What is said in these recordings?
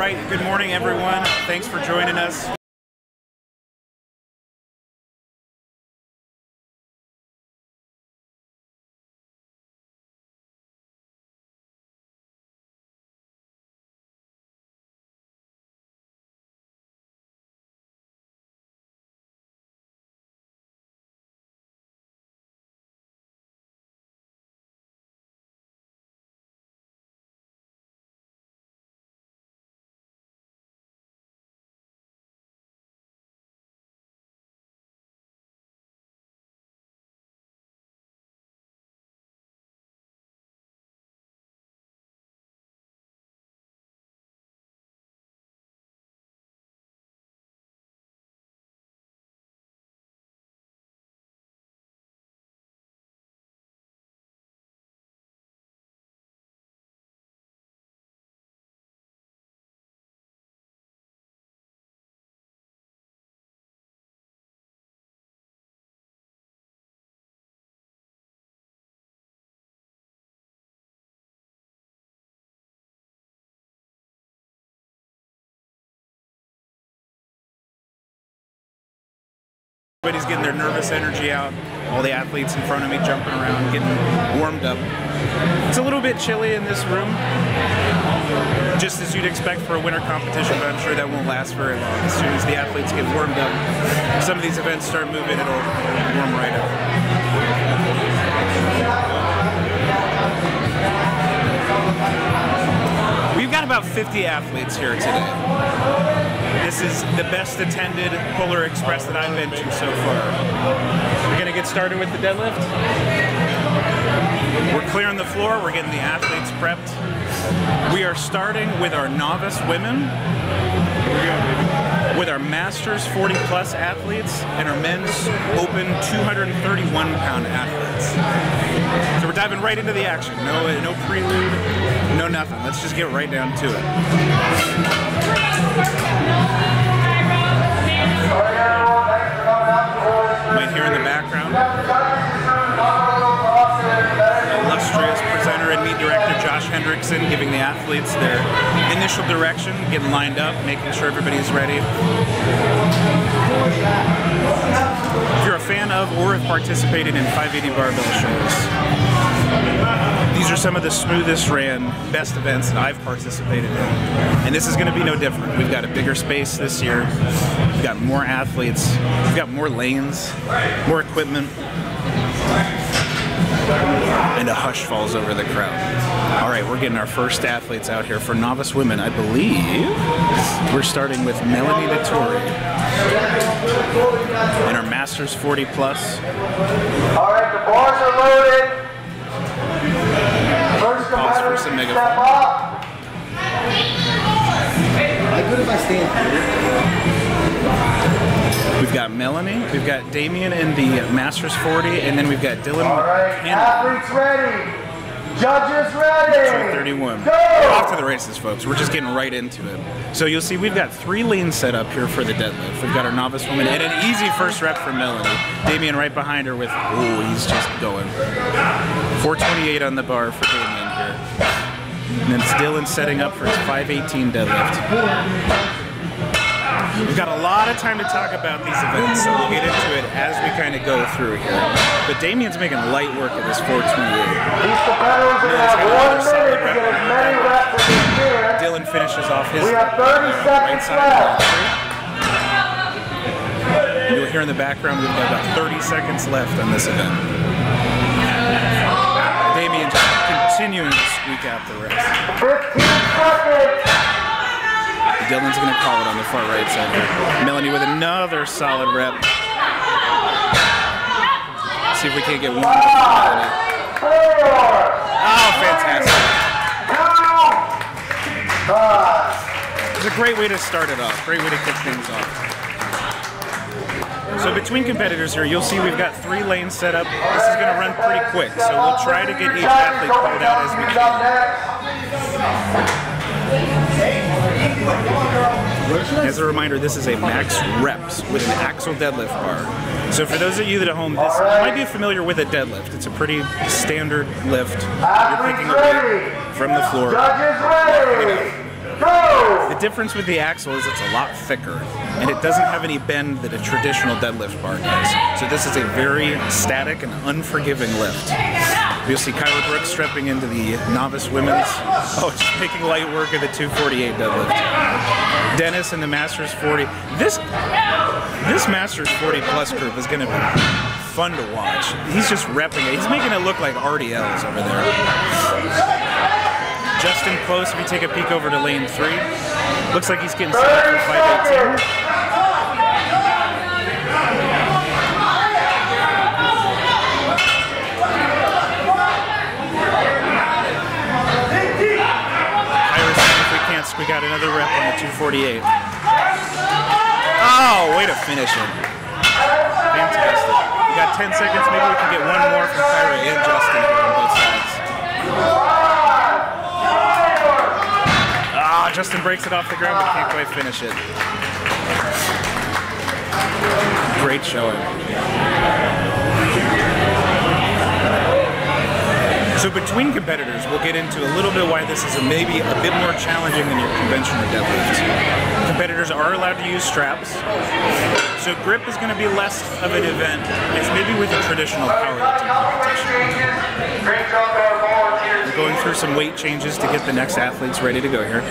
right, good morning everyone. Thanks for joining us. Everybody's getting their nervous energy out. All the athletes in front of me jumping around, getting warmed up. It's a little bit chilly in this room, just as you'd expect for a winter competition, but I'm sure that won't last very long. As soon as the athletes get warmed up, some of these events start moving, it'll warm right up. We've got about 50 athletes here today. This is the best attended Polar Express that I've been to so far. We're gonna get started with the deadlift. We're clearing the floor, we're getting the athletes prepped. We are starting with our novice women, with our Masters 40 plus athletes, and our men's open 231 pound athletes. So we're diving right into the action. No prelude, no nothing. Let's just get right down to it. You might hear in the background illustrious presenter and meet director Josh Hendrickson giving the athletes their initial direction, getting lined up, making sure everybody's ready. If you're a fan of or have participated in 580 barbell shows, these are some of the smoothest ran, best events that I've participated in. And this is going to be no different. We've got a bigger space this year. We've got more athletes. We've got more lanes, more equipment. And a hush falls over the crowd. All right, we're getting our first athletes out here for novice women. I believe we're starting with Melanie Vittori in our Masters 40 plus. All right, the bars are loaded. Pause for some megaphone. How good if I stand here? We've got Melanie, we've got Damien in the Masters 40, and then we've got Dylan. All right, athletes ready. Judges ready. 31. Go. We're off to the races, folks. We're just getting right into it. So you'll see we've got 3 lanes set up here for the deadlift. We've got our novice woman and an easy first rep for Melanie. Damien right behind her with, oh, he's just going. 428 on the bar for Damien here. And then it's Dylan setting up for his 518 deadlift. We've got a lot of time to talk about these events, so we'll get into it as we kind of go through here. But Damien's making light work of this 428. These competitors are going to have 1 minute to get as many reps as they can. Dylan finishes off his We have 30 seconds left. You'll hear in the background we've got about 30 seconds left on this event. Damien just continuing to squeak out the rest. 15 seconds. Dylan's going to call it on the far right side here. Melanie with another solid rep. See if we can't get one. 5, 4. Oh, fantastic. 2, 5. It's a great way to start it off. Great way to kick things off. So between competitors here, you'll see we've got 3 lanes set up. This is going to run pretty quick, so we'll try to get each athlete pulled out as we can. As a reminder, this is a max reps with an axle deadlift bar. So for those of you that are at home, this might be familiar with a deadlift. It's a pretty standard lift. You're picking a weight from the floor. Go! The difference with the axle is it's a lot thicker, and it doesn't have any bend that a traditional deadlift bar does. So this is a very static and unforgiving lift. You'll see Kyra Brooks stepping into the novice women's. Oh, just making light work of the 248 deadlift. Dennis in the Masters 40. This Masters 40 plus group is going to be fun to watch. He's just repping it. He's making it look like RDLs over there. Justin close if you take a peek over to lane 3. Looks like he's getting set up for 518. We got another rep on the 248. Oh, way to finish it. Fantastic. We got 10 seconds. Maybe we can get one more from Kyra and Justin here on both sides. Ah, Justin breaks it off the ground but can't quite finish it. Great showing. So between competitors, we'll get into a little bit why this is maybe a bit more challenging than your conventional deadlift. Competitors are allowed to use straps, so grip is going to be less of an event as maybe with a traditional powerlifting competition. We're going through some weight changes to get the next athletes ready to go here.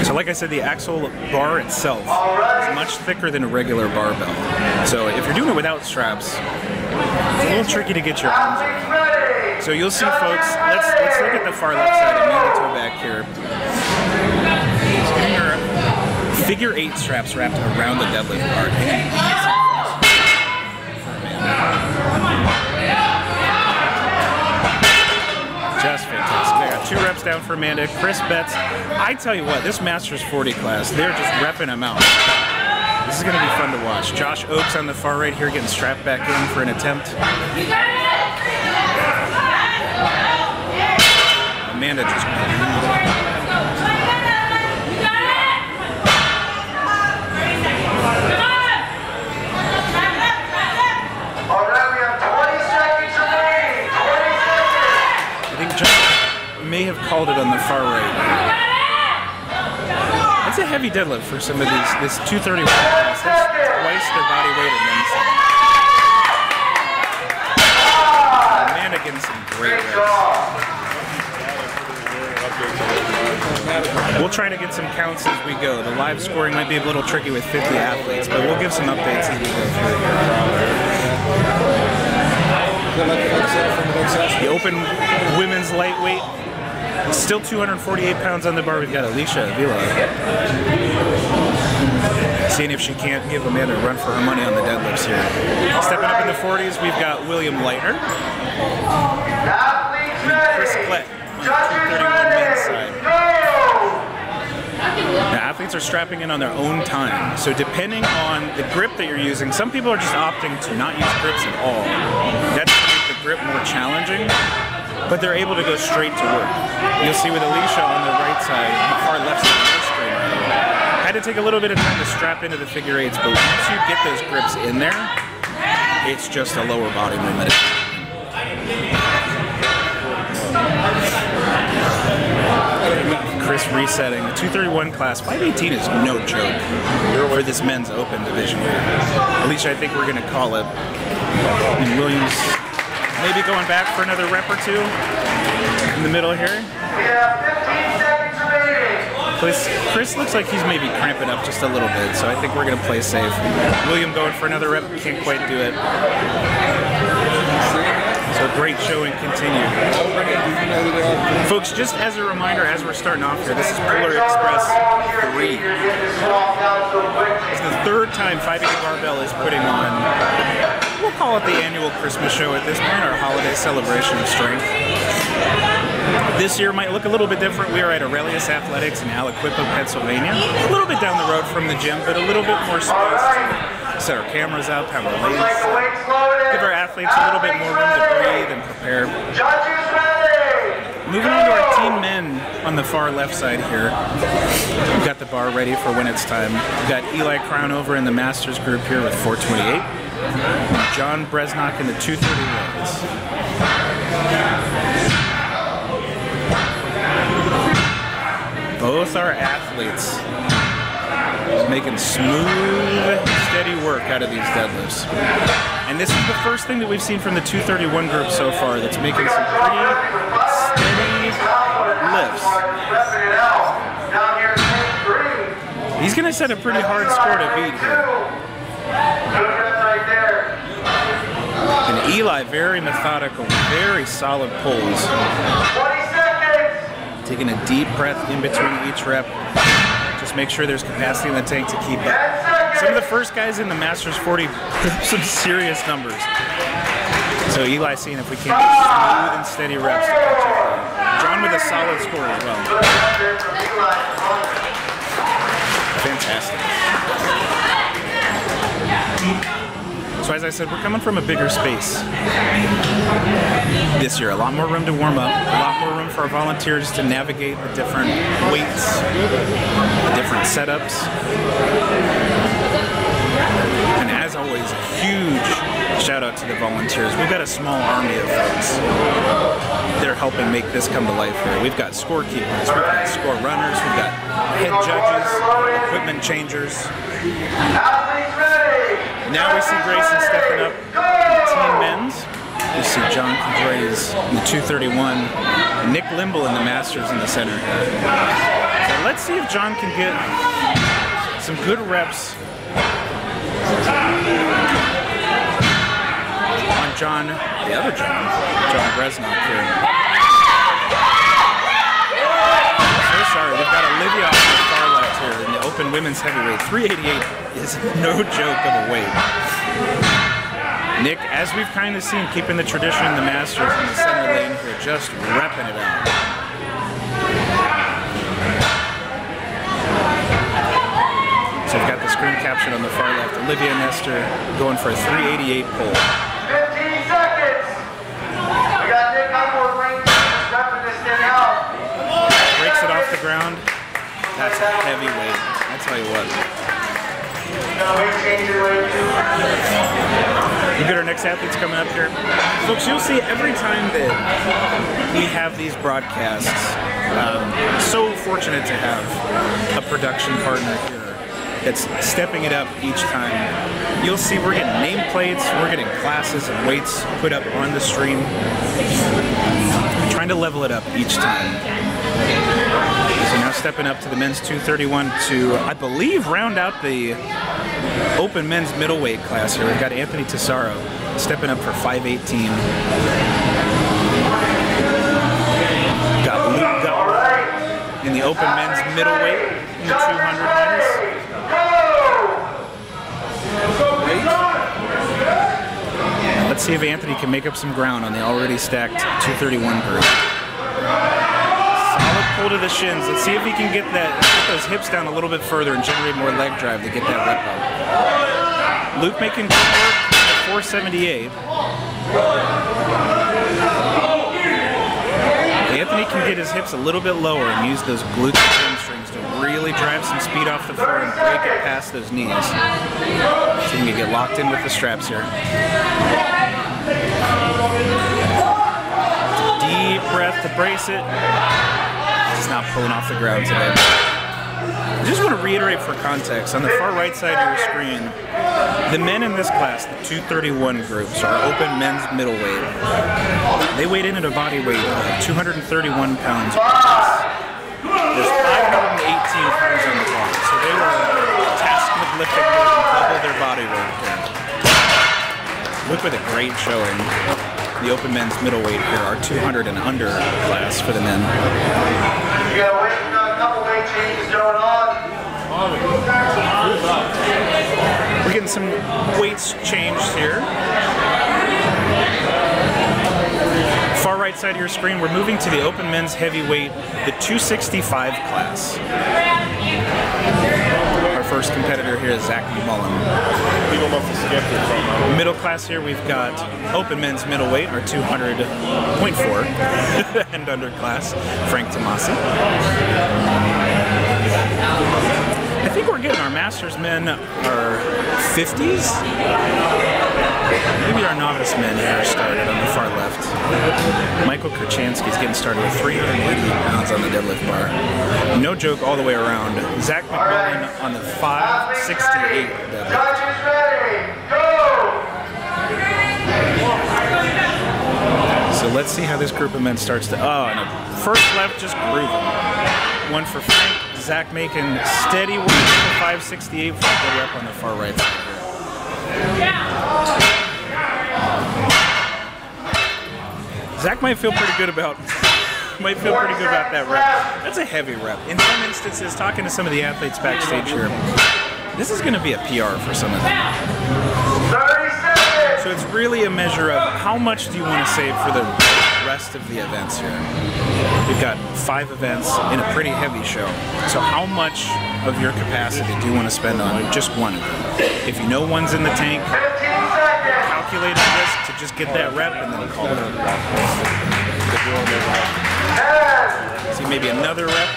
So like I said, the axle bar itself is much thicker than a regular barbell. So if you're doing it without straps, it's a little tricky to get your arms around. So you'll see folks, let's look at the far left side of Manito back here. He's getting her figure 8 straps wrapped around the deadlift bar. Just fantastic. I got 2 reps down for Amanda. Chris Betts, I tell you what, this Masters 40 class, they're just repping them out. This is going to be fun to watch. Josh Oakes on the far right here getting strapped back in for an attempt. Amanda just... may have called it on the far right. That's a heavy deadlift for some of these. This 231 class, that's twice their body weight and then some. Amanda getting some great reps. We'll try to get some counts as we go. The live scoring might be a little tricky with 50 athletes, but we'll give some updates as we go through here. The open women's lightweight. Still 248 pounds on the bar. We've got Alicia Avila. Seeing if she can't give Amanda a run for her money on the deadlifts here. Stepping up in the 40s, we've got William Leitner. And Chris Klett on the 231 men's side. Now, athletes are strapping in on their own time. So depending on the grip that you're using, some people are just opting to not use grips at all. That's going to make the grip more challenging. But they're able to go straight to work. You'll see with Alicia on the right side, the far left side of the screen. Had to take a little bit of time to strap into the figure 8s, but once you get those grips in there, it's just a lower body movement. Chris resetting. The 231 class, 518 is no joke for this men's open division here. Alicia, I think we're going to call it. And Williams maybe going back for another rep or 2 in the middle here. We have 15 seconds remaining. Chris looks like he's maybe cramping up just a little bit, so I think we're going to play safe. William going for another rep, can't quite do it. So great showing continued. Folks, just as a reminder, as we're starting off here, this is Polar Express 3. It's the 3rd time 580 Barbell is putting on, we'll call it the annual Christmas show at this point, our holiday celebration of strength. This year might look a little bit different. We are at Aurelius Athletics in Aliquippa, Pennsylvania. A little bit down the road from the gym, but a little bit more space to set our cameras up, have our ladies, give our athletes a little bit more room to breathe and prepare. Moving on to our team men on the far left side here. We've got the bar ready for when it's time. We've got Eli Crown over in the Masters group here with 428. John Bresnock in the 231s. both our athletes making smooth, steady work out of these deadlifts. And this is the first thing that we've seen from the 231 group so far that's making some pretty steady lifts. He's going to set a pretty hard score to beat here. And Eli, very methodical, very solid pulls. Taking a deep breath in between each rep. Just make sure there's capacity in the tank to keep up. Some of the first guys in the Masters 40 put up some serious numbers. So Eli seeing if we can get smooth and steady reps to catch up. John with a solid score as well. Fantastic. So as I said, we're coming from a bigger space this year. A lot more room to warm up, a lot more room for our volunteers to navigate the different weights, the different setups. And as always, a huge shout out to the volunteers. We've got a small army of folks that are helping make this come to life here. We've got scorekeepers, we've got score runners, we've got head judges, equipment changers. Now we see Grayson stepping up in the team men's. We see John Cabrays in the 231, and Nick Limble in the Masters in the center. So let's see if John can get some good reps on John, the other John Bresnock here. So sorry, we've got Olivia off the far left here in the open women's heavyweight. 388 is no joke of a weight. Nick, as we've kind of seen, keeping the tradition in the Masters in the center lane here, just repping it out. So we've got the screen caption on the far left. Olivia Nestor going for a 388 pull. 15 seconds. We got Nick Limble repping this thing out. Breaks it off the ground. That's a heavy weight. I'll tell you what. We've got our next athletes coming up here. Folks, you'll see every time that we have these broadcasts, so fortunate to have a production partner here that's stepping it up each time. You'll see we're getting nameplates, we're getting classes and weights put up on the stream. We're trying to level it up each time. So now stepping up to the men's 231 to, I believe, round out the open men's middleweight class here. We've got Anthony Tesaro stepping up for 518. Got Luke Gull in the open men's middleweight in the 200 minus. Let's see if Anthony can make up some ground on the already stacked 231 group. Solid pull to the shins. Let's see if he can get those hips down a little bit further and generate more leg drive to get that rep up. Luke making good work at 478. Anthony can get his hips a little bit lower and use those glutes and hamstrings to really drive some speed off the floor and break it past those knees. So you can get locked in with the straps here. Deep breath to brace it. Just not pulling off the ground today. I just want to reiterate for context, on the far right side of your screen, the men in this class, the 231 groups, are open men's middleweight. They weighed in at a body weight of 231 pounds. There's 518 pounds on the bar, so they were tasked with lifting more than double their body weight. Luke with a great showing. The open men's middleweight here, our 200 and under class for the men. You got a couple weight changes going on. We're getting some weights changed here. Far right side of your screen, we're moving to the open men's heavyweight, the 265 class. Our first competitor here is Zach McMullen. Middle class here, we've got open men's middleweight, our 200.4 and under class, Frank Tomasi. I think we're getting our Masters Masters men are 50s. Maybe our novice men here started on the far left. Michael Kurchansky's getting started with 380 pounds on the deadlift bar. No joke all the way around. Zach McMillan on the 568 deadlift. Judges ready, go! So let's see how this group of men starts to. Oh, and a first left just grooving. One for Frank. Zach making steady work with the 568 for a good rep on the far right side here. Zach might feel pretty good about that rep. That's a heavy rep. In some instances, talking to some of the athletes backstage here, this is going to be a PR for some of them. 30 seconds! So it's really a measure of how much do you want to save for the rest of the events here. We've got 5 events in a pretty heavy show. So how much of your capacity do you want to spend on just one of them? If you know one's in the tank, 15 seconds! calculate a risk to just get that rep and then call it. 10! See maybe another rep.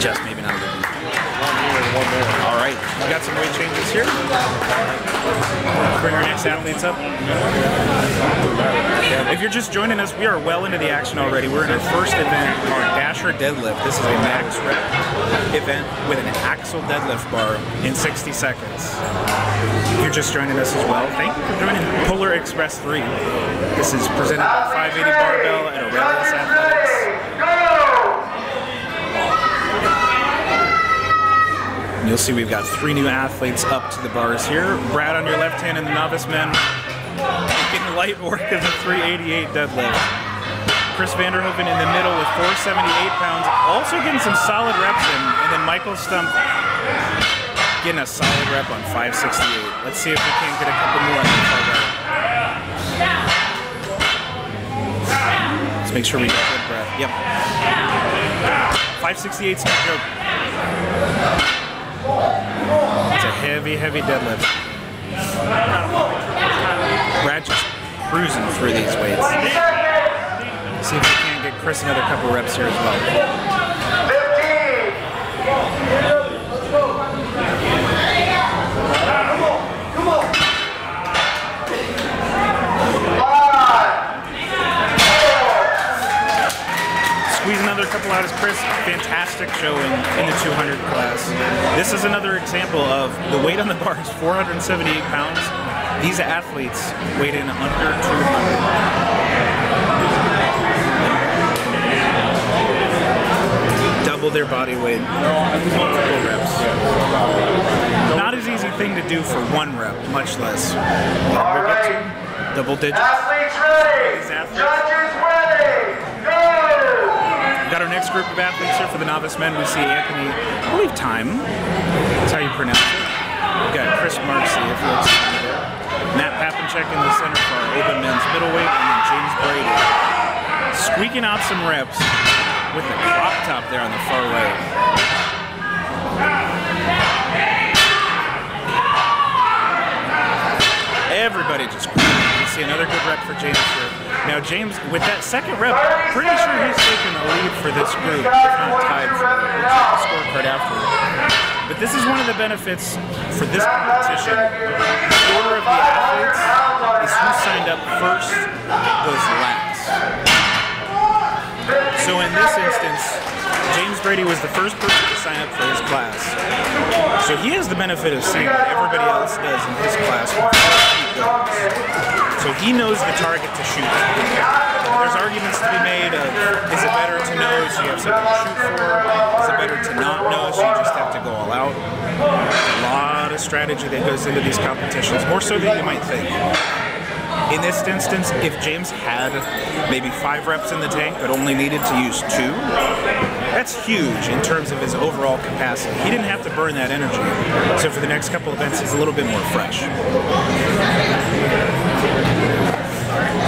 Just maybe not a good one. All right, we got some weight changes here. Bring our next athletes up. If you're just joining us, we are well into the action already. We're in our first event called Dasher Deadlift. This is a max rep event with an axle deadlift bar in 60 seconds. If you're just joining us as well, thank you for joining Polar Express 3. This is presented by 580 Barbell and Aurelius Athletics. You'll see we've got 3 new athletes up to the bars here. Brad on your left hand and the novice men getting light work of the 388 deadlift. Chris Vanderhoeven in the middle with 478 pounds, also getting some solid reps in. And then Michael Stump getting a solid rep on 568. Let's see if we can get a couple more on the far right. Let's make sure we get good breath. Yep. 568's no joke. It's a heavy, heavy deadlift. Brad just cruising through these weights. See if we can get Chris another couple reps here as well. 15! Come on! 5! Squeeze another couple out as Chris. Fantastic showing in the 200 class. This is another example of the weight on the bar is 478 pounds. These athletes weighed in under 200. Double their body weight. Multiple reps. Not as easy thing to do for 1 rep, much less. We'll get to double digits. Athletes ready! Judges ready! Go! Got our next group of athletes here for the novice men. We see Anthony, I believe Time. That's how you pronounce it. We've got Chris Marcy, if you look there. Matt Papenchek in the center for our open men's middleweight, and then James Brady squeaking out some reps with the crop top there on the far right. Everybody just you see another good rep for James here. Now James, with that second rep, pretty sure he's taking the lead for this group, if not tied for it. We'll check the scorecard after. But this is one of the benefits for this competition. The order of the athletes is who signed up first goes last. So in this instance, James Brady was the first person to sign up for his class. So he has the benefit of seeing what everybody else does in his class before he goes. So he knows the target to shoot. There's arguments to be made of, is it better to know so you have something to shoot for? Is it better to not know so you just have to go all out? A lot of strategy that goes into these competitions, more so than you might think. In this instance, if James had maybe 5 reps in the tank but only needed to use 2, that's huge in terms of his overall capacity. He didn't have to burn that energy. So for the next couple events, he's a little bit more fresh.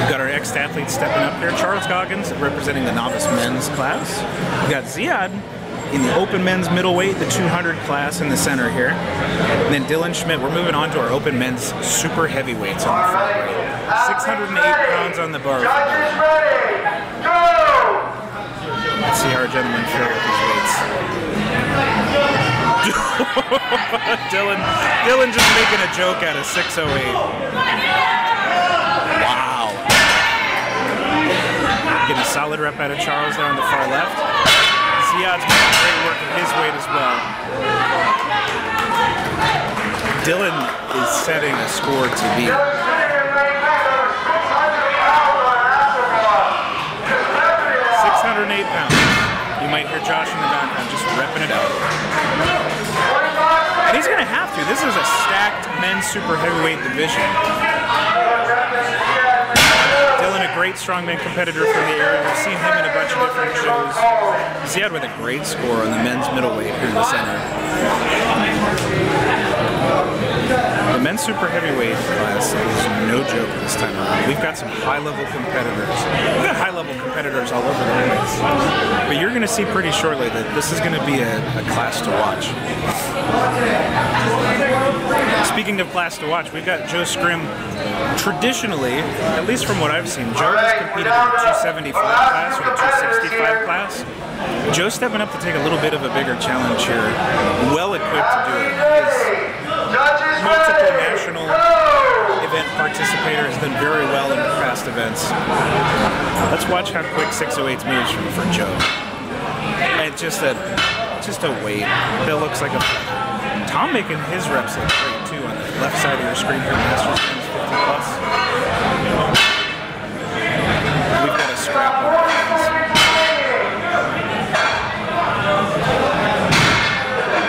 We've got our next athlete stepping up here. Charles Goggins representing the novice men's class. We've got Ziad in the open men's middleweight, the 200 class in the center here. And then Dylan Schmidt, we're moving on to our open men's super heavyweights on the far right. 608 pounds on the bar. Judges ready! Go! Let's see how our gentlemen fare with these weights. Dylan just making a joke out of 608. Wow. Getting a solid rep out of Charles there on the far left. Ziad's making great work of his weight as well. Dylan is setting a score to beat. 608 pounds. You might hear Josh in the background just repping it out. And he's going to have to. This is a stacked men's super heavyweight division. Dylan, a great strongman competitor from the area. We've seen him in a bunch of different shows. Ziad with a great score on the men's middleweight here in the center. The men's super heavyweight class is no joke this time around. We've got some high-level competitors. We've got high-level competitors all over the place. But you're going to see pretty shortly that this is going to be a class to watch. Speaking of class to watch, we've got Joe Scrim. Traditionally, at least from what I've seen, Joe has competed in the 275 class or the 265 class. Joe's stepping up to take a little bit of a bigger challenge here. Well equipped to do it. He's multiple national event participator, has done very well in past events. Let's watch how quick 608's moves for Joe. And just a weight that looks like a feather. Tom making his reps look great too on the left side of your screen here, Masters 50 plus. We've got a scrap on our hands.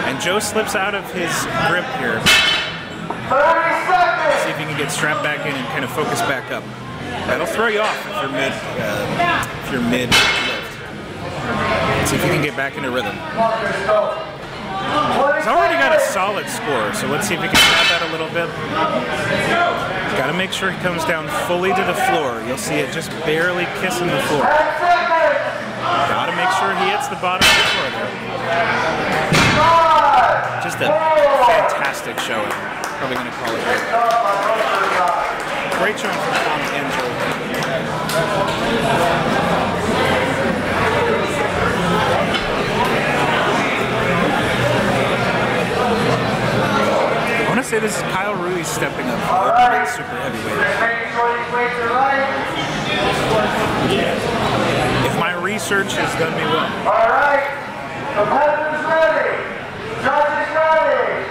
And Joe slips out of his grip here. See if he can get strapped back in and kind of focus back up. That'll throw you off if you're mid lift. See if you can get back into rhythm. He's already got a solid score, so let's see if we can add that a little bit. Got to make sure he comes down fully to the floor. You'll see it just barely kissing the floor. Got to make sure he hits the bottom of the floor there. Just a fantastic showing. Probably going to call it great. Great showing from Tom and Joe. I want to say this is Kyle Ruiz stepping up for open super heavyweight. If my research has done me well. All right, competitors ready, judges ready,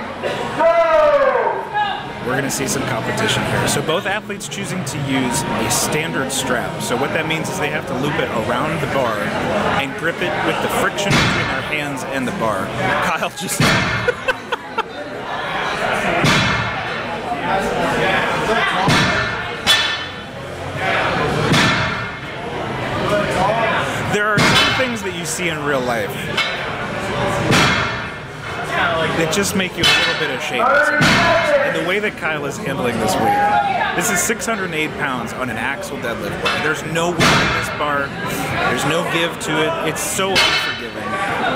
go! We're going to see some competition here. So both athletes choosing to use a standard strap. So what that means is they have to loop it around the bar and grip it with the friction between their hands and the bar. Kyle just... There are some things that you see in real life that just make you a little bit ashamed sometimes. And the way that Kyle is handling this weight. This is 608 pounds on an axle deadlift bar. There's no weight in this bar. There's no give to it. It's so unforgiving.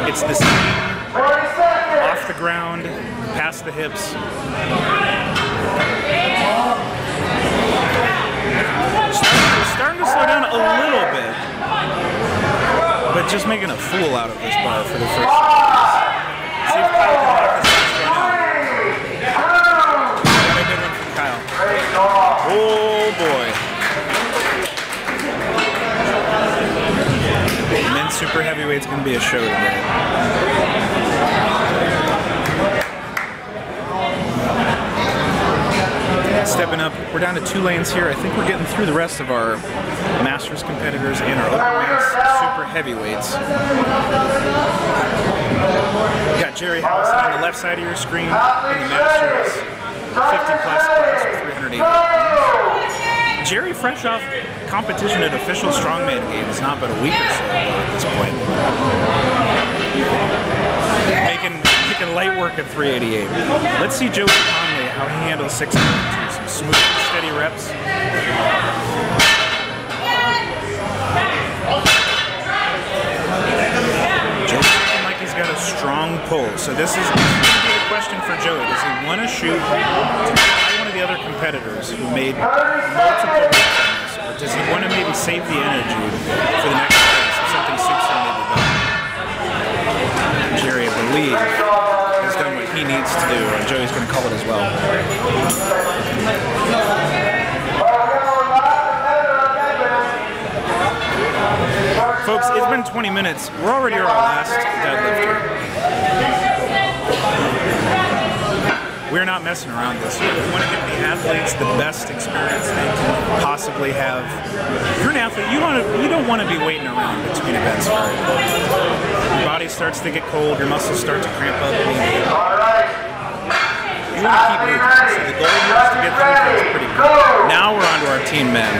It's the same off the ground, past the hips. Starting to slow down a little bit, but just making a fool out of this bar for the first time. See if Kyle can knock this next one out. Got a good one from Kyle. Oh boy. Men's super heavyweight's going to be a show today. Stepping up, we're down to 2 lanes here. I think we're getting through the rest of our Masters competitors and our open super heavyweights. You got Jerry Howison on the left side of your screen in the Masters 50 plus class with 380 pounds. Jerry, fresh off competition at official strongman games, not but a week or so ago at this point. Making light work at 388. Let's see Joey Conley, how he handles 602. Some smooth, steady reps. Joey's looking like he's got a strong pull. So this is going to be the question for Joey. Does he want to shoot to tie one of the other competitors who made multiple reps on this? Or does he want to maybe save the energy for the next race if something suits him maybe better? Jerry, I believe, has done needs to do, and Joey's going to call it as well. Folks, it's been 20 minutes. We're already at our last deadlift here. We're not messing around this year. We want to give the athletes the best experience they can possibly have. If you're an athlete, you don't want to be waiting around between events. Your body starts to get cold, your muscles start to cramp up. You want to keep moving. So the goal here is to get through things pretty quick. Now we're on to our team men.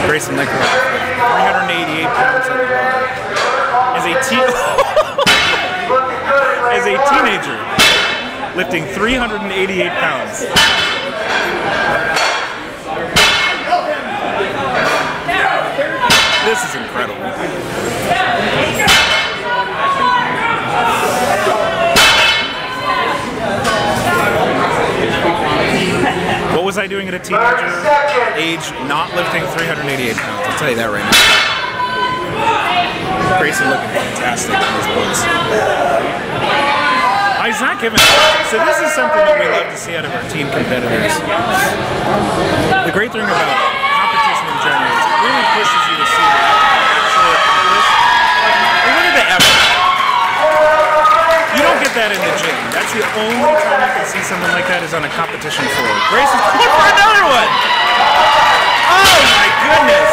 Grayson Licker, 388 pounds on the bar. As a teenager, lifting 388 pounds. This is incredible. What was I doing at a teenager age not lifting 388 pounds? I'll tell you that right now. Grayson looking fantastic in his boots. He's not giving up. So this is something that we love to see out of our team competitors. The great thing about competition in general is it really pushes you to see what you actually accomplish. Look at the effort. You don't get that in the gym. That's the only time you can see someone like that is on a competition floor. Grayson's going for another one. Oh my goodness.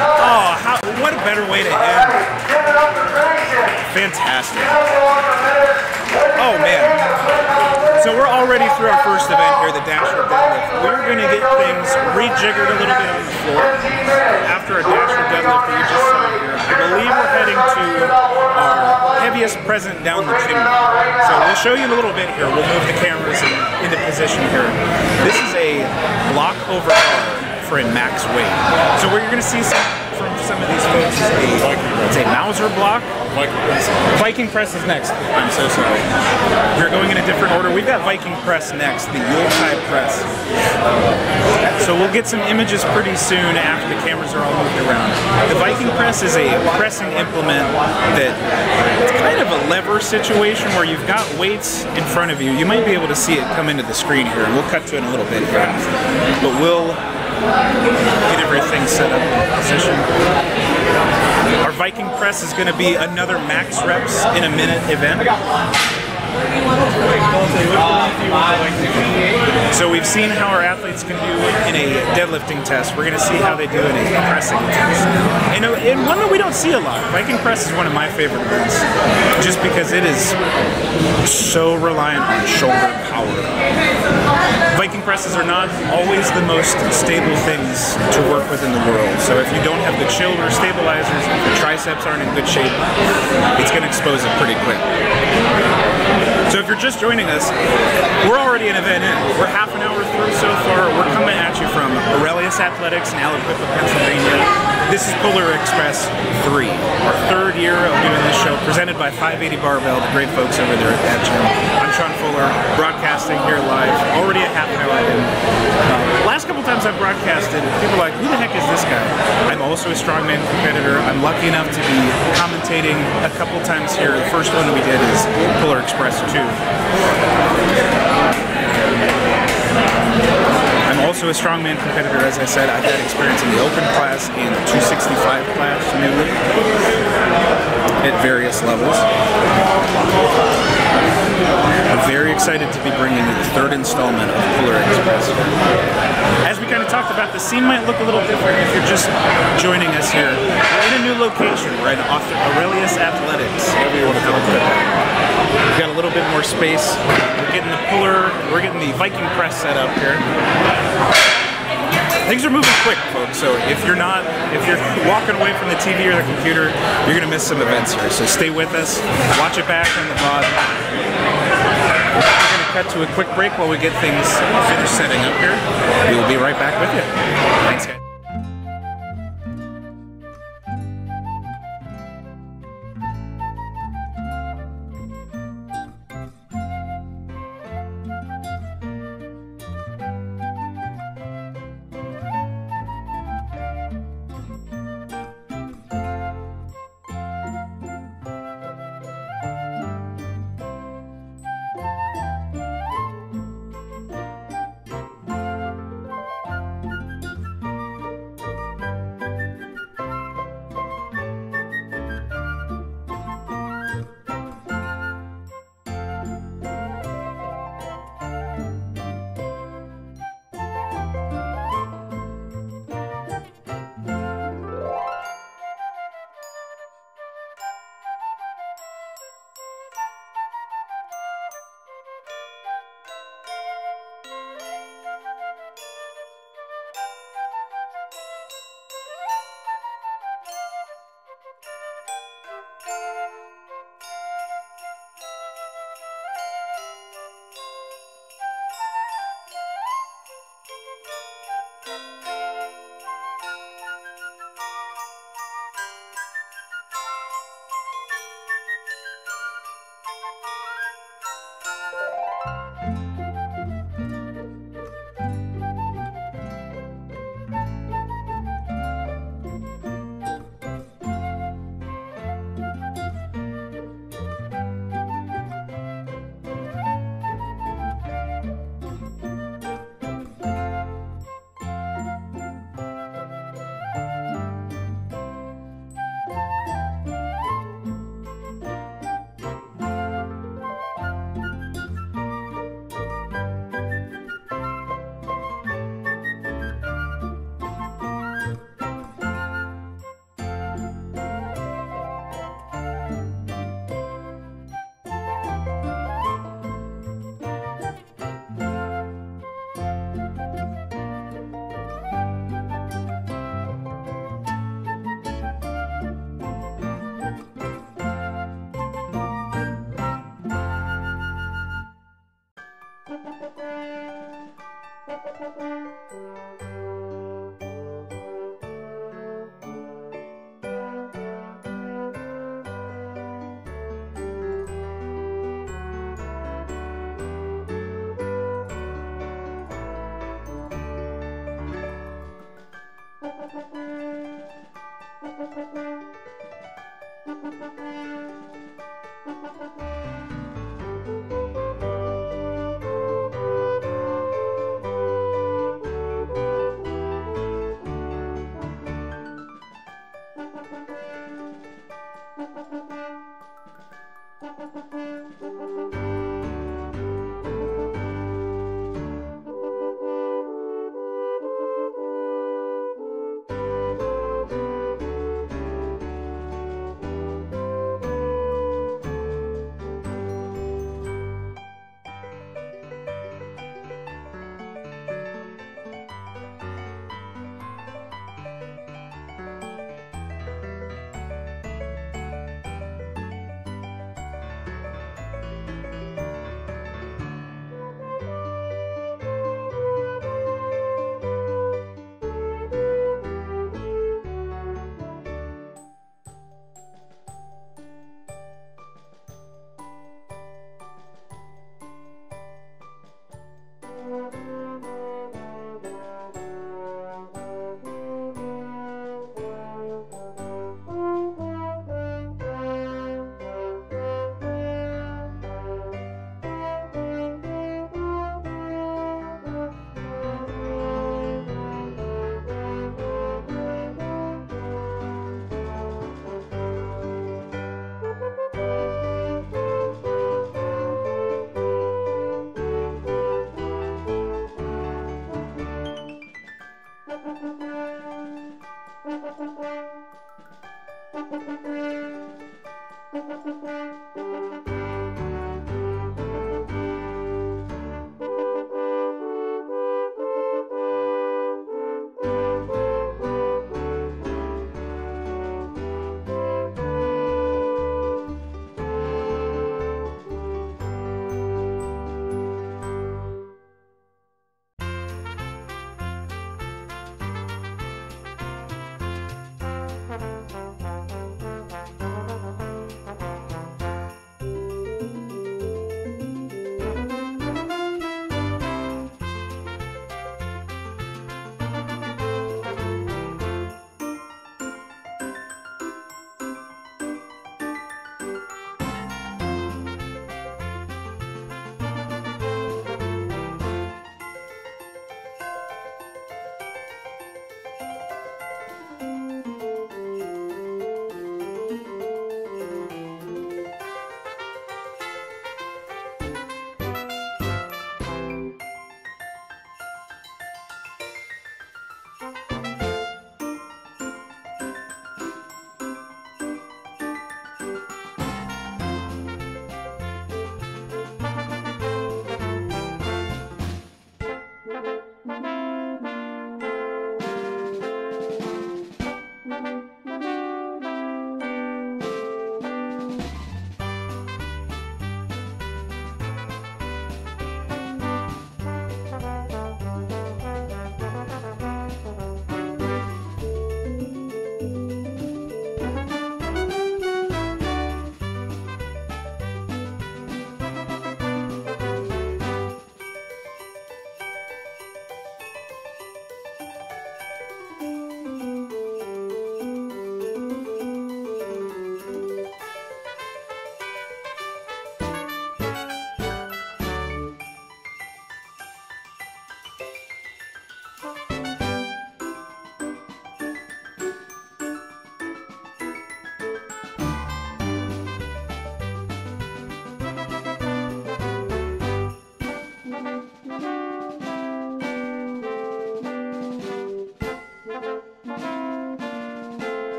Oh, what a better way to end. Fantastic. Oh man. So we're already through our first event here, the Dasher Deadlift. We're going to get things rejiggered a little bit on the floor. After our Dasher Deadlift that you just saw here, I believe we're heading to our heaviest present down the chimney. So we'll show you in a little bit here. We'll move the cameras into position here. This is a block over bar for a max weight. So what you're going to see from some of these folks is a Mauser block. Viking press is next. I'm so sorry. We're going in a different order. We've got Viking press next, the Yuletide press. So we'll get some images pretty soon after the cameras are all moved around. The Viking press is a pressing implement that it's kind of a lever situation where you've got weights in front of you. You might be able to see it come into the screen here, and we'll cut to it in a little bit here. But we'll get everything set up in position. Our Viking press is going to be another max reps in a minute event. So we've seen how our athletes can do in a deadlifting test. We're going to see how they do in a pressing test. And one that we don't see a lot. Viking press is one of my favorite events, just because it is so reliant on shoulder power. Viking presses are not always the most stable things to work with in the world. So if you don't have the shoulder stabilizers, if your triceps aren't in good shape, it's going to expose it pretty quick. So if you're just joining us, we're already an event in. We're half an hour through so far. We're coming at you from Aurelius Athletics in Aliquippa, Pennsylvania. This is Puller Express 3, our third year of doing this show, presented by 580 Barbell, the great folks over there at that gym. I'm Sean Fuller, broadcasting here live, already a half an hour in. Last couple times I've broadcasted, people are like, who the heck is this guy? I'm also a strongman competitor. I'm lucky enough to be commentating a couple times here. The first one we did is Puller Express 2. I'm also a strongman competitor, as I said. I've had experience in the open class and the 265 class newly at various levels. I'm very excited to be bringing you the third installment of Puller Express. As we kind of talked about, the scene might look a little different if you're just joining us here. We're in a new location. We're at Aurelius Athletics. We've got a little bit more space. We're getting the Puller, we're getting the Viking press set up here. Things are moving quick, folks, so if you're walking away from the TV or the computer, you're going to miss some events here. So stay with us, watch it back on the VOD. We're going to cut to a quick break while we get things finished setting up here. We will be right back with you. Thanks, guys.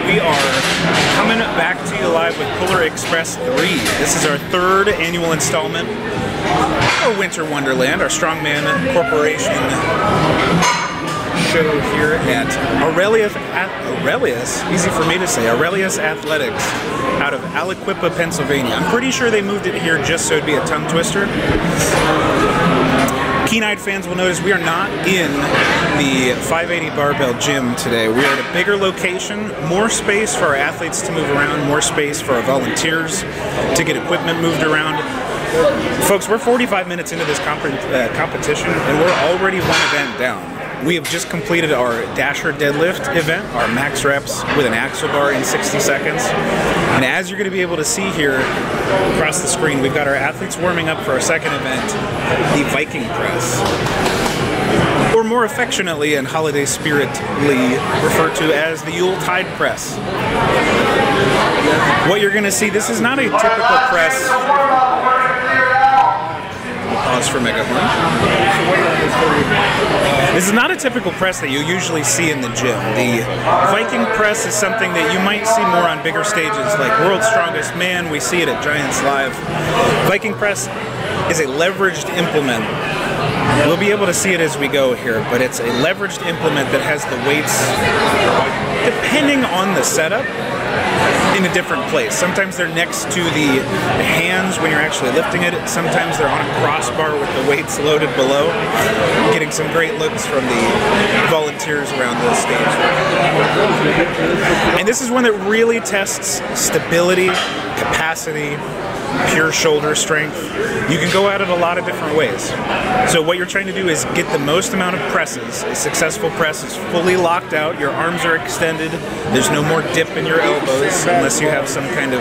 We are coming back to you live with Puller Express 3. This is our third annual installment for Winter Wonderland, our Strongman Corporation show here at Aurelius, easy for me to say, Aurelius Athletics out of Aliquippa, Pennsylvania. I'm pretty sure they moved it here just so it'd be a tongue twister. Keen-eyed fans will notice we are not in the 580 barbell gym today. We are at a bigger location, more space for our athletes to move around, more space for our volunteers to get equipment moved around. Folks, we're 45 minutes into this competition and we're already one event down. We have just completed our Dasher Deadlift event, our max reps with an axle bar in 60 seconds. And as you're going to be able to see here across the screen, we've got our athletes warming up for our second event, the Viking press. Or more affectionately and holiday spiritly referred to as the Yuletide press. What you're going to see, this is not a typical press. Pause for Megahorn. This is not a typical press that you usually see in the gym. The Viking press is something that you might see more on bigger stages like World's Strongest Man. We see it at Giants Live. Viking press is a leveraged implement. We'll be able to see it as we go here, but it's a leveraged implement that has the weights, depending on the setup, in a different place. Sometimes they're next to the hands when you're actually lifting it. Sometimes they're on a crossbar with the weights loaded below. Getting some great looks from the volunteers around the stage. And this is one that really tests stability, capacity, pure shoulder strength. You can go at it a lot of different ways. So what you're trying to do is get the most amount of presses. A successful press is fully locked out, your arms are extended, there's no more dip in your elbows unless you have some kind of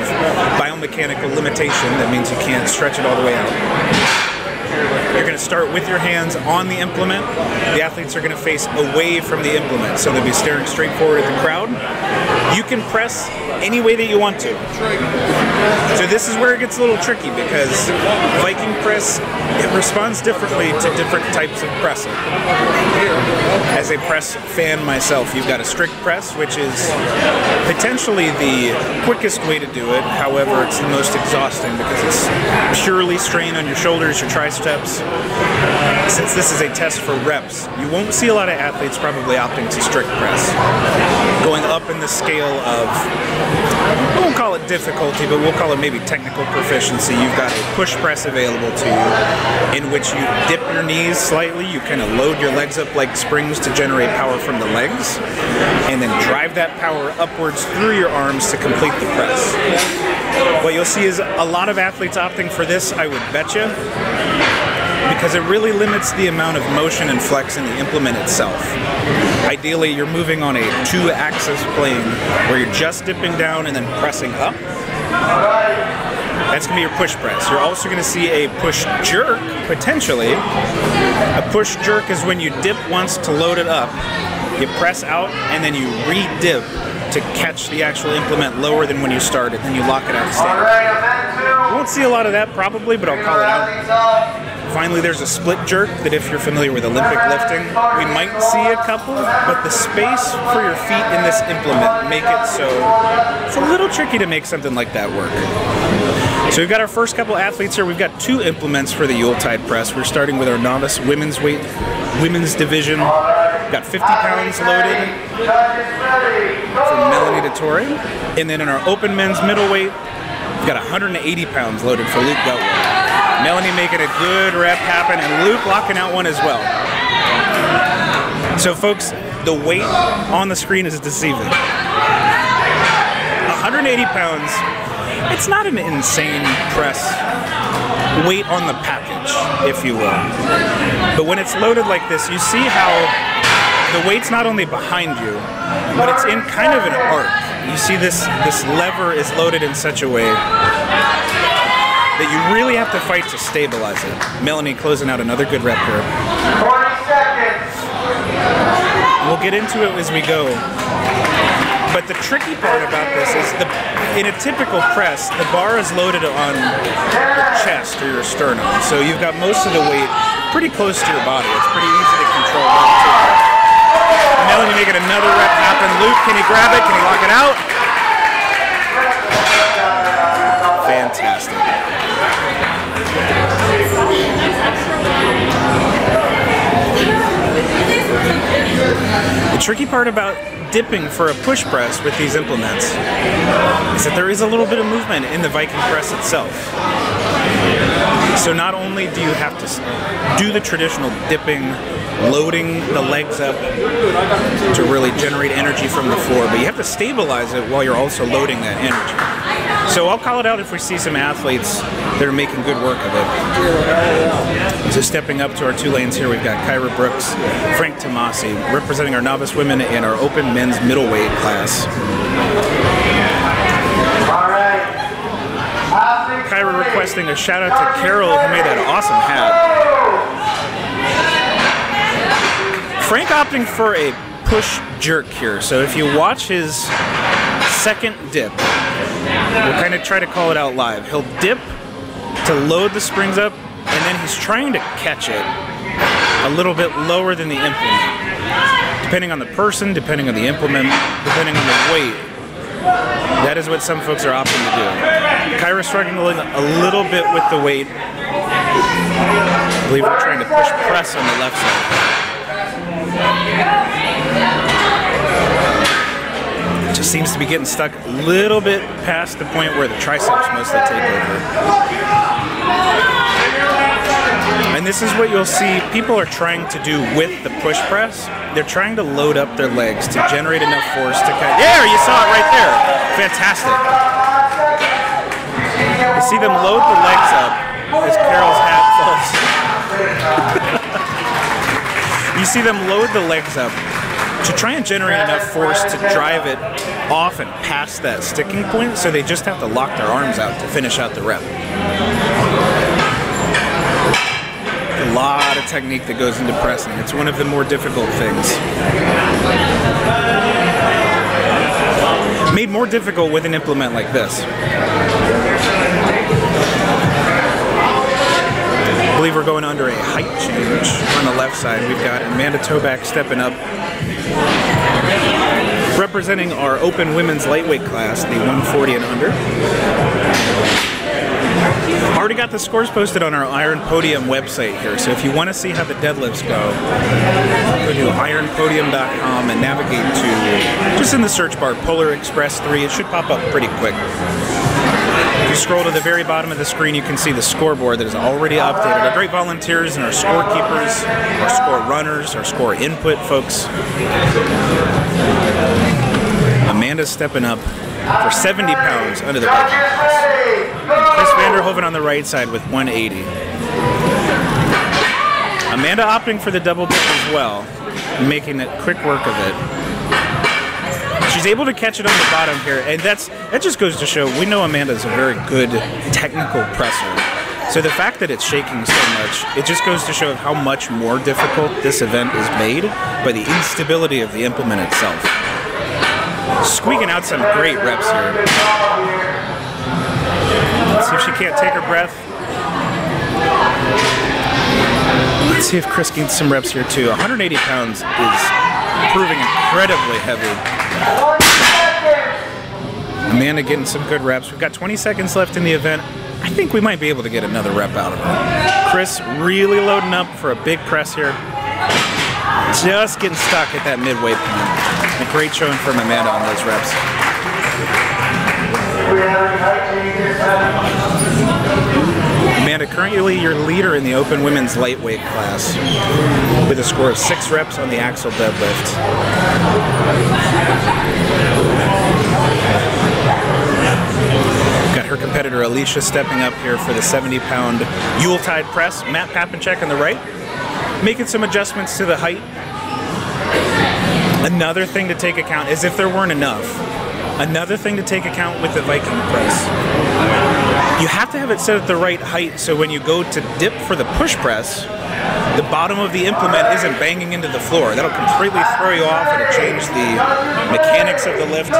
biomechanical limitation that means you can't stretch it all the way out. You're going to start with your hands on the implement. The athletes are going to face away from the implement, so they'll be staring straight forward at the crowd. You can press any way that you want to. So this is where it gets a little tricky because Viking press, it responds differently to different types of pressing. As a press fan myself, you've got a strict press, which is potentially the quickest way to do it. However, it's the most exhausting because it's purely strain on your shoulders, your triceps. Since this is a test for reps, you won't see a lot of athletes probably opting to strict press. Going up in the scale of, we won't call it difficulty, but we'll call it maybe technical proficiency. You've got a push press available to you in which you dip your knees slightly, you kind of load your legs up like springs to generate power from the legs, and then drive that power upwards through your arms to complete the press. What you'll see is a lot of athletes opting for this, I would bet you, because it really limits the amount of motion and flex in the implement itself. Ideally, you're moving on a 2-axis plane where you're just dipping down and then pressing up. That's going to be your push press. You're also going to see a push jerk, potentially. A push jerk is when you dip once to load it up, you press out, and then you re-dip to catch the actual implement lower than when you started, then you lock it out of stance. You won't see a lot of that probably, but I'll call it out. Finally, there's a split jerk that if you're familiar with Olympic lifting, we might see a couple, but the space for your feet in this implement make it so it's a little tricky to make something like that work. So we've got our first couple athletes here. We've got 2 implements for the Yuletide press. We're starting with our novice women's division. We've got 50 pounds loaded from Melanie DeTore. And then in our open men's middleweight, we've got 180 pounds loaded for Luke Beltway. Melanie making a good rep happen, and Luke locking out one as well. So folks, the weight on the screen is deceiving. 180 pounds, it's not an insane press weight on the package, if you will. But when it's loaded like this, you see how the weight's not only behind you, but it's in kind of an arc. You see this lever is loaded in such a way that you really have to fight to stabilize it. Melanie closing out another good rep here. 40 seconds. We'll get into it as we go. But the tricky part about this is in a typical press, the bar is loaded on your chest or your sternum. So you've got most of the weight pretty close to your body. It's pretty easy to control. Melanie making another rep happen. Luke, can he grab it? Can he lock it out? Fantastic. The tricky part about dipping for a push press with these implements is that there is a little bit of movement in the Viking press itself. So not only do you have to do the traditional dipping, loading the legs up to really generate energy from the floor, but you have to stabilize it while you're also loading that energy. So I'll call it out if we see some athletes that are making good work of it. So stepping up to our 2 lanes here, we've got Kyra Brooks, Frank Tomasi, representing our novice women in our open men's middleweight class. Kyra requesting a shout out to Carol who made that awesome hat. Frank opting for a push jerk here. So if you watch his second dip, we'll kind of try to call it out live. He'll dip to load the springs up, and then he's trying to catch it a little bit lower than the implement. Depending on the person, depending on the implement, depending on the weight, that is what some folks are opting to do. Kyra's struggling a little bit with the weight. I believe we're trying to push press on the left side. It just seems to be getting stuck a little bit past the point where the triceps mostly take over. And this is what you'll see people are trying to do with the push press. They're trying to load up their legs to generate enough force to cut. There, you saw it right there. Fantastic. You see them load the legs up as Carol's hat falls. You see them load the legs up to try and generate enough force to drive it off and past that sticking point, so they just have to lock their arms out to finish out the rep. A lot of technique that goes into pressing. It's one of the more difficult things. Made more difficult with an implement like this. I believe we're going under a height change on the left side. We've got Amanda Toback stepping up, representing our open women's lightweight class, the 140 and under. Already got the scores posted on our Iron Podium website here, so if you want to see how the deadlifts go to ironpodium.com and navigate to, just in the search bar, Polar Express 3. It should pop up pretty quick. If you scroll to the very bottom of the screen, you can see the scoreboard that is already updated. Our great volunteers and our scorekeepers, our score runners, our score input folks. Amanda's stepping up for 70 pounds under the belt. Chris Vanderhoven on the right side with 180. Amanda opting for the double dip as well, making it quick work of it. She's able to catch it on the bottom here, and that just goes to show we know Amanda's a very good technical presser. So the fact that it's shaking so much, it just goes to show how much more difficult this event is made by the instability of the implement itself. Squeaking out some great reps here. Let's see if she can't take her breath. Let's see if Chris gets some reps here too. 180 pounds is proving incredibly heavy. Amanda getting some good reps. We've got 20 seconds left in the event. I think we might be able to get another rep out of her. Chris really loading up for a big press here. Just getting stuck at that midway point. A great showing from Amanda on those reps. Amanda, currently your leader in the open women's lightweight class with a score of 6 reps on the axle deadlift. Got her competitor Alicia stepping up here for the 70-pound Yuletide press. Matt Papenchek on the right, making some adjustments to the height. Another thing to take account is if there weren't enough. Another thing to take account with the Viking press. You have to have it set at the right height so when you go to dip for the push press, the bottom of the implement isn't banging into the floor. That'll completely throw you off. It'll change the mechanics of the lift.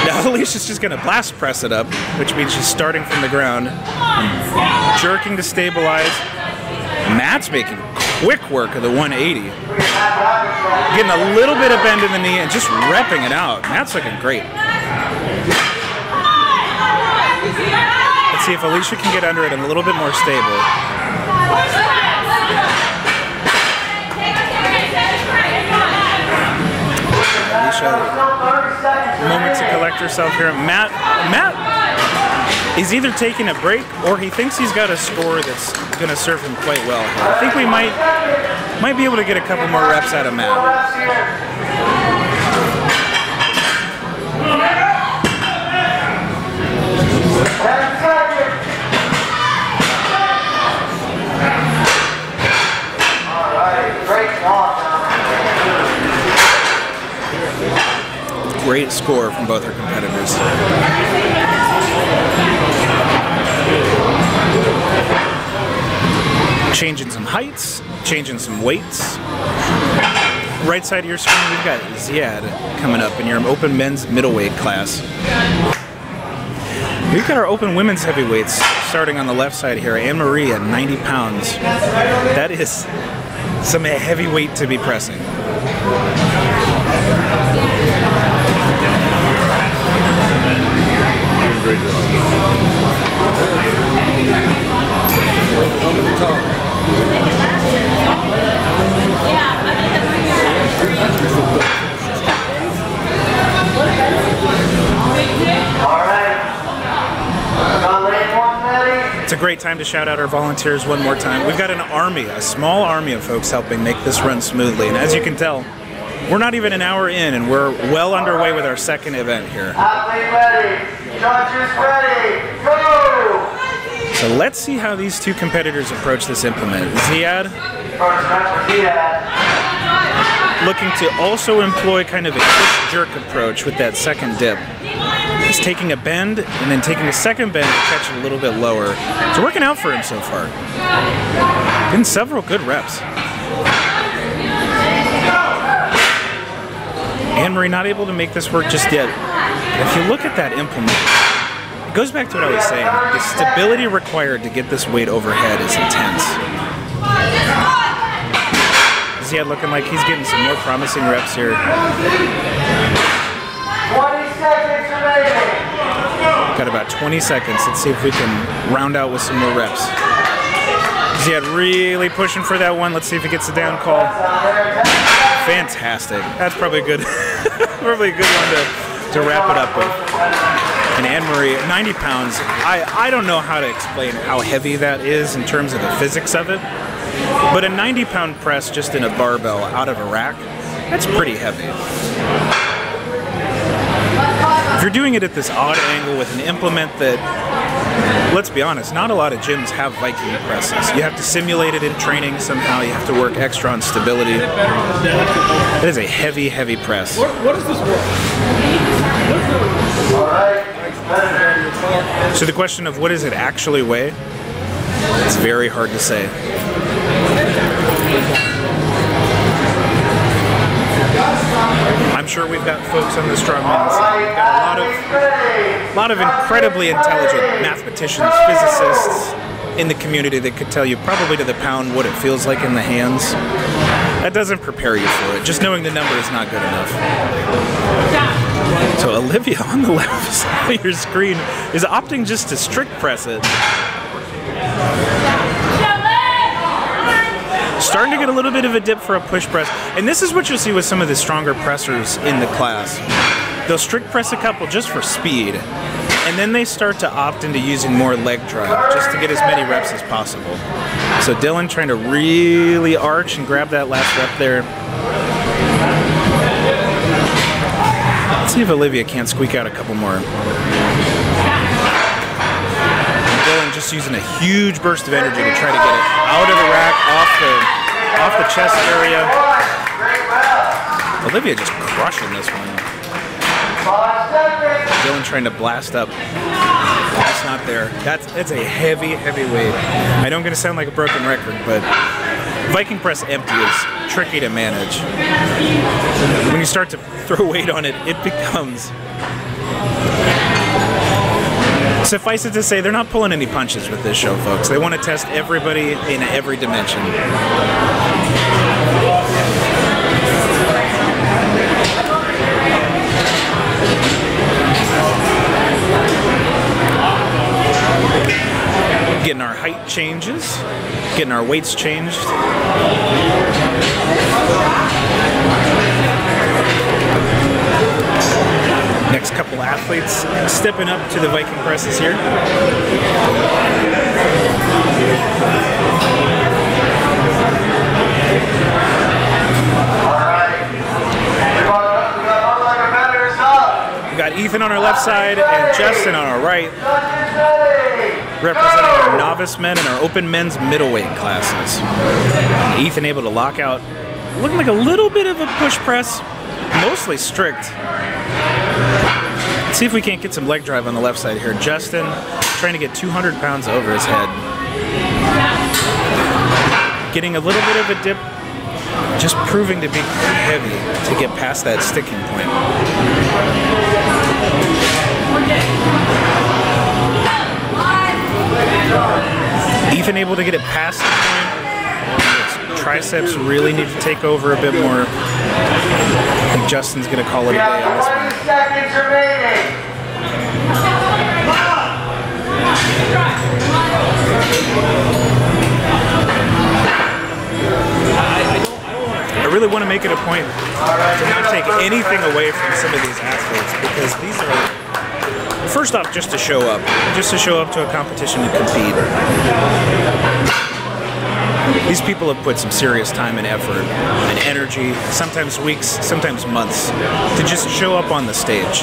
Now Alicia's just going to blast press it up, which means she's starting from the ground, jerking to stabilize. Matt's making quick work of the 180. Getting a little bit of bend in the knee and just repping it out. Matt's looking great. Let's see if Alicia can get under it and a little bit more stable. Alicia, moment to collect herself here. Matt is either taking a break or he thinks he's got a score that's going to serve him quite well here. I think we might be able to get a couple more reps out of Matt. Great score from both our competitors. Changing some heights, changing some weights. Right side of your screen, we've got Ziad coming up in your open men's middleweight class. We've got our open women's heavyweights starting on the left side here. Anne-Marie at 90 pounds. That is some heavy weight to be pressing. Great job. great time to shout out our volunteers one more time. We've got an army, a small army of folks helping make this run smoothly. And as you can tell, we're not even an hour in and we're well underway with our second event here. Athlete ready. Judges ready. Go! So let's see how these two competitors approach this implement. Ziad looking to also employ kind of a push jerk approach with that second dip. He's taking a bend and then taking a second bend to catch it a little bit lower. It's working out for him so far. Getting several good reps. Anne-Marie not able to make this work just yet. If you look at that implement, it goes back to what I was saying. The stability required to get this weight overhead is intense. Ziad looking like he's getting some more promising reps here. 20 seconds remaining. Got about 20 seconds. Let's see if we can round out with some more reps. Ziad really pushing for that one. Let's see if he gets the down call. Fantastic. That's probably a good, probably a good one to wrap it up with. And Anne-Marie, 90 pounds. I don't know how to explain how heavy that is in terms of the physics of it. But a 90-pound press just in a barbell out of a rack, that's pretty heavy. If you're doing it at this odd angle with an implement that, let's be honest, not a lot of gyms have Viking presses. You have to simulate it in training somehow. You have to work extra on stability. That is a heavy, heavy press. What does this work? So the question of what does it actually weigh? It's very hard to say. I'm sure we've got folks on the Strongman side. We've got a lot of incredibly intelligent mathematicians, physicists in the community that could tell you probably to the pound what it feels like in the hands. That doesn't prepare you for it. Just knowing the number is not good enough. So Olivia on the left side of your screen is opting just to strict press it. Starting to get a little bit of a dip for a push press. And this is what you'll see with some of the stronger pressers in the class. They'll strict press a couple just for speed. And then they start to opt into using more leg drive just to get as many reps as possible. So Dylan trying to really arch and grab that last rep there. Let's see if Olivia can't squeak out a couple more. Dylan just using a huge burst of energy to try to get it out of the rack, off the chest area. Olivia just crushing this one. Dylan trying to blast up. That's not there. It's a heavy, heavy weight. I know I'm going to sound like a broken record, but Viking press empty is tricky to manage. When you start to throw weight on it, it becomes... Suffice it to say, they're not pulling any punches with this show, folks. They want to test everybody in every dimension. Getting our height changes, getting our weights changed. Next couple athletes stepping up to the Viking presses here. We got Ethan on our left side and Justin on our right, representing our novice men and our open men's middleweight classes. Ethan able to lock out, looking like a little bit of a push press, mostly strict. Let's see if we can't get some leg drive on the left side here. Justin trying to get 200 pounds over his head. Getting a little bit of a dip, just proving to be heavy to get past that sticking point. Ethan able to get it past the point. His triceps really need to take over a bit more. I think Justin's going to call it a day on this one. 40 seconds remaining. I really want to make it a point to not take anything away from some of these athletes, because these are, First off, just to show up to a competition and compete. These people have put some serious time and effort and energy, sometimes weeks, sometimes months, to just show up on the stage.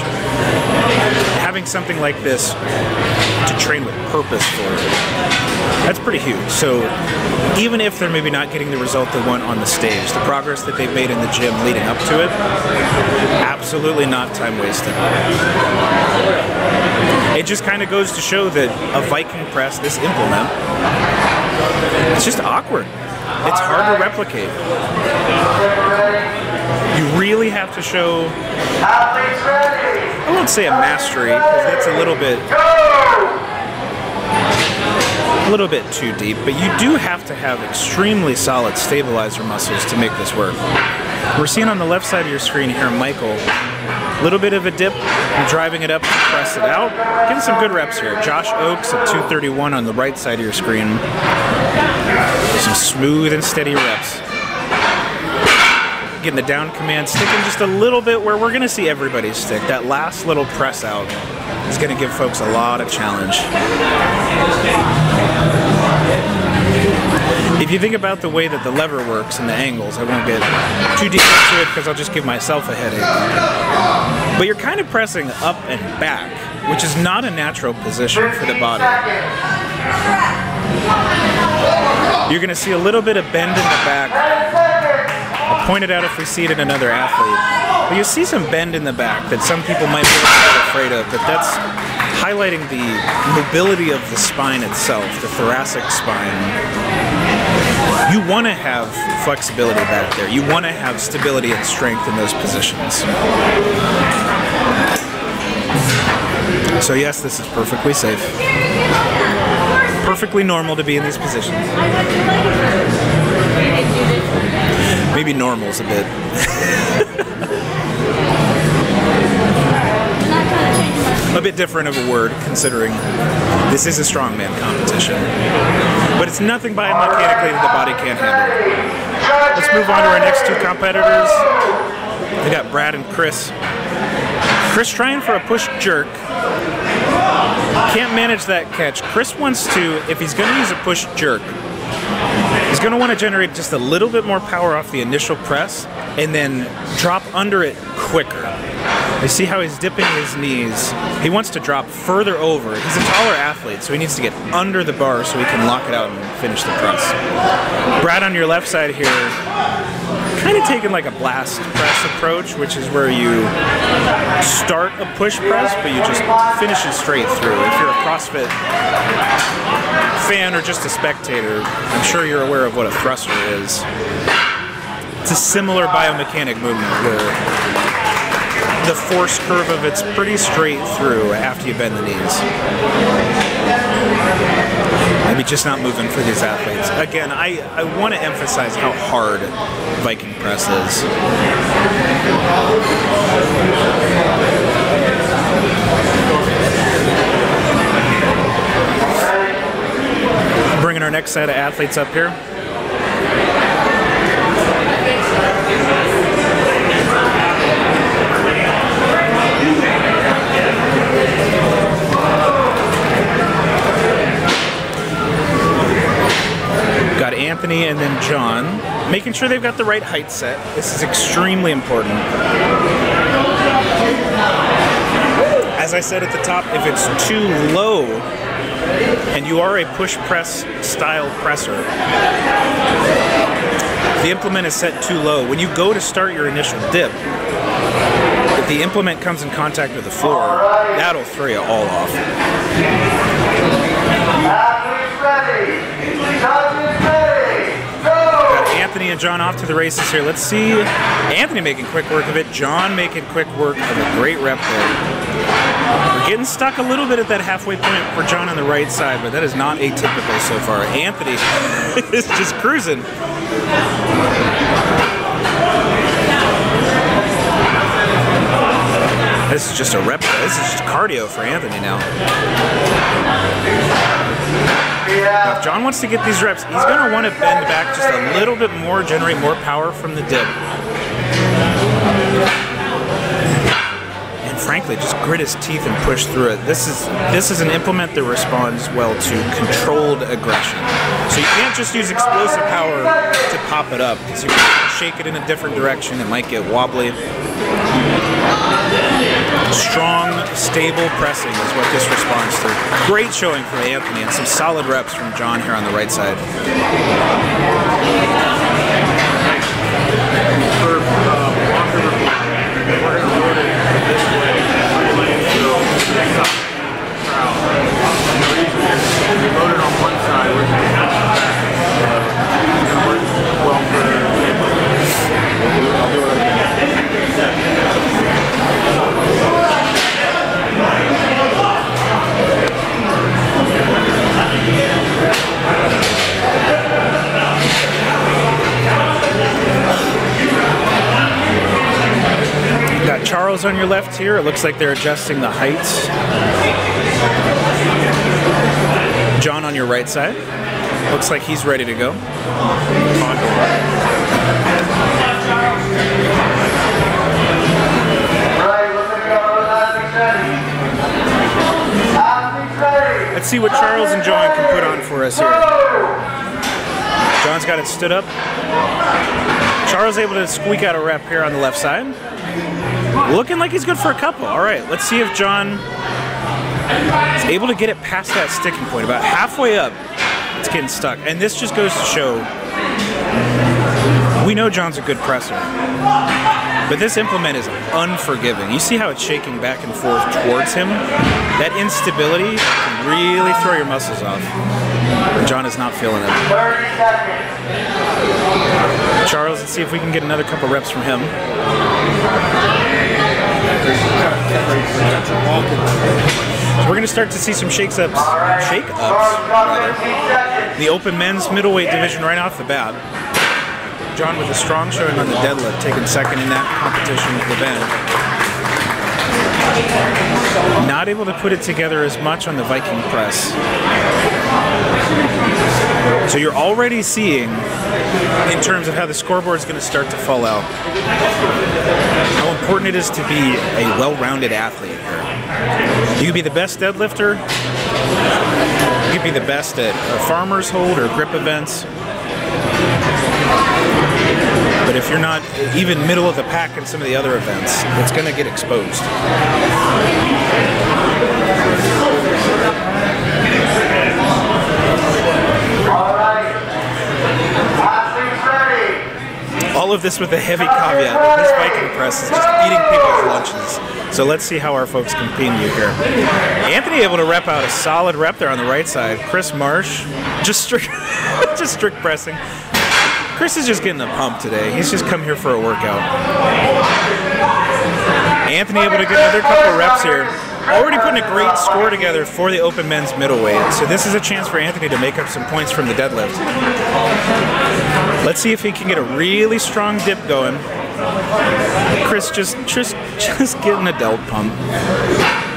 Having something like this to train with purpose for, that's pretty huge. So even if they're maybe not getting the result they want on the stage, the progress that they've made in the gym leading up to it, absolutely not time wasted. It just kind of goes to show that a Viking press, this implement, it's just awkward. It's hard to replicate. You really have to show, I won't say a mastery, because that's a little bit too deep, but you do have to have extremely solid stabilizer muscles to make this work. We're seeing on the left side of your screen here, Michael, a little bit of a dip, driving it up to press it out. Getting some good reps here. Josh Oakes at 231 on the right side of your screen. Some smooth and steady reps. Getting the down command, sticking just a little bit where we're gonna see everybody stick. That last little press out is gonna give folks a lot of challenge. If you think about the way that the lever works and the angles, I won't get too deep into it because I'll just give myself a headache. But you're kind of pressing up and back, which is not a natural position for the body. You're going to see a little bit of bend in the back. I'll point it out if we see it in another athlete. But you see some bend in the back that some people might be a little afraid of, but that's highlighting the mobility of the spine itself, the thoracic spine. You want to have flexibility back there. You want to have stability and strength in those positions. So yes, this is perfectly safe. Perfectly normal to be in these positions. Maybe normal's a bit. A bit different of a word, considering this is a strongman competition. But it's nothing biomechanically that the body can't handle. Let's move on to our next two competitors. We got Brad and Chris. Chris trying for a push jerk. Can't manage that catch. Chris wants to, if he's going to use a push jerk, he's going to want to generate just a little bit more power off the initial press and then drop under it quicker. You see how he's dipping his knees. He wants to drop further over. He's a taller athlete, so he needs to get under the bar so he can lock it out and finish the press. Brad on your left side here, kind of taking like a blast press approach, which is where you start a push press, but you just finish it straight through. If you're a CrossFit fan or just a spectator, I'm sure you're aware of what a thruster is. It's a similar biomechanic movement where the force curve of it's pretty straight through after you bend the knees. Maybe just not moving for these athletes. Again, I want to emphasize how hard Viking press is. Bringing our next set of athletes up here. Got Anthony and then John, making sure they've got the right height set. This is extremely important. As I said at the top, if it's too low and you are a push press style presser, if the implement is set too low, when you go to start your initial dip, if the implement comes in contact with the floor, that'll throw you all off. Got Anthony and John off to the races here. Let's see Anthony making quick work of it, John making quick work of a great rep there. We're getting stuck a little bit at that halfway point for John on the right side, but that is not atypical so far. Anthony is just cruising. This is just a rep. This is just cardio for Anthony now. Now, if John wants to get these reps, he's going to want to bend back just a little bit more, generate more power from the dip. And frankly, just grit his teeth and push through it. This is an implement that responds well to controlled aggression. So you can't just use explosive power to pop it up, because if you shake it in a different direction, it might get wobbly. Strong, stable pressing is what this responds to. Great showing from Anthony, and some solid reps from John here on the right side. Loaded on one side, we're going to have to back. It's going to work well for I'll do it You got Charles on your left here. It looks like they're adjusting the heights. John on your right side. Looks like he's ready to go. Let's see what Charles and John can put on for us here. John's got it stood up. Charles able to squeak out a rep here on the left side. Looking like he's good for a couple. All right, let's see if John is able to get it past that sticking point. About halfway up, it's getting stuck. And this just goes to show, we know John's a good presser, but this implement is unforgiving. You see how it's shaking back and forth towards him? That instability can really throw your muscles off. John is not feeling it. 30 seconds. Charles, let's see if we can get another couple reps from him. So we're going to start to see some shake-ups, rather. The open men's middleweight division right off the bat. John with a strong showing on the deadlift, taking second in that competition with the bend. Not able to put it together as much on the Viking press. So you're already seeing, in terms of how the scoreboard is going to start to fall out, how important it is to be a well-rounded athlete here. You could be the best deadlifter, you could be the best at a farmer's hold or grip events, but if you're not even middle of the pack in some of the other events, it's going to get exposed. All of this with a heavy caveat that this Viking press is just eating people's lunches. So let's see how our folks continue here. Anthony able to rep out a solid rep there on the right side. Chris Marsh, just strict pressing. Chris is just getting the pump today. He's just come here for a workout. Anthony able to get another couple of reps here. Already putting a great score together for the open men's middleweight. So this is a chance for Anthony to make up some points from the deadlift. Let's see if he can get a really strong dip going. Chris just getting a delt pump.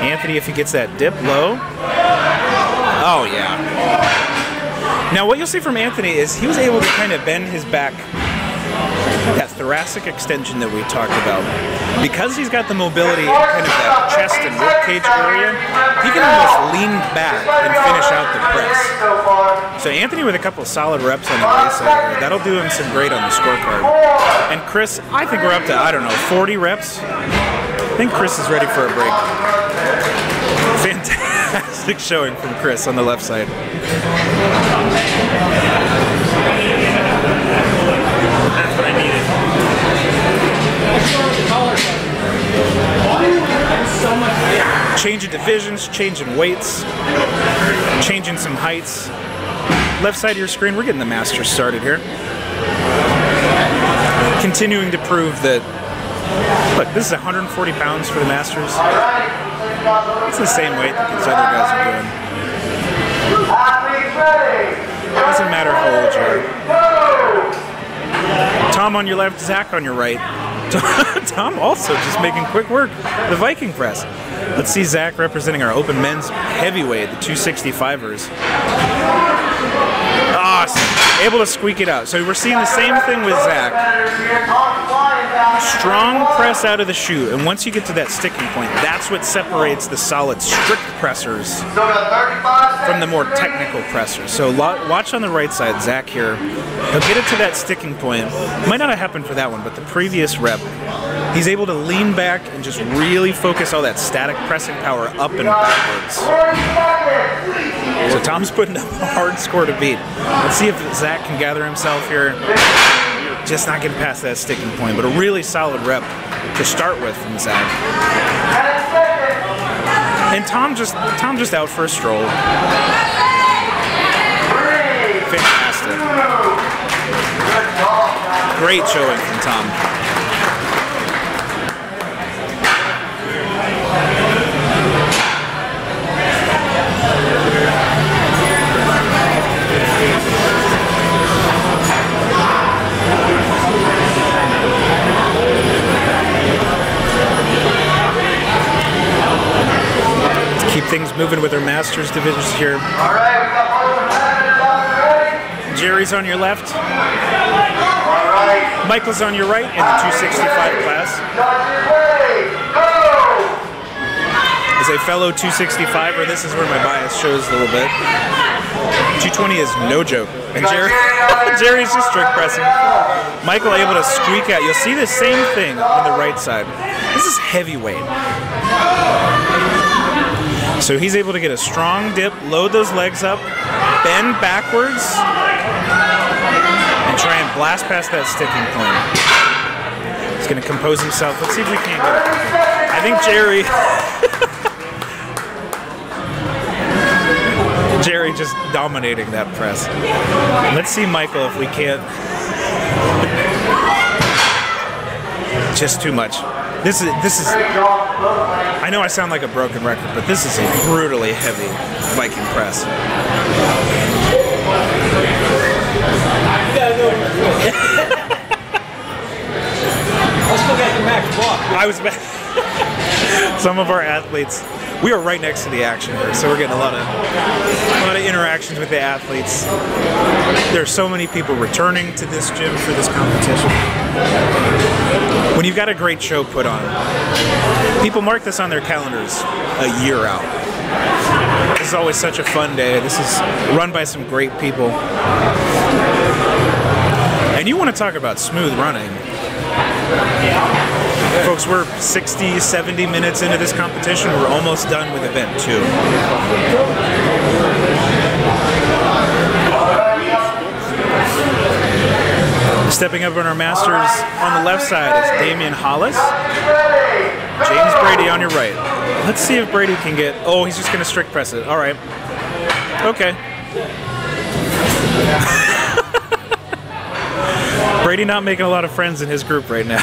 Anthony, if he gets that dip low. Oh yeah. Now what you'll see from Anthony is he was able to kind of bend his back, that thoracic extension that we talked about. Because he's got the mobility in kind of that chest and ribcage area, he can almost lean back and finish out the press. So Anthony with a couple of solid reps on the base side here, that'll do him some great on the scorecard. And Chris, I think we're up to, I don't know, 40 reps. I think Chris is ready for a break. Fantastic showing from Chris on the left side. That's what I needed. Changing divisions, changing weights, changing some heights. Left side of your screen, we're getting the Masters started here. Continuing to prove that, look, this is 140 pounds for the Masters. It's the same weight that these other guys are doing. Doesn't matter how old you are. Tom on your left, Zach on your right. Tom also just making quick work of the Viking press. Let's see Zach representing our open men's heavyweight, the 265ers. Awesome. able to squeak it out. So we're seeing the same thing with Zach. Strong press out of the chute, and once you get to that sticking point, that's what separates the solid strict pressers from the more technical pressers. So watch on the right side, Zach here. He'll get it to that sticking point. Might not have happened for that one, but the previous rep, he's able to lean back and just really focus all that static pressing power up and backwards. So Tom's putting up a hard score to beat. Let's see if Zach can gather himself here. Just not getting past that sticking point, but a really solid rep to start with from Zach. And Tom just out for a stroll. Fantastic. Great showing from Tom. Keep things moving with our Masters divisions here. All right, we got both competitors on the ready. Jerry's on your left. All right. Michael's on your right in the 265 class. Judges ready. Go! As a fellow 265er, this is where my bias shows a little bit. 220 is no joke. And Jerry's just strict pressing. Michael able to squeak out. You'll see the same thing on the right side. This is heavyweight. So he's able to get a strong dip, load those legs up, bend backwards, and try and blast past that sticking point. He's going to compose himself. Let's see if we can't get it. I think Jerry just dominating that press. Let's see Michael if we can't. Just too much. This is. I know I sound like a broken record, but this is a brutally heavy Viking press. I was back. Some of our athletes, we are right next to the action here, so we're getting a lot of interactions with the athletes. There are so many people returning to this gym for this competition. When you've got a great show put on, people mark this on their calendars a year out. This is always such a fun day. This is run by some great people. And you want to talk about smooth running. Folks, we're 60, 70 minutes into this competition. We're almost done with event 2. Stepping up on our Masters on the left side is Damian Hollis. James Brady on your right. Let's see if Brady can get... Oh, he's just going to strict press it. All right. Okay. Brady not making a lot of friends in his group right now.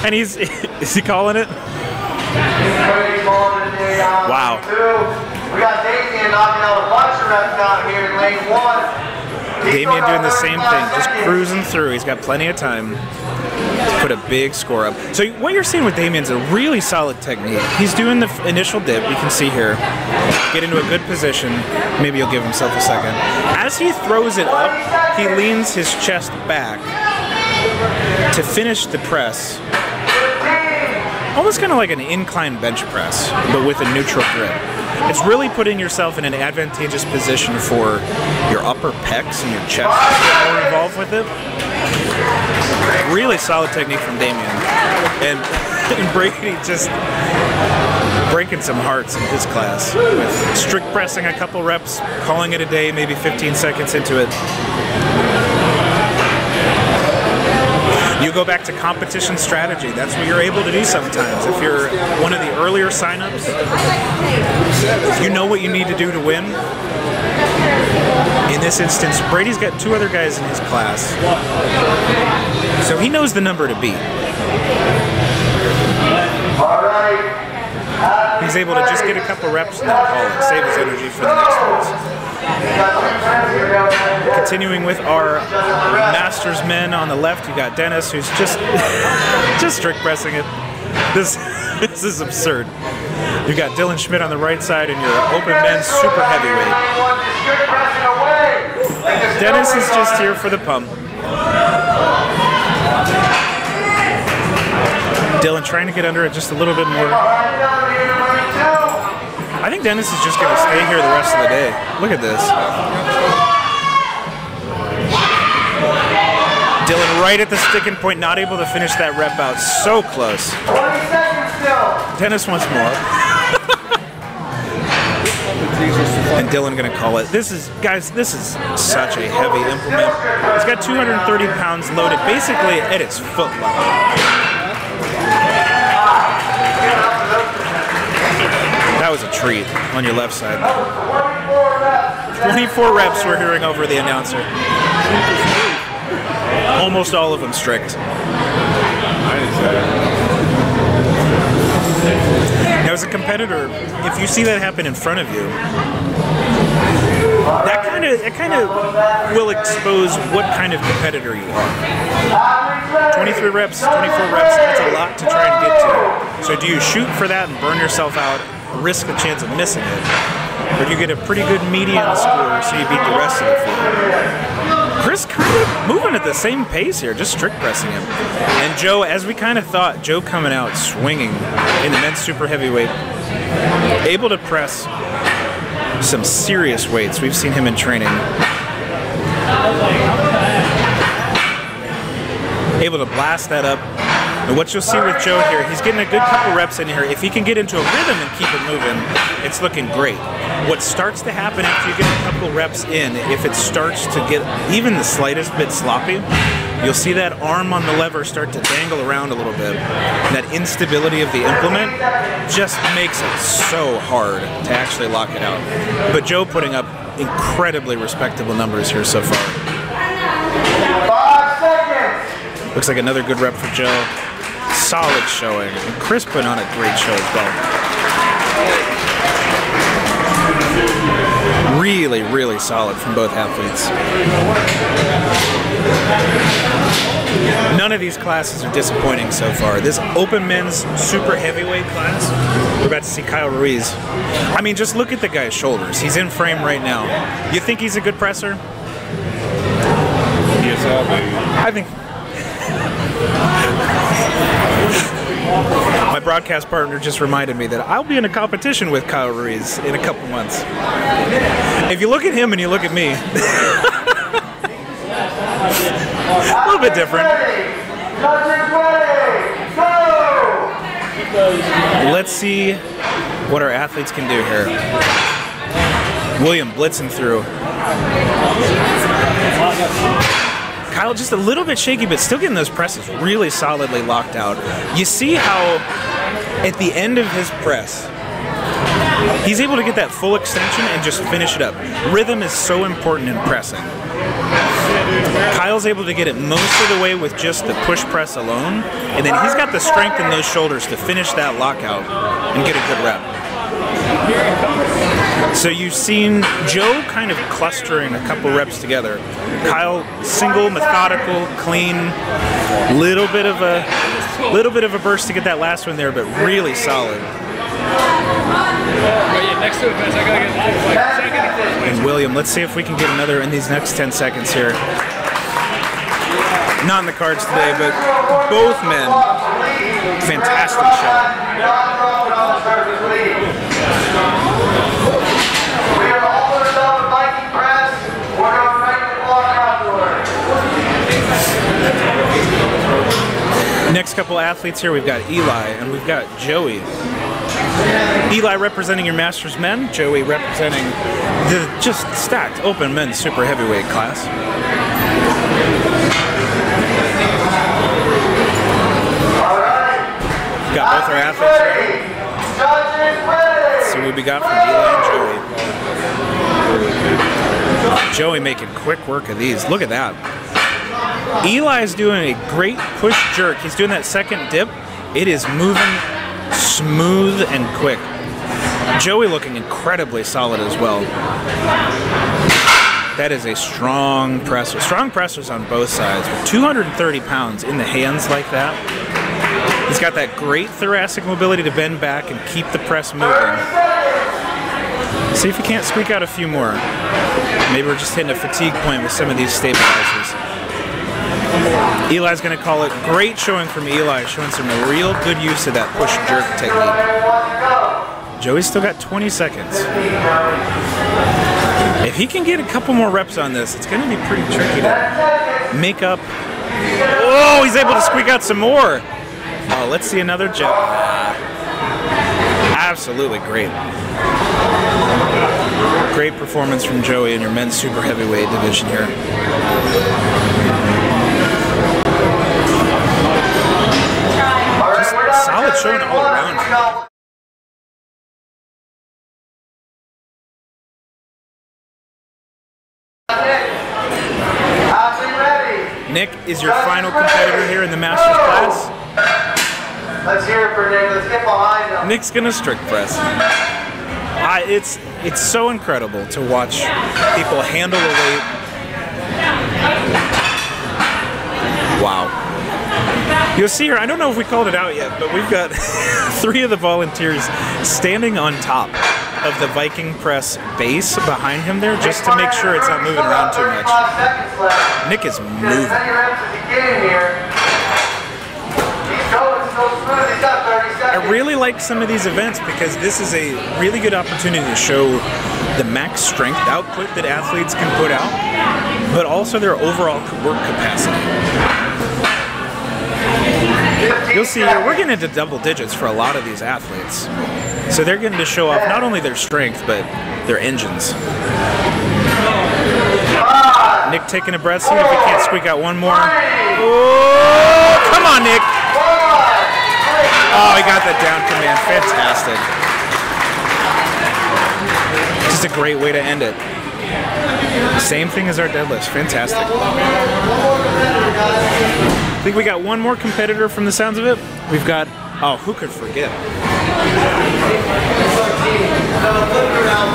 And is he calling it? Wow. We got Damian knocking out a bunch of reps down here in lane 1. Damian doing the same thing, just cruising through. He's got plenty of time to put a big score up. So what you're seeing with Damian's a really solid technique. He's doing the initial dip, you can see here. Get into a good position. Maybe he'll give himself a second. As he throws it up, he leans his chest back to finish the press. Almost kind of like an incline bench press, but with a neutral grip. It's really putting yourself in an advantageous position for your upper pecs and your chest to get more involved with it. Really solid technique from Damian. And Brady just breaking some hearts in his class with strict pressing a couple reps, calling it a day, maybe 15 seconds into it. You go back to competition strategy. That's what you're able to do sometimes. If you're one of the earlier signups, you know what you need to do to win. In this instance, Brady's got 2 other guys in his class, so he knows the number to beat. He's able to just get a couple reps and then call it, save his energy for the next ones. Continuing with our Masters men on the left, you got Dennis, who's just strict pressing it. This This is absurd. You've got Dylan Schmidt on the right side and your open men's super heavyweight. Dennis is just here for the pump. Dylan trying to get under it just a little bit more. I think Dennis is just going to stay here the rest of the day. Look at this. Dylan right at the sticking point, not able to finish that rep out. So close. 20 seconds still. Dennis wants more. And Dylan gonna call it. This is, guys, this is such a heavy implement. It's got 230 pounds loaded basically at its foot level. That was a treat on your left side. 24 reps we're hearing over the announcer. Almost all of them strict. Now, as a competitor, if you see that happen in front of you, that kind of will expose what kind of competitor you are. 23 reps, 24 reps, that's a lot to try and get to. So do you shoot for that and burn yourself out, risk the chance of missing it? Or do you get a pretty good median score so you beat the rest of the field? Chris kind of moving at the same pace here, just strict pressing him. And Joe, as we kind of thought, Joe coming out swinging in the men's super heavyweight, able to press some serious weights. We've seen him in training. Able to blast that up. And what you'll see with Joe here, he's getting a good couple reps in here. If he can get into a rhythm and keep it moving, it's looking great. What starts to happen after you get a couple reps in, if it starts to get even the slightest bit sloppy, you'll see that arm on the lever start to dangle around a little bit. And that instability of the implement just makes it so hard to actually lock it out. But Joe putting up incredibly respectable numbers here so far. 5 seconds. Looks like another good rep for Joe. Solid showing. And Chris put on a great show as well. Really, really solid from both athletes. None of these classes are disappointing so far. This open men's super heavyweight class, we're about to see Kyle Ruiz. I mean, just look at the guy's shoulders. He's in frame right now. You think he's a good presser? Yes, I think... My broadcast partner just reminded me that I'll be in a competition with Kyle Ruiz in a couple months. If you look at him and you look at me, a little bit different. Let's see what our athletes can do here. William blitzing through. Kyle just a little bit shaky, but still getting those presses really solidly locked out. You see how at the end of his press, he's able to get that full extension and just finish it up. Rhythm is so important in pressing. Kyle's able to get it most of the way with just the push press alone, and then he's got the strength in those shoulders to finish that lockout and get a good rep. So you've seen Joe kind of clustering a couple reps together. Kyle single, methodical, clean, little bit of a burst to get that last one there, but really solid. And William, let's see if we can get another in these next 10 seconds here. Not in the cards today, but both men, fantastic shot. We are all putting up a Viking press. We're going to break the block afterwards. Next couple athletes here, we've got Eli and we've got Joey. Eli representing your Masters men, Joey representing the just stacked open men's super heavyweight class. All right. Got both our athletes ready. Judges ready. Let's see what we got from Eli and Joey. Joey making quick work of these. Look at that. Eli's doing a great push jerk. He's doing that second dip. It is moving smooth and quick. Joey looking incredibly solid as well. That is a strong presser. Strong pressers on both sides. With 230 pounds in the hands like that, He's got that great thoracic mobility to bend back and keep the press moving. See if he can't squeak out a few more. Maybe we're just hitting a fatigue point with some of these stabilizers. Eli's going to call it. Great showing from Eli, showing some real good use of that push jerk technique. Joey's still got 20 seconds. If he can get a couple more reps on this, it's going to be pretty tricky to make up. Oh, he's able to squeak out some more. Oh, let's see another jump. Absolutely great. Great performance from Joey in your men's super heavyweight division here. Just a solid showing all around. Nick is your final competitor here in the Masters class. Let's hear it for Nick. Let's get behind him. Nick's gonna strict press. It's so incredible to watch people handle the weight. Wow. You'll see here, I don't know if we called it out yet, but we've got 3 of the volunteers standing on top of the Viking press base behind him there just to make sure it's not moving around too much. Nick is moving. I really like some of these events because this is a really good opportunity to show the max strength output that athletes can put out, but also their overall work capacity. You'll see here, we're getting into double digits for a lot of these athletes. So they're getting to show off not only their strength, but their engines. Nick taking a breath, see if he can't squeak out one more. Oh, come on, Nick. Oh, he got that down command. Fantastic. Just a great way to end it. Same thing as our deadlifts. Fantastic. I think we got one more competitor from the sounds of it. We've got, oh, who could forget?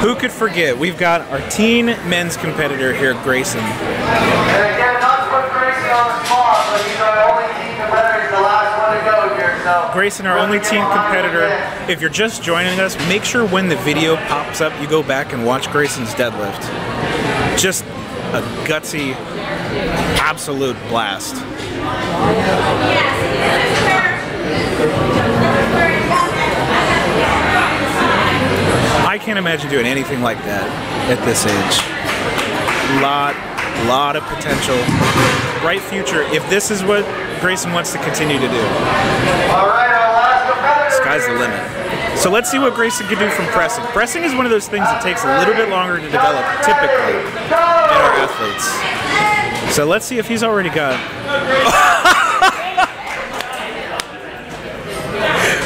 Who could forget? We've got our teen men's competitor here, Grayson. And again, not to put Grayson on the spot, but he's our only teen competitor. He's the last one to go here. So Grayson, our only teen competitor. If you're just joining us, make sure when the video pops up, you go back and watch Grayson's deadlift. Just a gutsy, absolute blast. I can't imagine doing anything like that at this age. Lot of potential. Bright future if this is what Grayson wants to continue to do. all right, our last competitor. Sky's the limit. So let's see what Grayson can do from pressing. Pressing is one of those things that takes a little bit longer to develop, typically, in our athletes. So let's see if he's already got...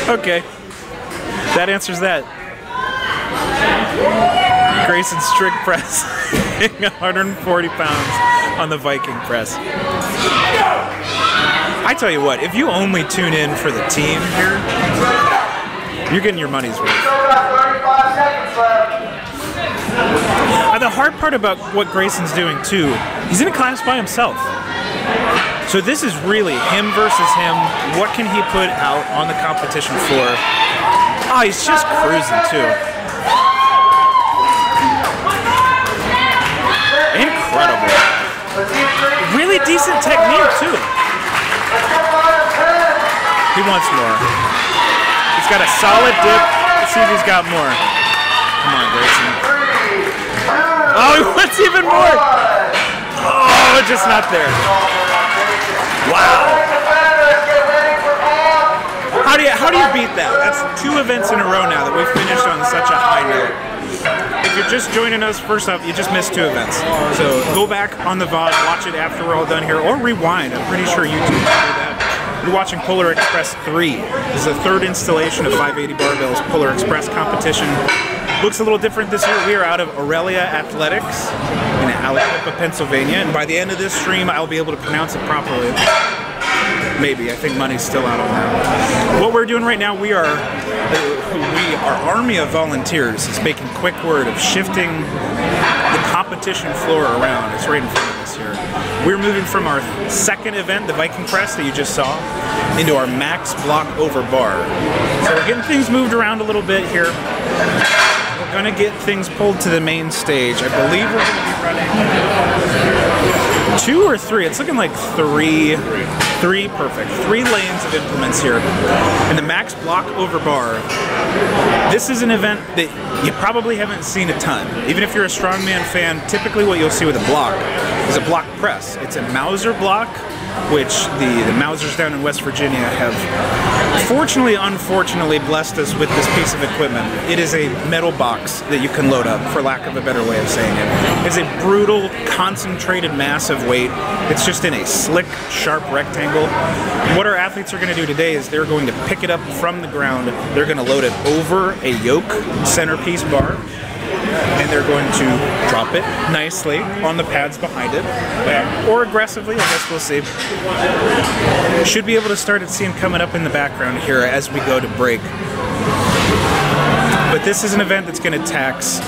Okay. That answers that. Grayson's strict press, 140 pounds on the Viking press. I tell you what, if you only tune in for the team here, you're getting your money's worth. The hard part about what Grayson's doing too, he's in a class by himself. So this is really him versus him. What can he put out on the competition floor? Oh, he's just cruising too. Incredible. Really decent technique too. He wants more. He's got a solid dip. Let's see if he's got more. Come on, Grayson. Oh, he wants even more. Oh, just not there. Wow. How do you beat that? That's 2 events in a row now that we've finished on such a high note. If you're just joining us, first off, you just missed 2 events. So go back on the VOD, watch it after we're all done here, or rewind. I'm pretty sure YouTube will do that. You're watching Polar Express 3. This is the 3rd installation of 580 Barbells Polar Express competition. Looks a little different this year. We are out of Aurelia Athletics in Aliquippa, Pennsylvania, and by the end of this stream, I'll be able to pronounce it properly. Maybe. I think money's still out on that. What we're doing right now, we our army of volunteers is making quick work of shifting the competition floor around. It's right in front of us here. We're moving from our second event, the Viking press that you just saw, into our max block over bar. So we're getting things moved around a little bit here. We're gonna get things pulled to the main stage. I believe we're gonna be running 2 or 3. It's looking like 3. 3, perfect. 3 lanes of implements here. And the max block over bar. This is an event that you probably haven't seen a ton. Even if you're a Strongman fan, typically what you'll see with a block is a block press. It's a Mauser block, which the Mausers down in West Virginia have unfortunately blessed us with this piece of equipment. It is a metal box that you can load up, for lack of a better way of saying it. It's a brutal, concentrated mass of weight. It's just in a slick, sharp rectangle. And what our athletes are going to do today is they're going to pick it up from the ground, they're going to load it over a yoke centerpiece bar, and they're going to drop it nicely on the pads behind it, or aggressively, I guess we'll see. Should be able to start seeing coming up in the background here as we go to break. But this is an event that's going to tax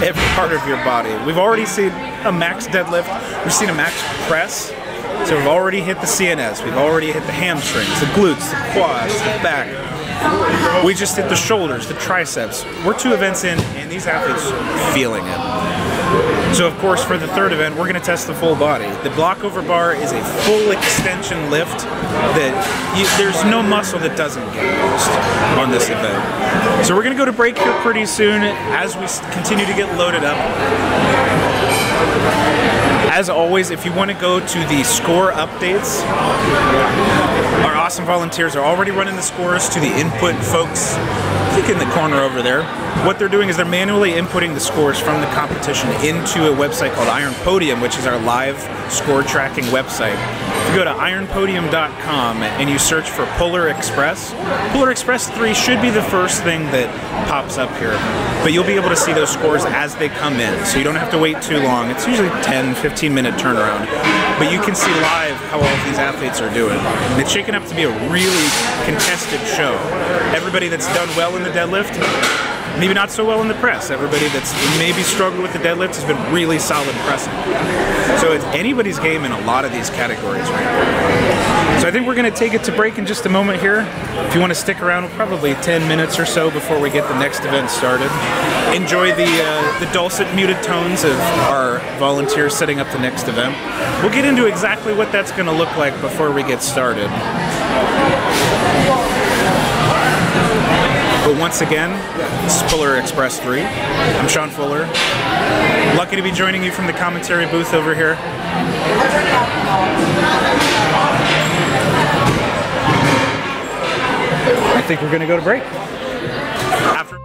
every part of your body. We've already seen a max deadlift, we've seen a max press, so we've already hit the CNS, we've already hit the hamstrings, the glutes, the quads, the back. We just hit the shoulders, the triceps. We're 2 events in, and these athletes are feeling it. So of course, for the third event, we're going to test the full body. The block over bar is a full extension lift that there's no muscle that doesn't get used on this event. So we're going to go to break here pretty soon as we continue to get loaded up. As always, if you want to go to the score updates, our awesome volunteers are already running the scores to the input folks, I think in the corner over there. What they're doing is they're manually inputting the scores from the competition into a website called Iron Podium, which is our live score tracking website. If you go to ironpodium.com and you search for Polar Express, Polar Express 3 should be the first thing that pops up here. But you'll be able to see those scores as they come in, so you don't have to wait too long. It's usually 10-15 minute turnaround. But you can see live how all of these athletes are doing. And it's shaking up to be a really contested show. Everybody that's done well in the deadlift, maybe not so well in the press. Everybody that's maybe struggled with the deadlift has been really solid pressing. So it's anybody's game in a lot of these categories right now. So I think we're going to take it to break in just a moment here. If you want to stick around, probably 10 minutes or so before we get the next event started. Enjoy the dulcet muted tones of our volunteers setting up the next event. We'll get into exactly what that's going to look like before we get started. But once again, this is Polar Express 3. I'm Sean Fuller. Lucky to be joining you from the commentary booth over here. I think we're going to go to break. After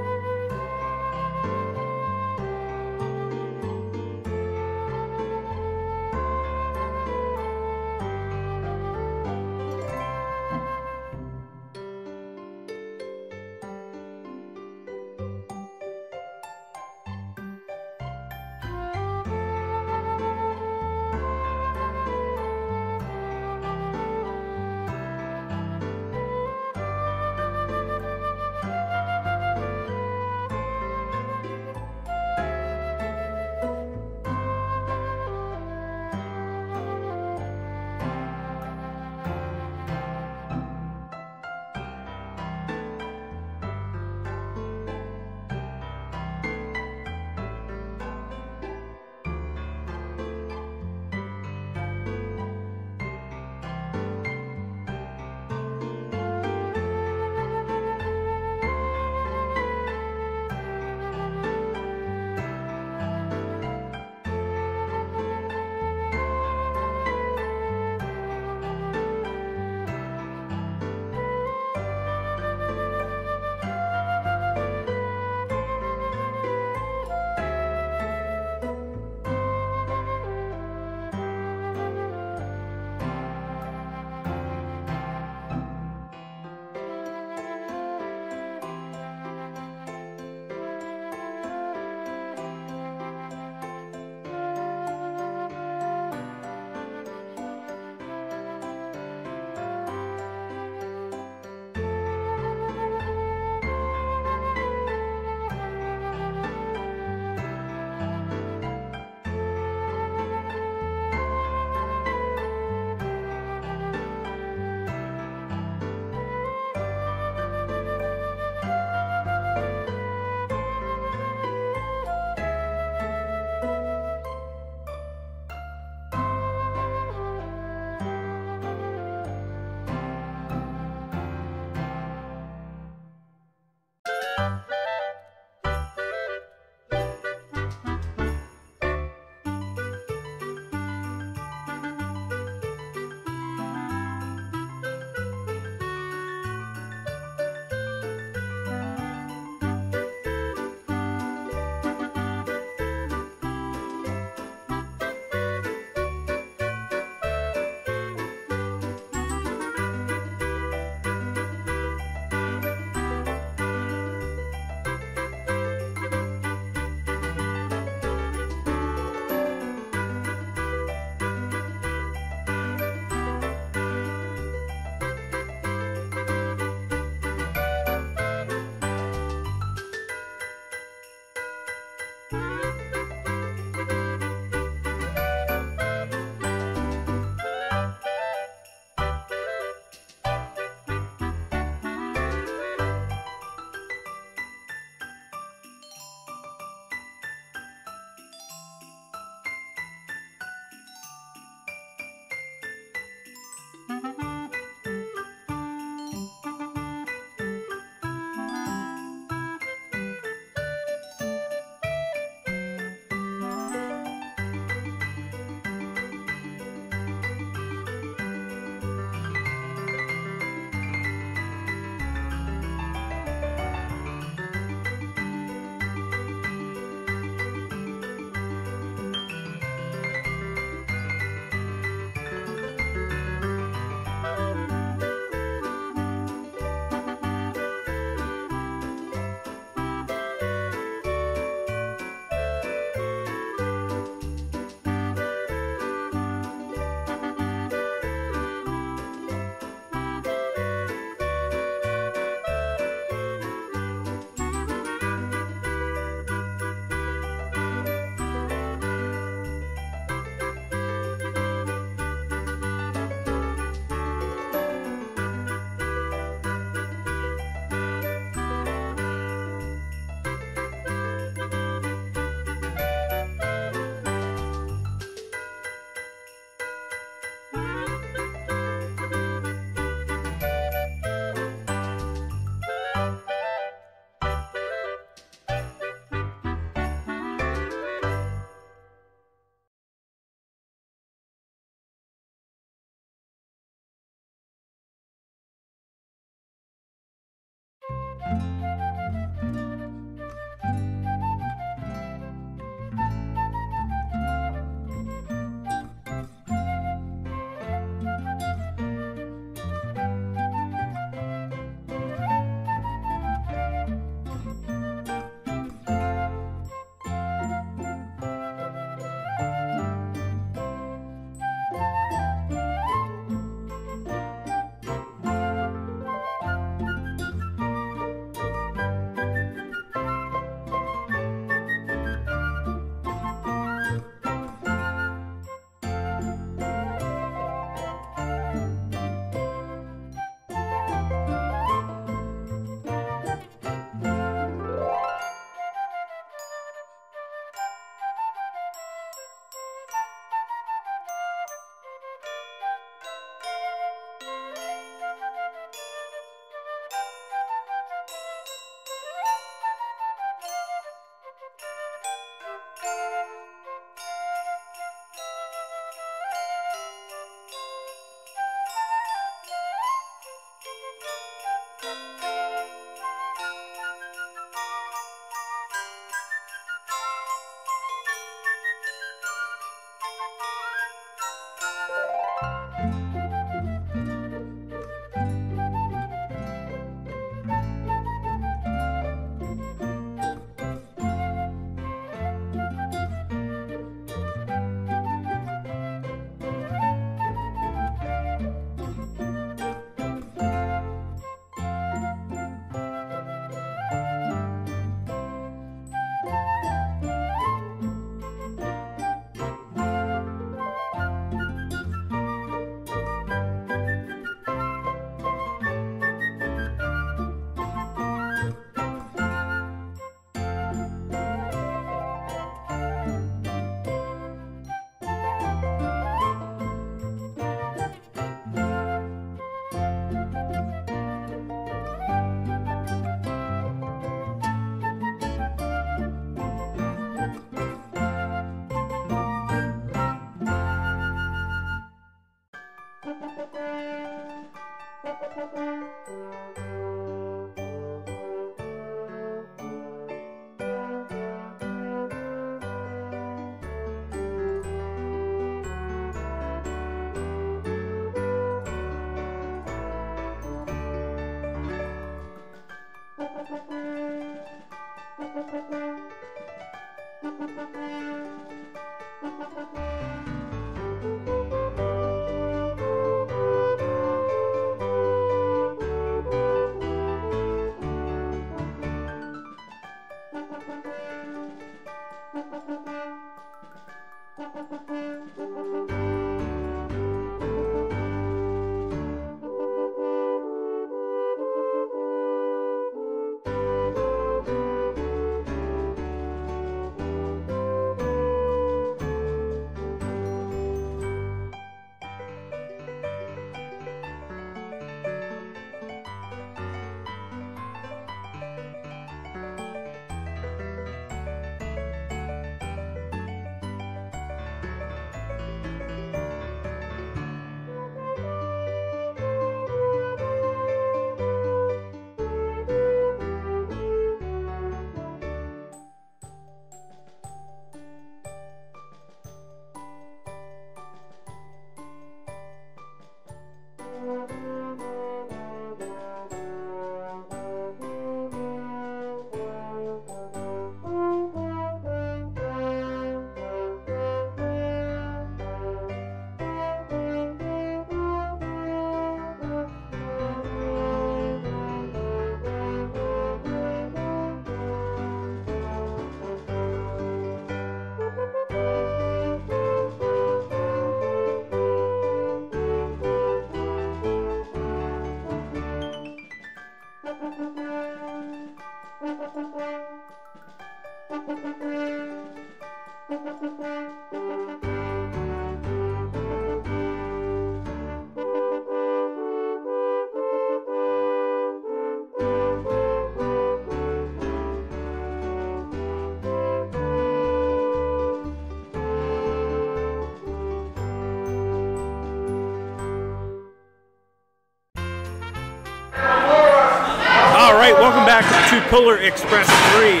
Alright, welcome back to Polar Express 3.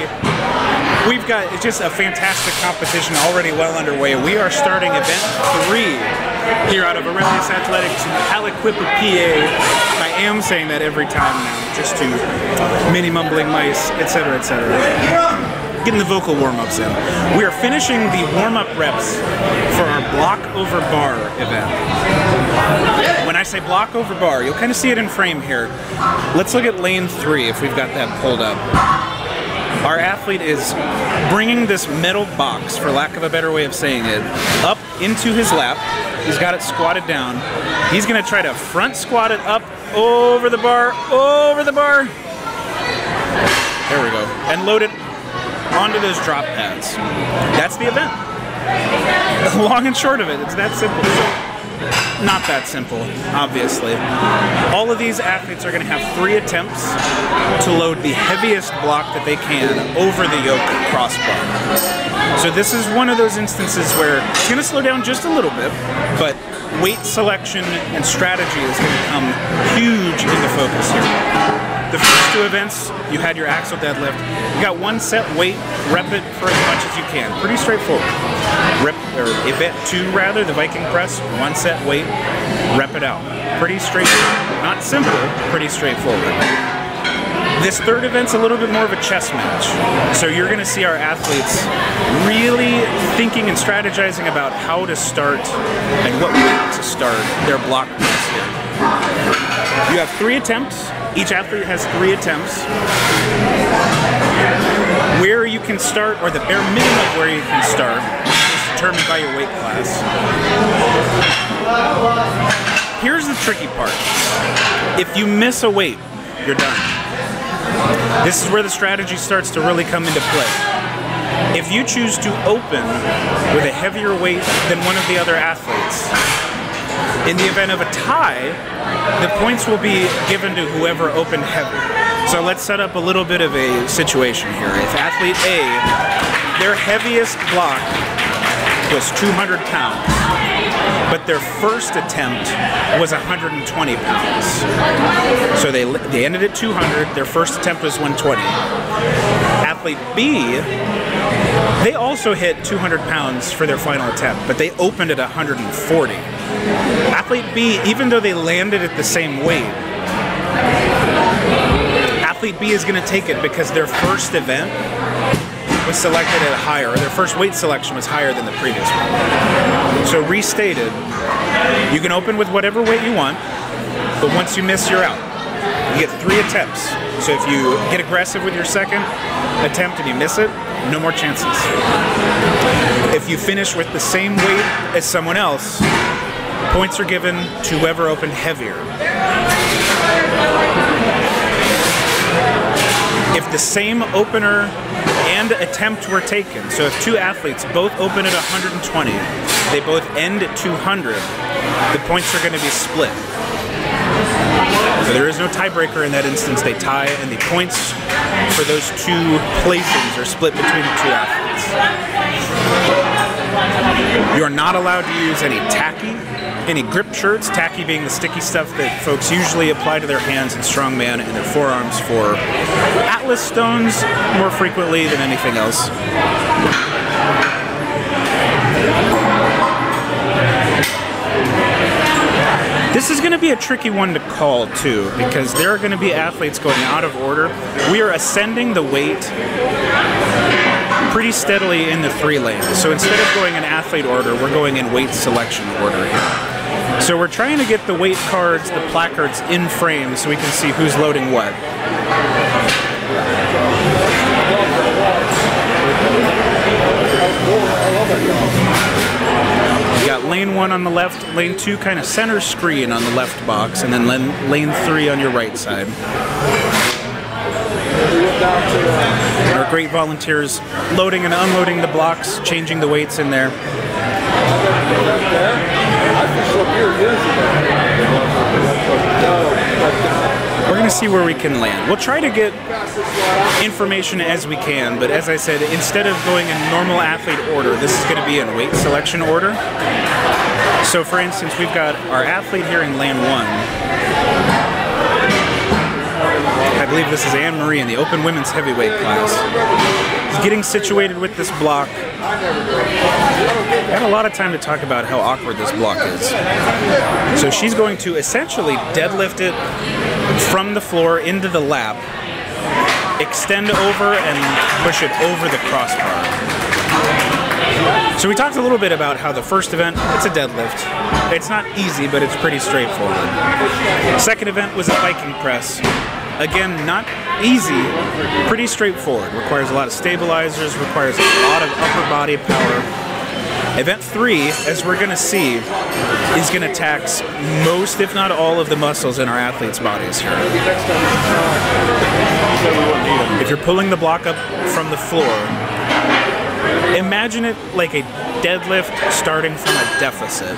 We've got just a fantastic competition already well underway. We are starting event 3 here out of Aurelius Athletics in Aliquippa, PA. I am saying that every time now, just to mini mumbling mice, etc., etc. Getting the vocal warm-ups in. We are finishing the warm-up reps for our block over bar event. When I say block over bar, you'll kind of see it in frame here. Let's look at lane 3 if we've got that pulled up. Our athlete is bringing this metal box, for lack of a better way of saying it, up into his lap. He's got it squatted down. He's going to try to front squat it up over the bar, There we go. And load it onto those drop pads. That's the event. Long and short of it, it's that simple. Not that simple, obviously. All of these athletes are going to have 3 attempts to load the heaviest block that they can over the yoke crossbar. So this is one of those instances where it's going to slow down just a little bit, but weight selection and strategy is going to come huge into focus here. The first 2 events, you had your axle deadlift. You got 1 set weight, rep it for as much as you can. Pretty straightforward. Event 2 rather, the Viking press, 1 set weight, rep it out. Pretty straightforward. Not simple, pretty straightforward. This 3rd event's a little bit more of a chess match. So you're going to see our athletes really thinking and strategizing about how to start and what weight to start their block press here. You have 3 attempts. Each athlete has 3 attempts. Where you can start, or the bare minimum of where you can start, is determined by your weight class. Here's the tricky part. If you miss a weight, you're done. This is where the strategy starts to really come into play. If you choose to open with a heavier weight than one of the other athletes, in the event of a tie, the points will be given to whoever opened heavy. So let's set up a little bit of a situation here. If athlete A, their heaviest block was 200 pounds, but their first attempt was 120 pounds. So they ended at 200, their first attempt was 120. Athlete B, they also hit 200 pounds for their final attempt, but they opened at 140. Athlete B, even though they landed at the same weight, athlete B is going to take it because their first event was selected at higher, or their first weight selection was higher than the previous one. So restated, you can open with whatever weight you want, but once you miss, you're out. You get 3 attempts. So if you get aggressive with your second attempt and you miss it, no more chances. If you finish with the same weight as someone else, points are given to whoever opened heavier. If the same opener and attempt were taken, so if 2 athletes both open at 120, they both end at 200, the points are going to be split. So there is no tiebreaker in that instance. They tie, and the points for those 2 placings are split between the 2 athletes. You are not allowed to use any tacky, any grip shirts, tacky being the sticky stuff that folks usually apply to their hands in strongman and their forearms for Atlas stones more frequently than anything else. This is going to be a tricky one to call too, because there are going to be athletes going out of order. We are ascending the weight pretty steadily in the 3 lanes. So instead of going in athlete order, we're going in weight selection order here. So we're trying to get the weight cards, the placards in frame so we can see who's loading what. We got lane 1 on the left, lane 2 kind of center screen on the left box, and then lane 3 on your right side. Our great volunteers loading and unloading the blocks, changing the weights in there. We're going to see where we can land. We'll try to get information as we can, but as I said, instead of going in normal athlete order, this is going to be in weight selection order. So for instance, we've got our athlete here in lane 1. Had believe this is Anne Marie in the open women's heavyweight class. She's getting situated with this block. I have a lot of time to talk about how awkward this block is. So she's going to essentially deadlift it from the floor into the lap, extend over and push it over the crossbar. So we talked a little bit about how the first event, it's a deadlift. It's not easy, but it's pretty straightforward. Second event was a Viking press. Again, not easy, pretty straightforward. Requires a lot of stabilizers, requires a lot of upper body power. Event 3, as we're going to see, is going to tax most, if not all, of the muscles in our athletes' bodies here. If you're pulling the block up from the floor, imagine it like a deadlift starting from a deficit.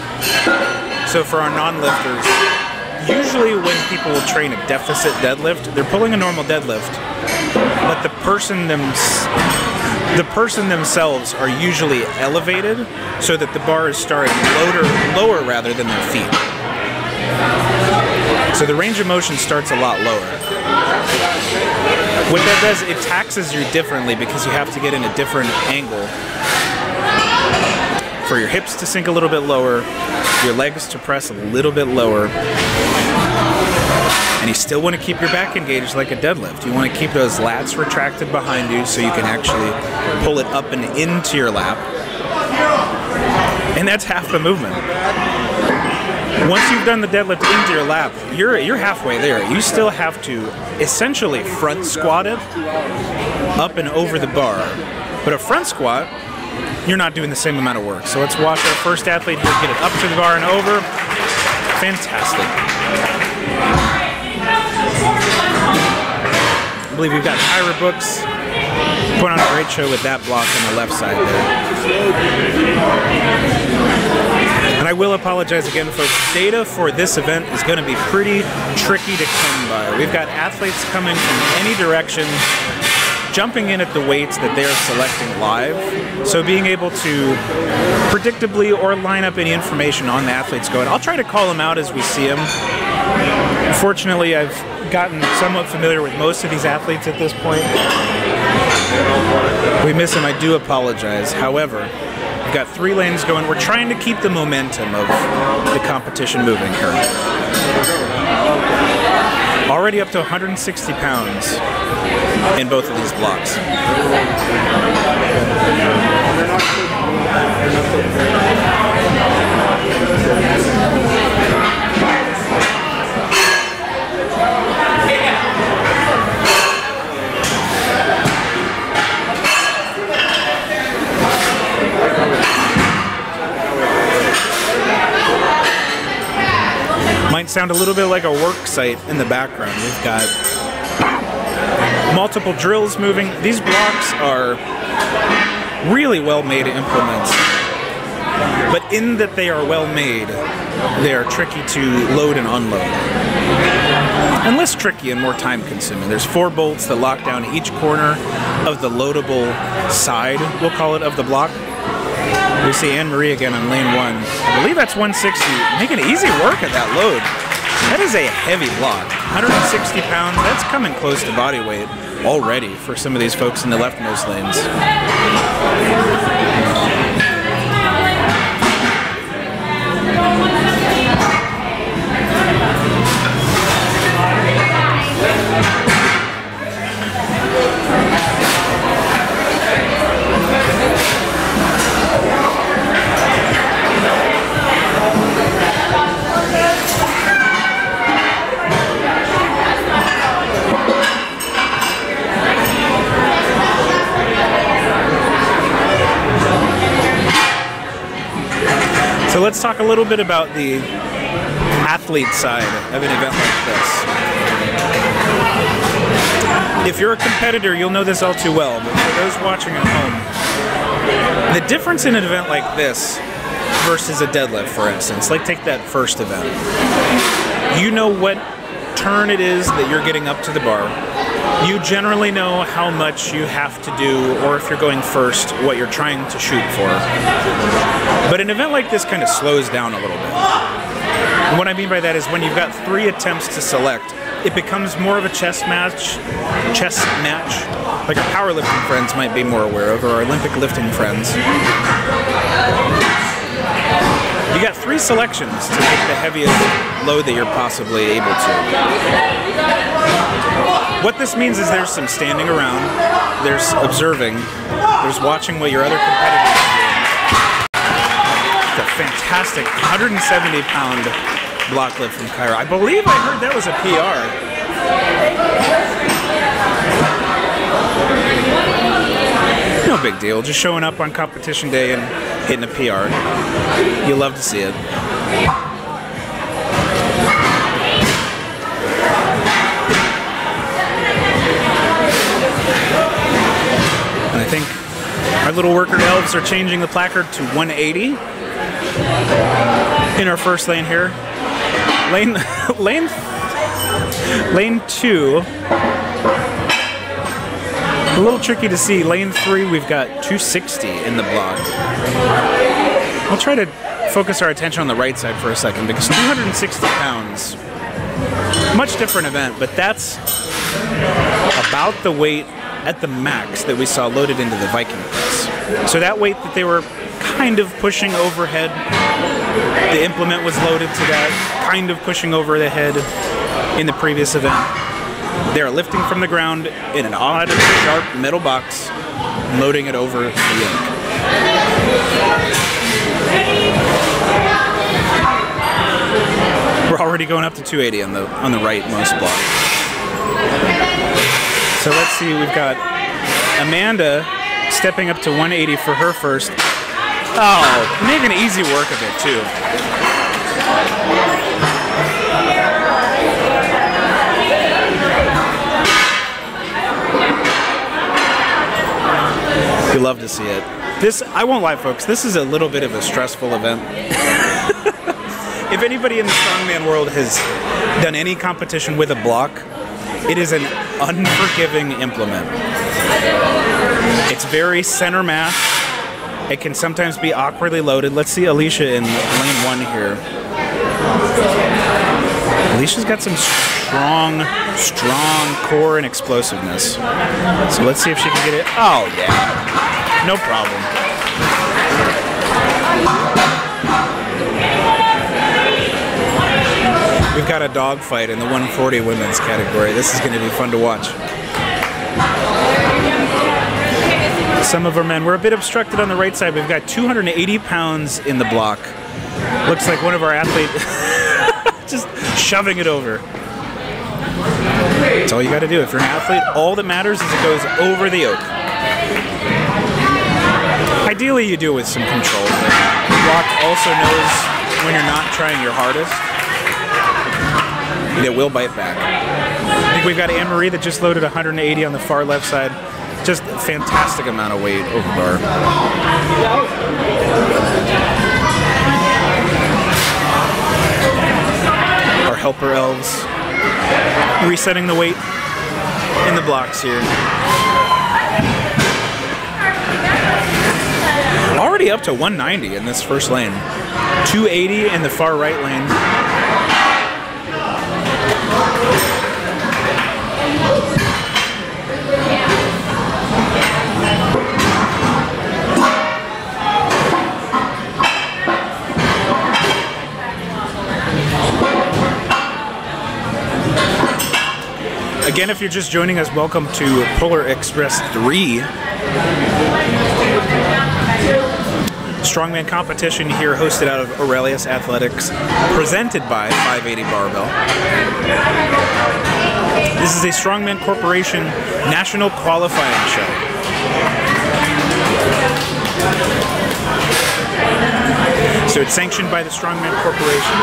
So for our non-lifters, usually when people will train a deficit deadlift, they're pulling a normal deadlift, but the person themselves are usually elevated so that the bar is starting lower rather than their feet. So the range of motion starts a lot lower. What that does, it taxes you differently because you have to get in a different angle for your hips to sink a little bit lower, your legs to press a little bit lower, and you still want to keep your back engaged like a deadlift. You want to keep those lats retracted behind you so you can actually pull it up and into your lap. And that's half the movement. Once you've done the deadlift into your lap, you're halfway there. You still have to essentially front squat it up and over the bar. But a front squat, you're not doing the same amount of work. So let's watch our first athlete here get it up to the bar and over. Fantastic. I believe we've got Tyra Books put on a great show with that block on the left side there. And I will apologize again, folks. Data for this event is going to be pretty tricky to come by. We've got athletes coming from any direction, jumping in at the weights that they're selecting live. So being able to predictably or line up any information on the athletes going, I'll try to call them out as we see them. Unfortunately, I've gotten somewhat familiar with most of these athletes at this point. We miss them, I do apologize. However, we've got 3 lanes going. We're trying to keep the momentum of the competition moving here. Already up to 160 pounds in both of these blocks. Might sound a little bit like a work site in the background. We've got multiple drills moving. These blocks are really well-made implements, but in that they are well-made, they are tricky to load and unload. And less tricky and more time-consuming. There's 4 bolts that lock down each corner of the loadable side, we'll call it, of the block. We see Anne Marie again on lane 1. I believe that's 160, making easy work at that load. That is a heavy block. 160 pounds, that's coming close to body weight already for some of these folks in the leftmost lanes. So let's talk a little bit about the athlete side of an event like this. If you're a competitor, you'll know this all too well, but for those watching at home, the difference in an event like this versus a deadlift, for instance, like take that first event. You know what turn it is that you're getting up to the bar. You generally know how much you have to do, or if you're going first, what you're trying to shoot for. But an event like this kind of slows down a little bit. And what I mean by that is when you've got 3 attempts to select, it becomes more of a chess match, like our powerlifting friends might be more aware of, or our Olympic lifting friends. You got 3 selections to make the heaviest load that you're possibly able to. What this means is there's some standing around, there's observing, there's watching what your other competitors are doing. It's a fantastic 170-pound block lift from Kyra. I believe I heard that was a PR. No big deal, just showing up on competition day and hitting a PR. You'll love to see it. And I think our little worker elves are changing the placard to 180 in our first lane here. Lane 2, a little tricky to see. Lane 3, we've got 260 in the block. We'll try to focus our attention on the right side for a second, because 260 pounds, much different event, but that's about the weight at the max that we saw loaded into the Viking press. So that weight that they were kind of pushing overhead, the implement was loaded to that, kind of pushing over the head in the previous event. They are lifting from the ground in an odd, sharp metal box, loading it over the yoke. We're already going up to 280 on the rightmost block. So let's see, we've got Amanda stepping up to 180 for her first. Oh, making easy work of it too. You love to see it. This, I won't lie folks, this is a little bit of a stressful event. If anybody in the strongman world has done any competition with a block, it is an unforgiving implement. It's very center mass. It can sometimes be awkwardly loaded. Let's see Alicia in lane 1 here. Alicia's got some strong core and explosiveness. So let's see if she can get it. Oh yeah, no problem. We've got a dogfight in the 140 women's category. This is going to be fun to watch. Some of our men, we're a bit obstructed on the right side. We've got 280 pounds in the block. Looks like one of our athletes just shoving it over. That's all you got to do. If you're an athlete, all that matters is it goes over the yoke. Ideally, you do it with some control. The block also knows when you're not trying your hardest. It will bite back. I think we've got Anne-Marie that just loaded 180 on the far left side. Just a fantastic amount of weight over bar. Our helper elves resetting the weight in the blocks here. Already up to 190 in this first lane. 280 in the far right lane. Again, if you're just joining us, welcome to Polar Express 3. Strongman competition here, hosted out of Aurelius Athletics, presented by 580 Barbell. This is a Strongman Corporation national qualifying show. So it's sanctioned by the Strongman Corporation.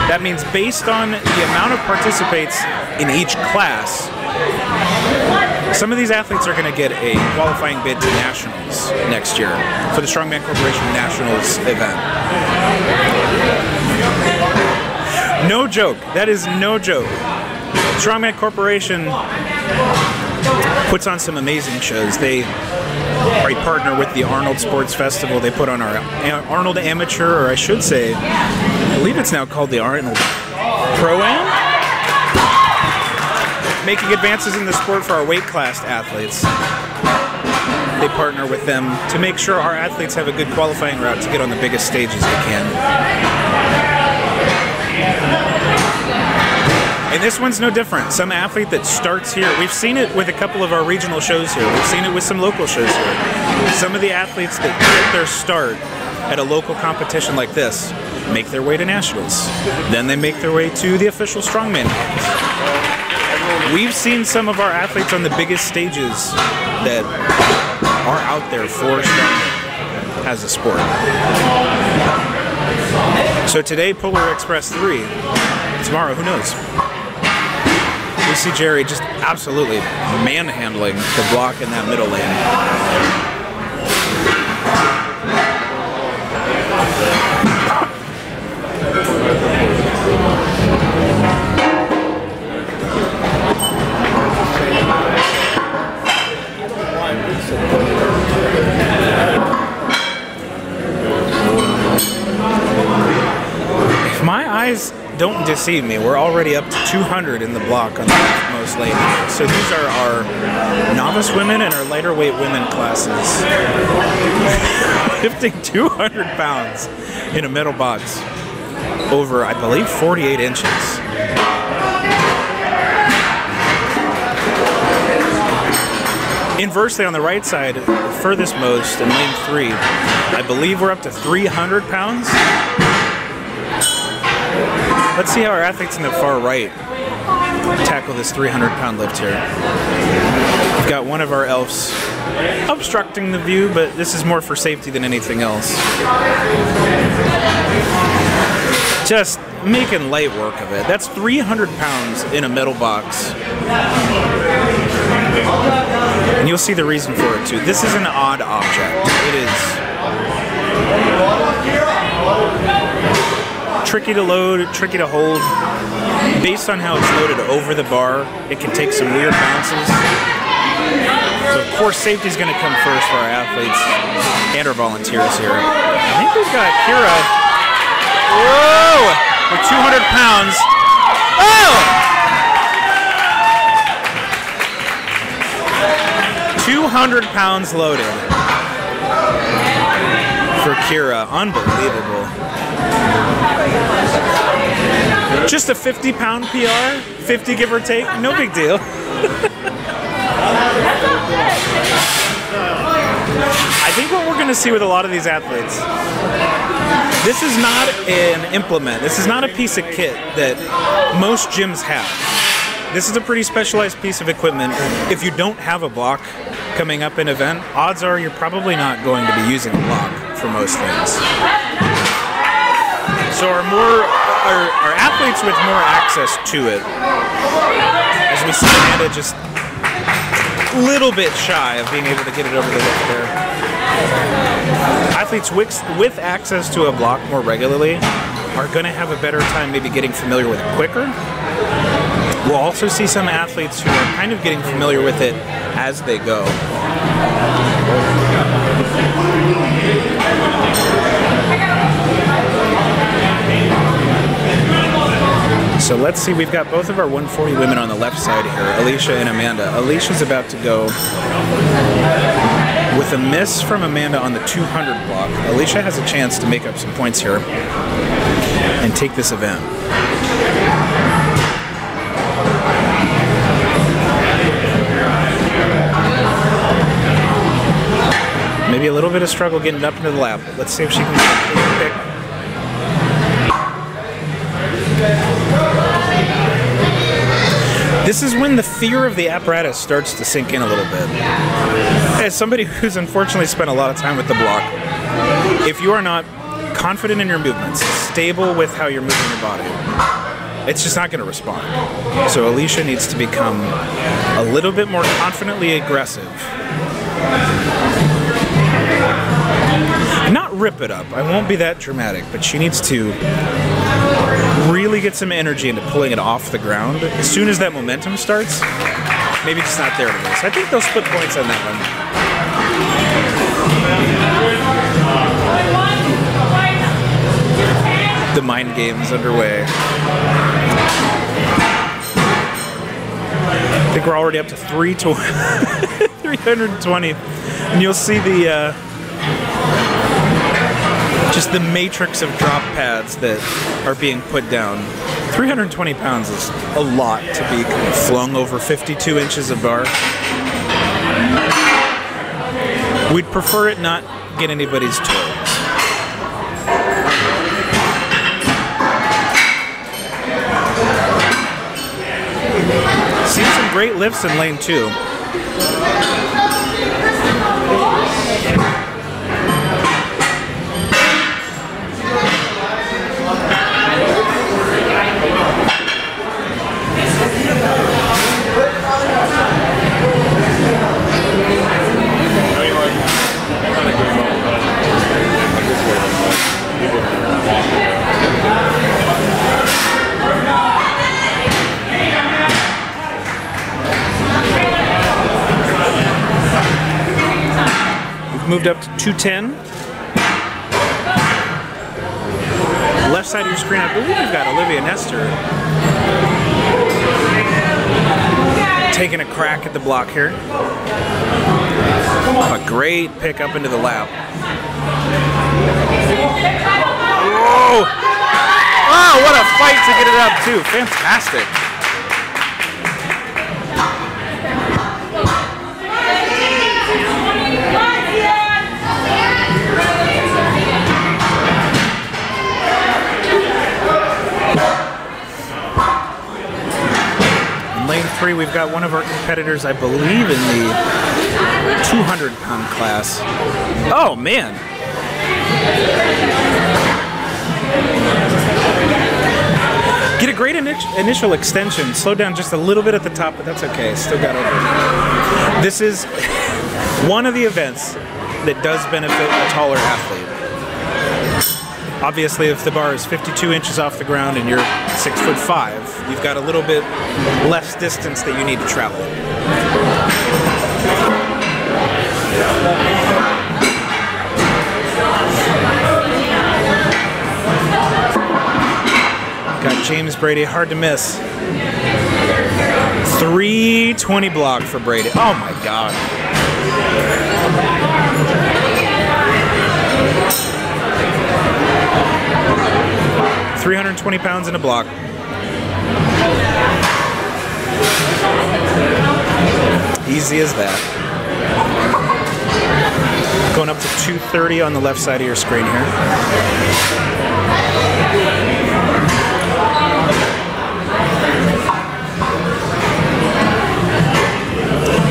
That means based on the amount of participants in each class, some of these athletes are going to get a qualifying bid to Nationals next year for the Strongman Corporation Nationals event. No joke. That is no joke. Strongman Corporation puts on some amazing shows. They are a partner with the Arnold Sports Festival. They put on our Arnold Amateur, or I should say, I believe it's now called the Arnold Pro-Am? Making advances in the sport for our weight class athletes. They partner with them to make sure our athletes have a good qualifying route to get on the biggest stages they can. And this one's no different. Some athlete that starts here, we've seen it with a couple of our regional shows here. We've seen it with some local shows here. Some of the athletes that get their start at a local competition like this make their way to nationals. Then they make their way to the official Strongman Games. We've seen some of our athletes on the biggest stages that are out there for Strongman as a sport. So today, Polar Express 3. Tomorrow, who knows? We see Jerry just absolutely manhandling the block in that middle lane. If my eyes don't deceive me, we're already up to 200 in the block on the leftmost lane here. So these are our novice women and our lighter weight women classes. Lifting 200 pounds in a middle box over, I believe, 48 inches. Inversely, on the right side, furthest most in lane 3, I believe we're up to 300 pounds. Let's see how our athletes in the far right tackle this 300-pound lift here. We've got one of our elves obstructing the view, but this is more for safety than anything else. Just making light work of it. That's 300 pounds in a metal box. And you'll see the reason for it too. This is an odd object. It is tricky to load, tricky to hold. Based on how it's loaded over the bar, it can take some weird bounces. So of course safety is going to come first for our athletes and our volunteers here. I think we've got Kira. Whoa! With 200 pounds. Oh! 200 pounds loaded for Kira. Unbelievable. Just a 50-pound PR, 50 give or take, no big deal. I think what we're going to see with a lot of these athletes, this is not an implement, this is not a piece of kit that most gyms have. This is a pretty specialized piece of equipment. If you don't have a block coming up an event, odds are you're probably not going to be using a block for most things. So our athletes with more access to it, as we see Amanda just a little bit shy of being able to get it over the lift there. Athletes with access to a block more regularly are going to have a better time maybe getting familiar with it quicker. We'll also see some athletes who are kind of getting familiar with it as they go. So let's see, we've got both of our 140 women on the left side here, Alicia and Amanda. Alicia's about to go with a miss from Amanda on the 200 block. Alicia has a chance to make up some points here and take this event. Maybe a little bit of struggle getting up into the lap. Let's see if she can pick. This is when the fear of the apparatus starts to sink in a little bit. As somebody who's unfortunately spent a lot of time with the block, if you are not confident in your movements, stable with how you're moving your body, it's just not going to respond. So Alicia needs to become a little bit more confidently aggressive. Not rip it up, I won't be that dramatic, but she needs to really get some energy into pulling it off the ground. As soon as that momentum starts, maybe just not there to this. I think they'll split points on that one. The mind game's underway. think we're already up to 320, and you'll see the just the matrix of drop pads that are being put down. 320 pounds is a lot to be flung over 52 inches of bar. We'd prefer it not get anybody's toes. Seen some great lifts in lane 2. Moved up to 210. Left side of your screen, I believe we've got Olivia Nestor taking a crack at the block here. A great pick up into the lap. Whoa! Oh, what a fight to get it up too. Fantastic. Lane 3, we've got one of our competitors, I believe, in the 200-pound class. Oh, man. Get a great initial extension. Slow down just a little bit at the top, but that's okay. Still got over. This is one of the events that does benefit a taller athlete. Obviously, if the bar is 52 inches off the ground and you're 6'5", you've got a little bit less distance that you need to travel. Got James Brady, hard to miss. 320 block for Brady. Oh my God. $320 pounds in a block. Easy as that. Going up to 230 on the left side of your screen here.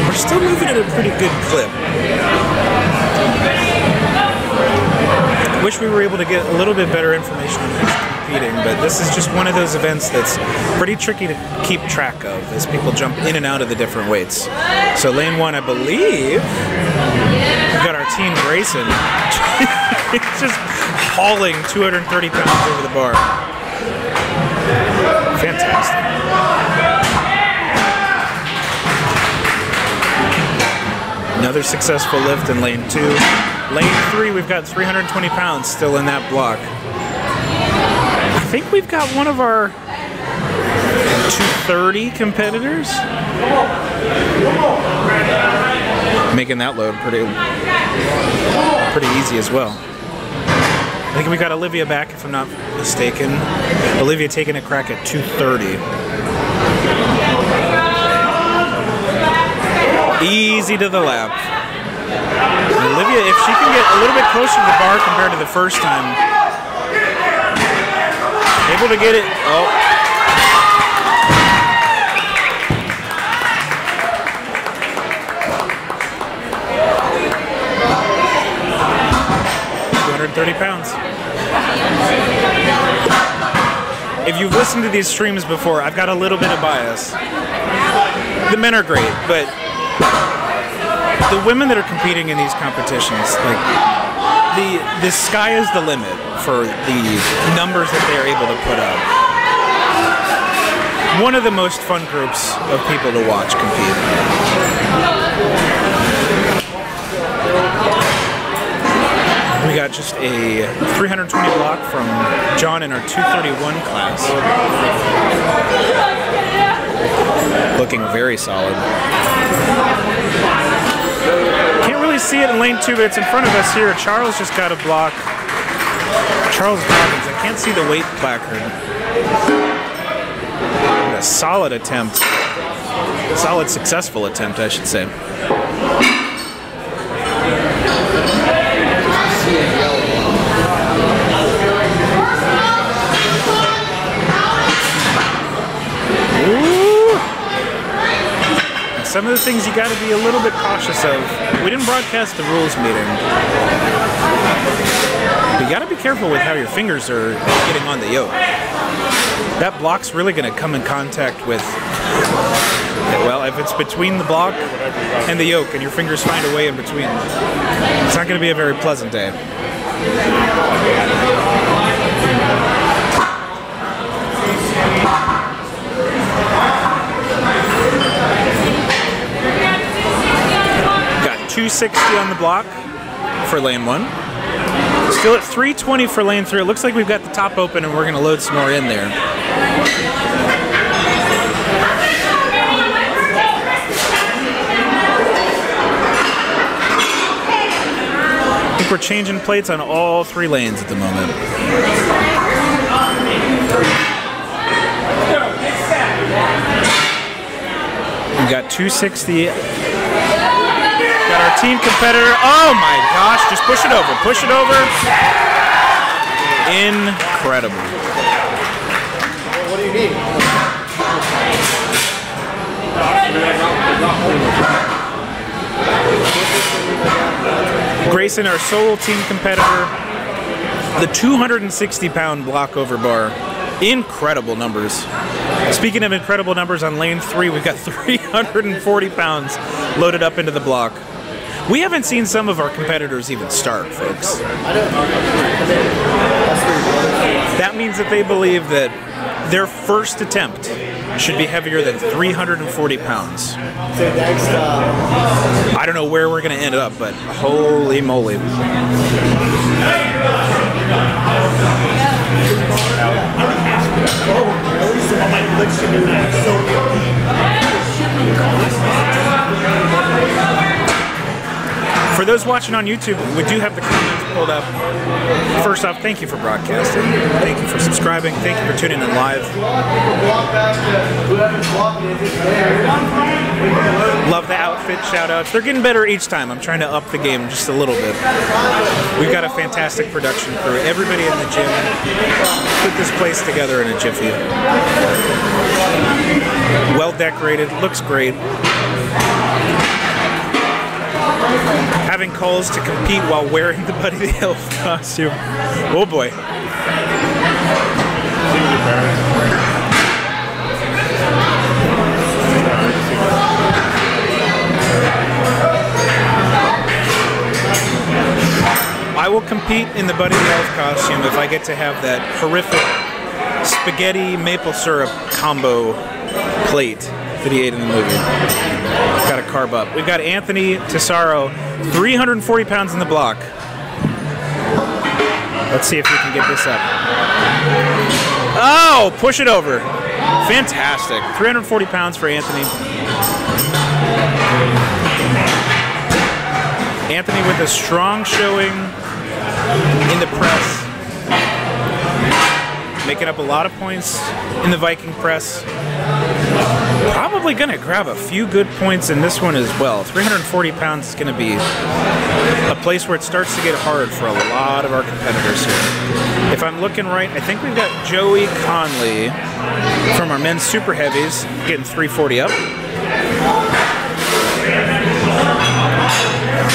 We're still moving at a pretty good clip. Wish we were able to get a little bit better information on who's competing, but this is just one of those events that's pretty tricky to keep track of as people jump in and out of the different weights. So lane 1, I believe, we've got our team Grayson. It's just hauling 230 pounds over the bar. Fantastic. Another successful lift in lane 2. Lane 3, we've got 320 pounds still in that block. I think we've got one of our 230 competitors making that load pretty easy as well. I think we got Olivia back, if I'm not mistaken. Olivia taking a crack at 230. Easy to the lap. And Olivia, if she can get a little bit closer to the bar compared to the first time, able to get it. Oh. $230 pounds. If you've listened to these streams before, I've got a little bit of bias. The men are great, but the women that are competing in these competitions, like the sky is the limit for the numbers that they are able to put up. One of the most fun groups of people to watch compete. We got just a 320 block from John in our 231 class. looking very solid. Can't really see it in lane 2, but it's in front of us here. Charles just got a block. Charles Robbins, I can't see the weight placard. A solid attempt. Solid successful attempt, I should say. Some of the things you got to be a little bit cautious of. We didn't broadcast the rules meeting. You got to be careful with how your fingers are getting on the yoke. That block's really going to come in contact with, well, if it's between the block and the yoke and your fingers find a way in between, it's not going to be a very pleasant day. Got 260 on the block for lane 1. Still at 320 for lane 3. It looks like we've got the top open and we're going to load some more in there. I think we're changing plates on all 3 lanes at the moment. We've got 260. Got our team competitor. Oh my gosh, just push it over. Push it over. Incredible. What do you need? Grayson, our solo team competitor, the 260-pound block over bar. Incredible numbers. Speaking of incredible numbers, on lane 3, we've got 340 pounds loaded up into the block. We haven't seen some of our competitors even start, folks. That means that they believe that their first attempt should be heavier than 340 pounds. I don't know where we're going to end up, but holy moly. For those watching on YouTube, we do have the comments pulled up. First off, thank you for broadcasting. Thank you for subscribing. Thank you for tuning in live. Love the outfit shout-outs. They're getting better each time. I'm trying to up the game just a little bit. We've got a fantastic production crew. Everybody in the gym put this place together in a jiffy. Well decorated, looks great. Having calls to compete while wearing the Buddy the Elf costume. Oh boy. I will compete in the Buddy the Elf costume if I get to have that horrific spaghetti maple syrup combo plate that he ate in the movie. Got to carb up. We've got Anthony Tesaro, 340 pounds in the block. Let's see if we can get this up. Oh, push it over. Fantastic. 340 pounds for Anthony. Anthony with a strong showing in the press. Making up a lot of points in the Viking press. Probably going to grab a few good points in this one as well. 340 pounds is going to be a place where it starts to get hard for a lot of our competitors here. If I'm looking right, I think we've got Joey Conley from our men's super heavies getting 340 up.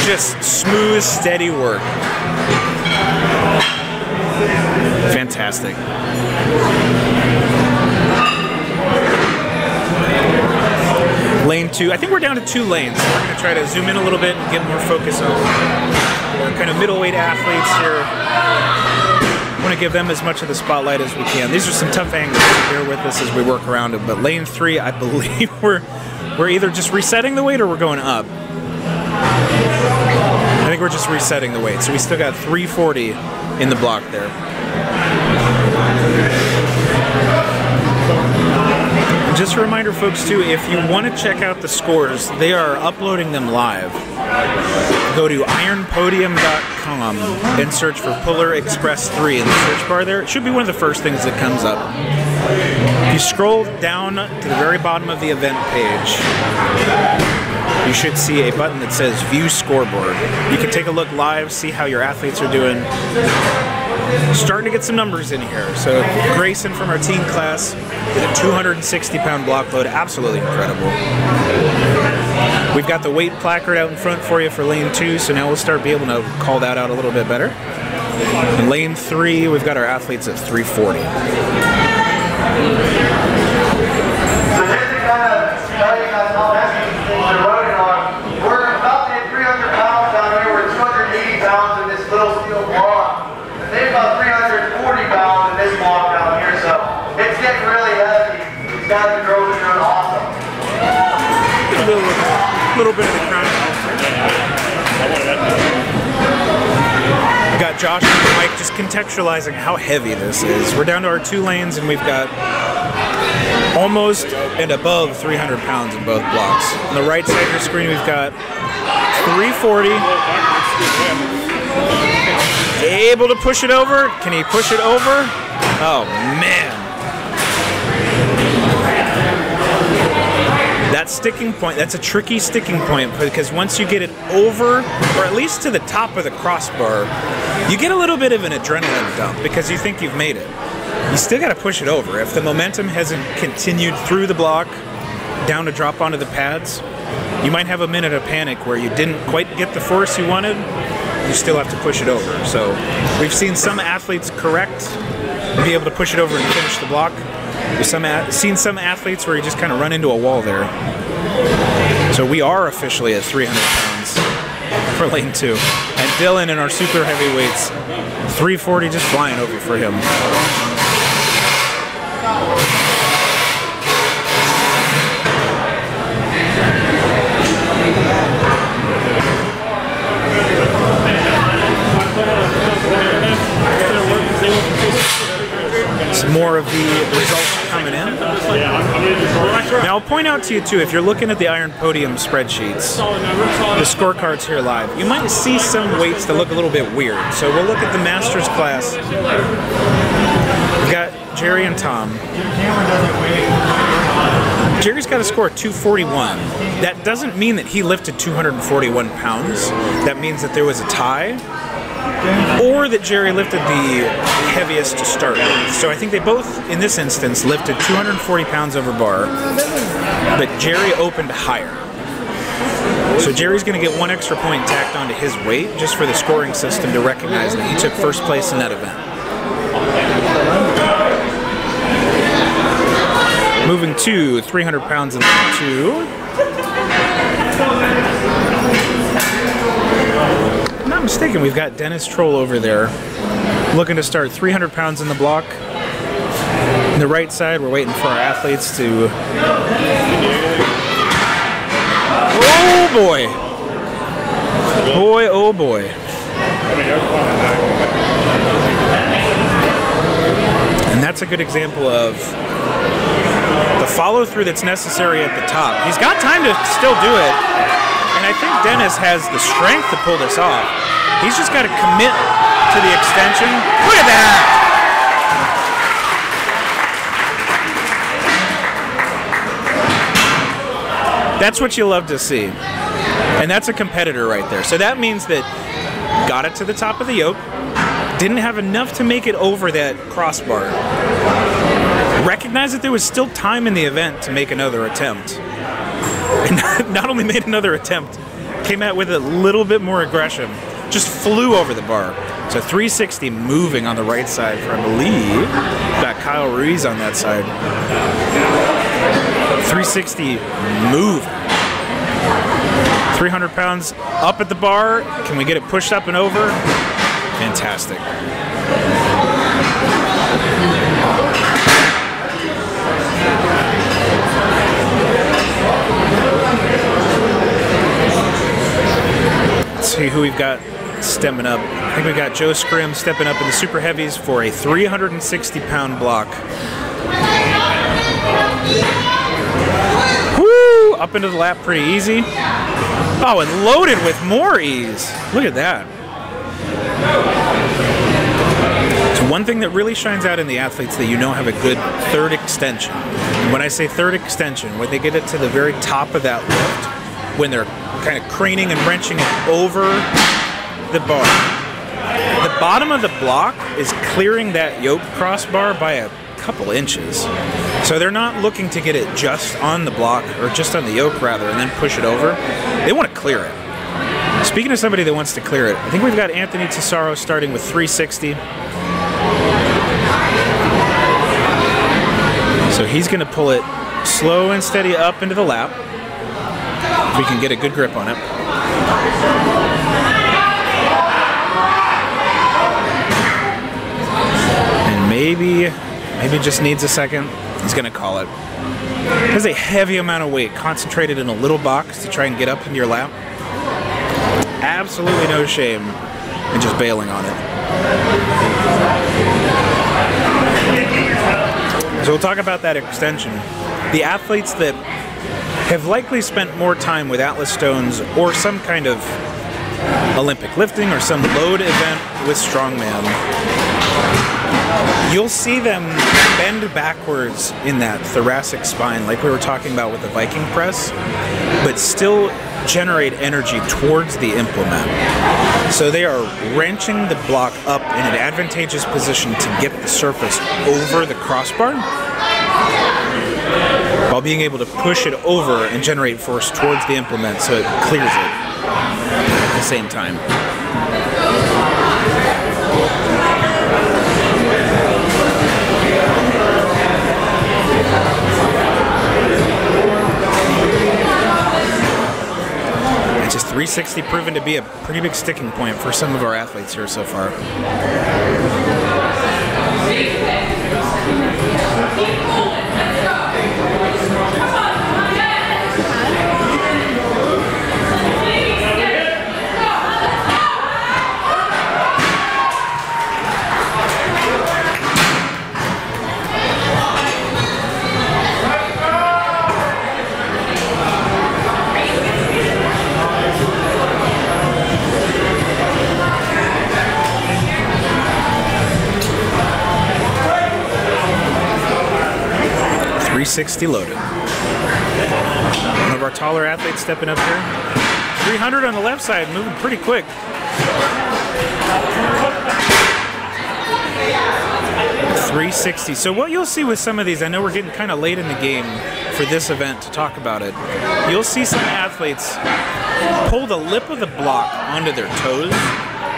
Just smooth, steady work. Fantastic. Lane 2, I think we're down to 2 lanes. We're going to try to zoom in a little bit and get more focus on our kind of middleweight athletes here. I want to give them as much of the spotlight as we can. These are some tough angles, so bear with us as we work around them. But lane 3, I believe we're either just resetting the weight or we're going up. I think we're just resetting the weight. So we still got 340 in the block there. Just a reminder, folks, too, if you want to check out the scores, they are uploading them live. Go to ironpodium.com and search for Puller Express 3 in the search bar there. It should be one of the first things that comes up. If you scroll down to the very bottom of the event page, you should see a button that says View Scoreboard. You can take a look live, see how your athletes are doing. Starting to get some numbers in here. So Grayson from our teen class with a 260-pound block load, absolutely incredible. We've got the weight placard out in front for you for lane 2, so now we'll start being able to call that out a little bit better. In lane 3, we've got our athletes at 340. So just to kind of tell you guys how heavy these things are loaded on, we're about to hit 300 pounds down here. We're 280 pounds in this little steel block. And they've about 340 pounds in this block down here, so it's getting really heavy. These guys are doing awesome. A little bit of the crown. We got Josh and Mike just contextualizing how heavy this is. We're down to our 2 lanes and we've got almost and above 300 pounds in both blocks. On the right side of your screen we've got 340. Able to push it over. Can he push it over? Oh man. That sticking point, that's a tricky sticking point because once you get it over, or at least to the top of the crossbar, you get a little bit of an adrenaline dump because you think you've made it. You still got to push it over. If the momentum hasn't continued through the block, down to drop onto the pads, you might have a minute of panic where you didn't quite get the force you wanted, you still have to push it over. So we've seen some athletes correct and be able to push it over and finish the block. We've seen some athletes where you just kind of run into a wall there. So we are officially at 300 pounds for lane 2. And Dylan in our super heavyweights, 340 just flying over for him. Some more of the results coming in. Now I'll point out to you too, if you're looking at the Iron Podium spreadsheets, the scorecards here live, you might see some weights that look a little bit weird. So we'll look at the Masters class. We've got Jerry and Tom. Jerry's got a score of 241. That doesn't mean that he lifted 241 pounds. That means that there was a tie, or that Jerry lifted the heaviest to start with. So I think they both, in this instance, lifted 240 pounds over bar, but Jerry opened higher. So Jerry's going to get 1 extra point tacked onto his weight just for the scoring system to recognize that he took first place in that event. Moving to 300 pounds in lane 2. If I'm not mistaken, we've got Dennis Troll over there looking to start 300 pounds in the block. On the right side, we're waiting for our athletes to... Oh boy! Boy, oh boy. And that's a good example of the follow-through that's necessary at the top. He's got time to still do it, and I think Dennis has the strength to pull this off. He's just got to commit to the extension. Look at that! That's what you love to see. And that's a competitor right there. So that means that got it to the top of the yoke, didn't have enough to make it over that crossbar. Recognized that there was still time in the event to make another attempt. And not only made another attempt, came out with a little bit more aggression. Just flew over the bar. So 360 moving on the right side for, I believe, got Kyle Ruiz on that side. 360 move. 300 pounds up at the bar. Can we get it pushed up and over? Fantastic. Let's see who we've got stepping up. I think we've got Joe Scrim stepping up in the super heavies for a 360-pound block. up into the lap pretty easy. Oh, and loaded with more ease. Look at that. So one thing that really shines out in the athletes that you know have a good third extension. And when I say third extension, when they get it to the very top of that lift, when they're kind of craning and wrenching it over the bar, the bottom of the block is clearing that yoke crossbar by a couple inches. So they're not looking to get it just on the block, or just on the yoke rather, and then push it over. They want to clear it. Speaking of somebody that wants to clear it, I think we've got Anthony Tesoro starting with 360. So he's going to pull it slow and steady up into the lap. If we can get a good grip on it. And maybe just needs a second. He's going to call it. There's a heavy amount of weight concentrated in a little box to try and get up into your lap. Absolutely no shame in just bailing on it. So we'll talk about that extension. The athletes that have likely spent more time with Atlas stones or some kind of Olympic lifting or some load event with Strongman, you'll see them bend backwards in that thoracic spine like we were talking about with the Viking press, but still generate energy towards the implement. So they are wrenching the block up in an advantageous position to get the surface over the crossbar while being able to push it over and generate force towards the implement so it clears it at the same time. Just 360 proven to be a pretty big sticking point for some of our athletes here so far. 360 loaded. One of our taller athletes stepping up here. 300 on the left side, moving pretty quick. 360. So what you'll see with some of these, I know we're getting kind of late in the game for this event to talk about it. You'll see some athletes pull the lip of the block onto their toes.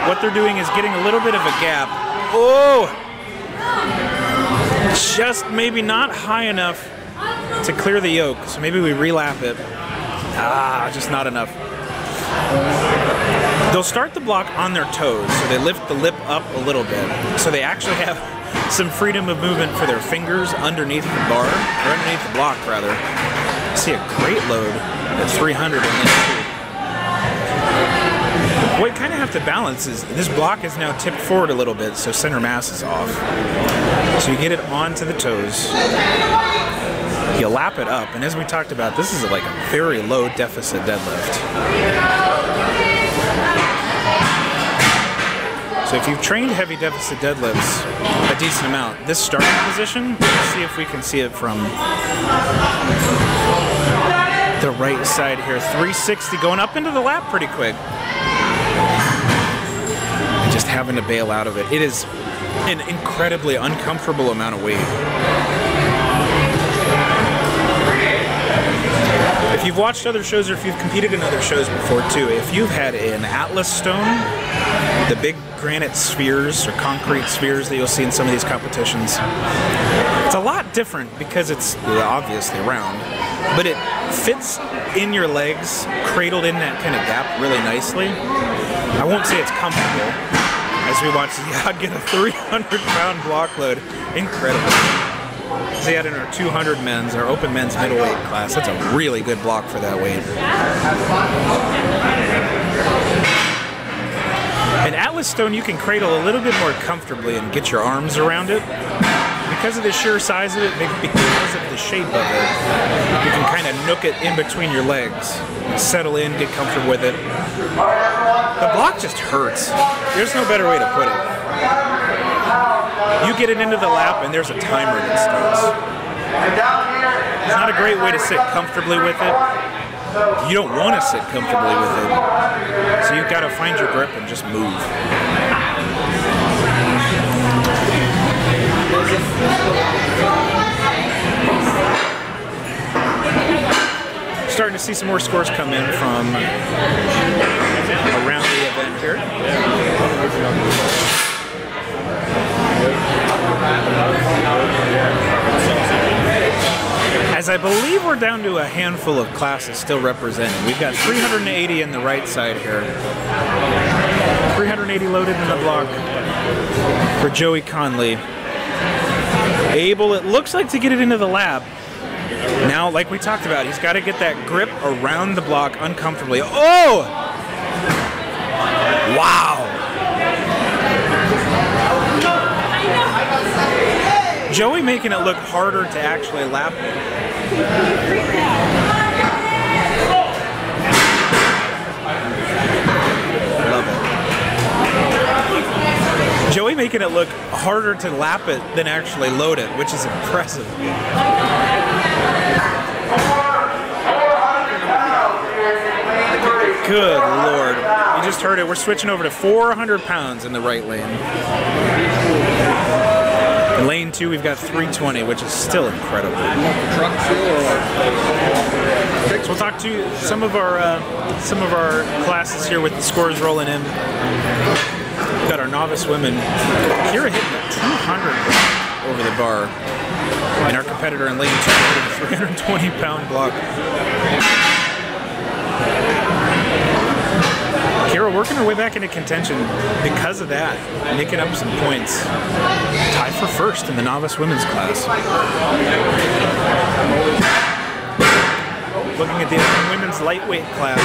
What they're doing is getting a little bit of a gap. Oh! Just maybe not high enough to clear the yoke, so maybe we relap it. Just not enough. They'll start the block on their toes, so they lift the lip up a little bit, so they actually have some freedom of movement for their fingers underneath the bar, or underneath the block rather. See a great load at 300 in this too. What you kind of have to balance is this block is now tipped forward a little bit, so center mass is off. So you get it onto the toes. You lap it up, and as we talked about, this is like a very low deficit deadlift. So if you've trained heavy deficit deadlifts a decent amount, this starting position, let's see if we can see it from the right side here. 360 going up into the lap pretty quick. And just having to bail out of it. It is an incredibly uncomfortable amount of weight. If you've watched other shows or if you've competed in other shows before too, if you've had an Atlas stone, the big granite spheres or concrete spheres that you'll see in some of these competitions, it's a lot different because it's obviously round, but it fits in your legs, cradled in that kind of gap really nicely. I won't say it's comfortable. As we watch Ziad get a 300-pound block load, incredible. Ziad in our 200 men's, our open men's middleweight class. That's a really good block for that weight. An Atlas stone you can cradle a little bit more comfortably and get your arms around it because of the sheer size of it, because of the shape of it, you can kind of nook it in between your legs, settle in, get comfortable with it. The block just hurts. There's no better way to put it. You get it into the lap and there's a timer that starts. It's not a great way to sit comfortably with it. You don't want to sit comfortably with it. So you've got to find your grip and just move. Starting to see some more scores come in from around the event here. As I believe we're down to a handful of classes still represented. We've got 380 in the right side here. 380 loaded in the block for Joey Conley. Able, it looks like, to get it into the lab. Now, like we talked about, he's got to get that grip around the block uncomfortably. Oh! Wow! Joey making it look harder to actually lap it. Love it. Joey making it look harder to lap it than actually load it, which is impressive. Good Lord. You just heard it. We're switching over to 400 pounds in the right lane. In lane 2, we've got 320, which is still incredible. So we'll talk to some of our classes here with the scores rolling in. We've got our novice women. Kira hitting a 200 over the bar. And our competitor in lane 2 hitting a 320-pound block. Kira working her way back into contention because of that, making up some points. Tied for first in the novice women's class. Looking at the women's lightweight class,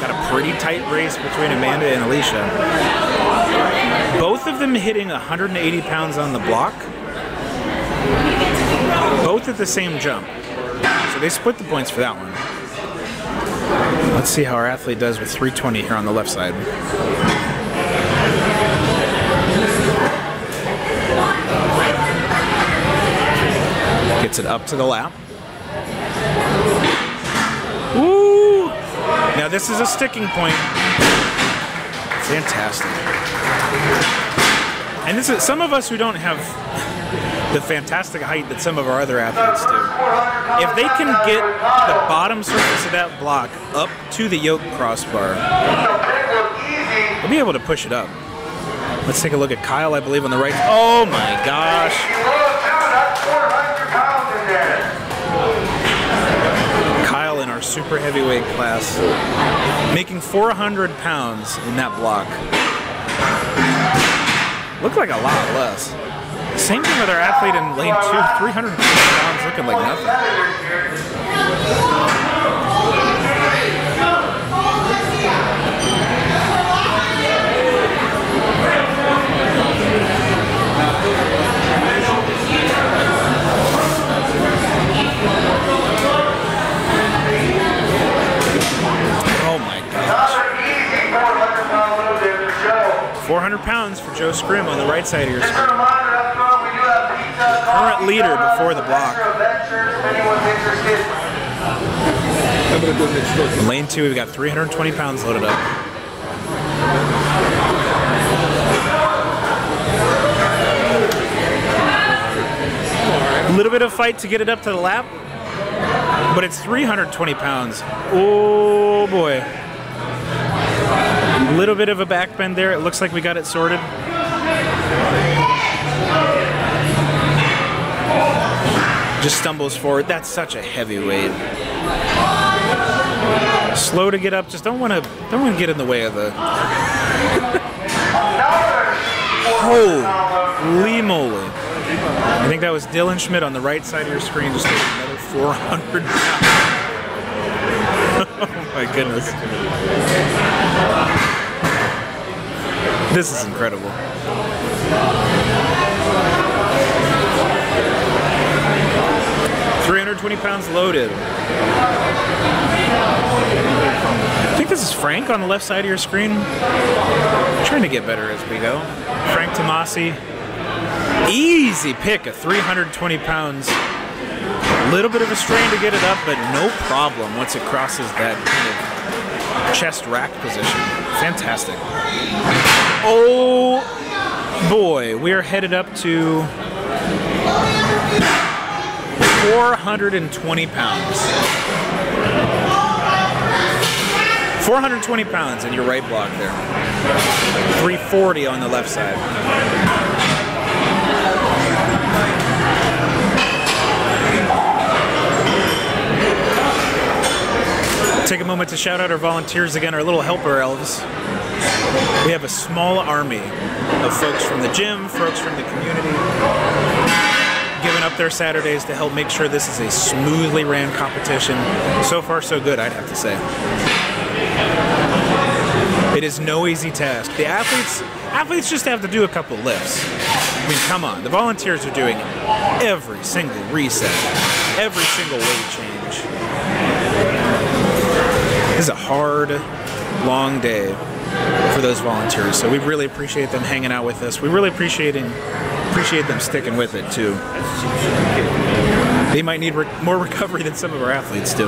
got a pretty tight race between Amanda and Alicia. Both of them hitting 180 pounds on the block. Both at the same jump. So they split the points for that one. Let's see how our athlete does with 320 here on the left side. Gets it up to the lap. Woo! Now this is a sticking point. Fantastic. And this is some of us who don't have the fantastic height that some of our other athletes do. If they can get the bottom surface of that block up to the yoke crossbar, they'll be able to push it up. Let's take a look at Kyle, I believe, on the right. Oh my gosh. Kyle in our super heavyweight class, making 400 pounds in that block. Looked like a lot less. Same thing with our athlete in lane 2, 300 pounds, looking like nothing. Oh my gosh. 400 pounds for Joe Scrim on the right side of your screen. Current leader before the block. In lane 2, we've got 320 pounds loaded up. A little bit of fight to get it up to the lap, but it's 320 pounds. Oh boy. A little bit of a back bend there. It looks like we got it sorted. Just stumbles forward. That's such a heavy weight. Slow to get up. Just don't want to get in the way of the. Holy moly! I think that was Dylan Schmidt on the right side of your screen. Just another 400 pounds. Oh my goodness! This is incredible. 420 pounds loaded. I think this is Frank on the left side of your screen. I'm trying to get better as we go. Frank Tomasi. Easy pick at 320 pounds. A little bit of a strain to get it up, but no problem once it crosses that kind of chest rack position. Fantastic. Oh boy, we are headed up to 420 pounds. 420 pounds in your right block there. 340 on the left side. Take a moment to shout out our volunteers again, our little helper elves. We have a small army of folks from the gym, folks from the community, giving up their Saturdays to help make sure this is a smoothly ran competition. So far, so good, I'd have to say. It is no easy task. The athletes just have to do a couple lifts. I mean, come on. The volunteers are doing every single reset, every single weight change. This is a hard, long day for those volunteers, so we really appreciate them hanging out with us. We really appreciate them sticking with it too. They might need more recovery than some of our athletes do.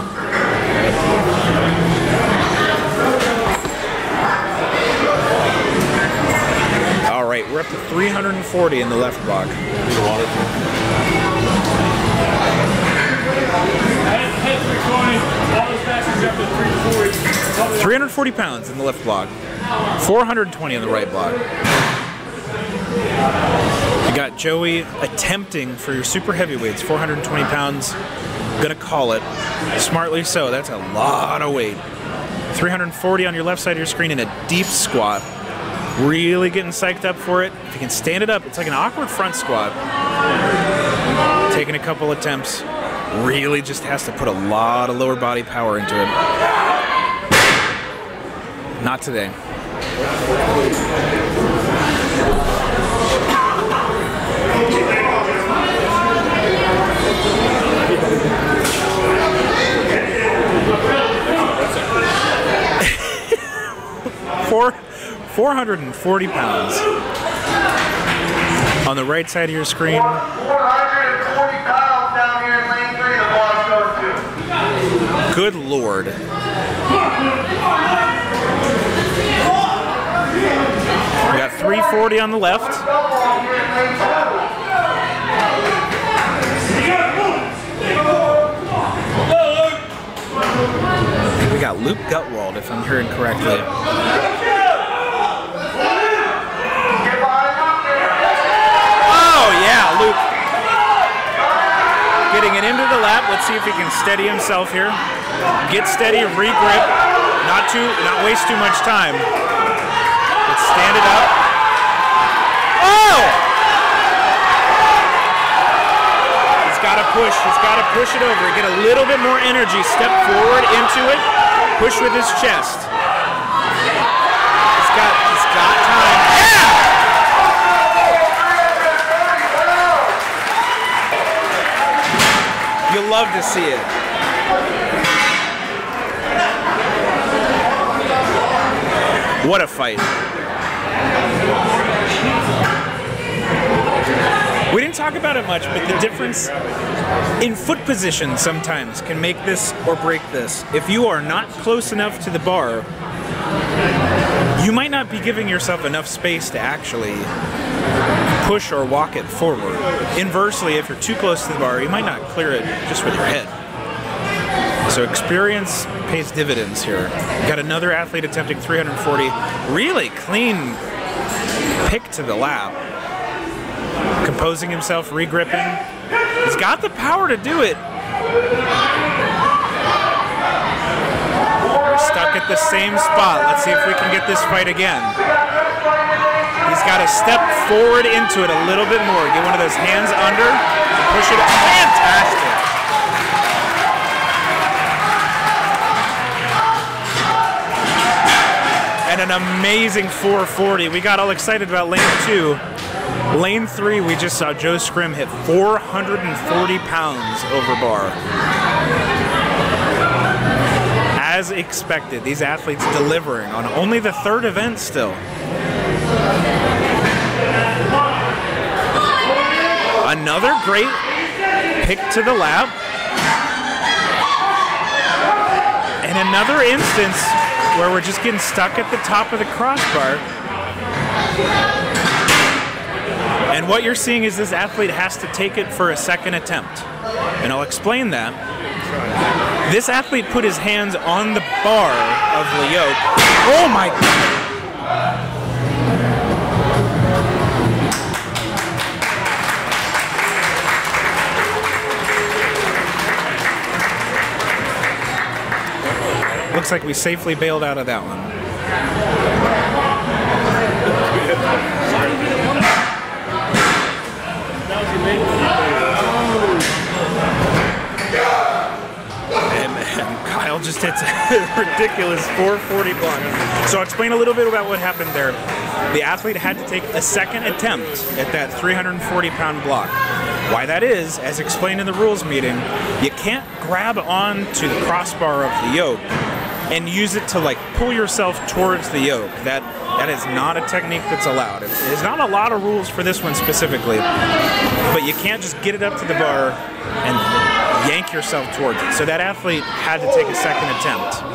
All right, we're up to 340 in the left block. 340 pounds in the left block, 420 in the right block. You got Joey attempting for your super heavyweights, 420 pounds. Gonna call it, smartly so. That's a lot of weight. 340 on your left side of your screen in a deep squat. Really getting psyched up for it. If you can stand it up, it's like an awkward front squat. Taking a couple attempts. Really just has to put a lot of lower body power into it. Not today. For 440 pounds on the right side of your screen. 440 pounds down here in lane 3 the boss goes to. Good Lord. We got 340 on the left. We got Luke Gutwald, if I'm hearing correctly. Oh yeah, Luke. Getting it into the lap. Let's see if he can steady himself here. Get steady, re-grip. Not waste too much time. Let's stand it up. Oh! He's got to push. He's got to push it over. Get a little bit more energy. Step forward into it. Push with his chest. He's got time. Yeah! You'll love to see it. What a fight. We didn't talk about it much, but the difference in foot position sometimes can make this or break this. If you are not close enough to the bar, you might not be giving yourself enough space to actually push or walk it forward. Inversely, if you're too close to the bar, you might not clear it just with your head. So experience pays dividends here. Got another athlete attempting 340. Really clean pick to the lap. Composing himself, re-gripping. He's got the power to do it. We're stuck at the same spot. Let's see if we can get this fight again. He's got to step forward into it a little bit more. Get one of those hands under and push it up. Fantastic. And an amazing 440. We got all excited about lane 2. Lane 3, we just saw Joe Scrim hit 440 pounds over bar. As expected, these athletes delivering on only the third event still. Another great pick to the lap. And another instance where we're just getting stuck at the top of the crossbar. And what you're seeing is this athlete has to take it for a second attempt. And I'll explain that. This athlete put his hands on the bar of the yoke. Oh my God! Looks like we safely bailed out of that one. And Kyle just hits a ridiculous 440 block. So I'll explain a little bit about what happened there. The athlete had to take a second attempt at that 340-pound block. Why that is, as explained in the rules meeting, you can't grab onto the crossbar of the yoke and use it to like pull yourself towards the yoke. That is not a technique that's allowed. There's not a lot of rules for this one specifically, but you can't just get it up to the bar and yank yourself towards it. So that athlete had to take a second attempt. So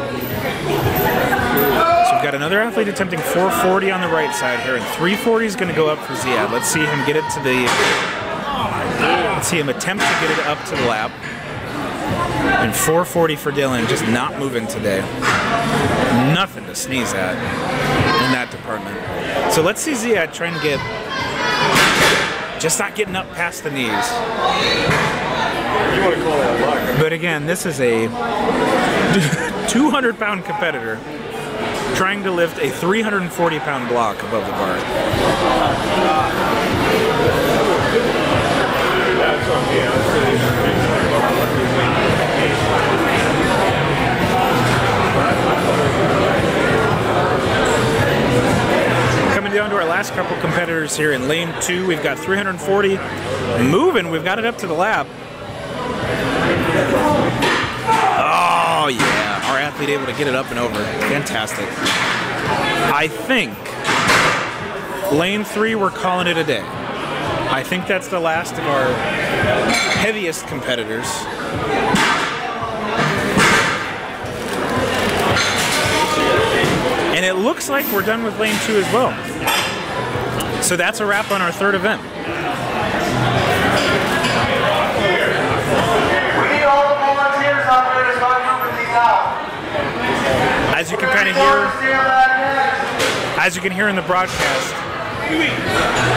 we've got another athlete attempting 440 on the right side here, and 340 is going to go up for Ziad. Let's see him get it to the. Let's see him attempt to get it up to the lap. And 440 for Dylan, just not moving today. Nothing to sneeze at in that department. So let's see Ziad try and get, just not getting up past the knees. You want to call that luck? But again, this is a 200-pound competitor trying to lift a 340-pound block above the bar. Coming down to our last couple competitors here in lane 2, we've got 340 moving. We've got it up to the lap. Oh yeah, our athlete able to get it up and over. Fantastic. I think lane 3, we're calling it a day. I think that's the last of our heaviest competitors. And it looks like we're done with lane 2 as well. So that's a wrap on our third event. We need all the volunteers out there to start moving these out. As you can kind of hear, as you can hear in the broadcast,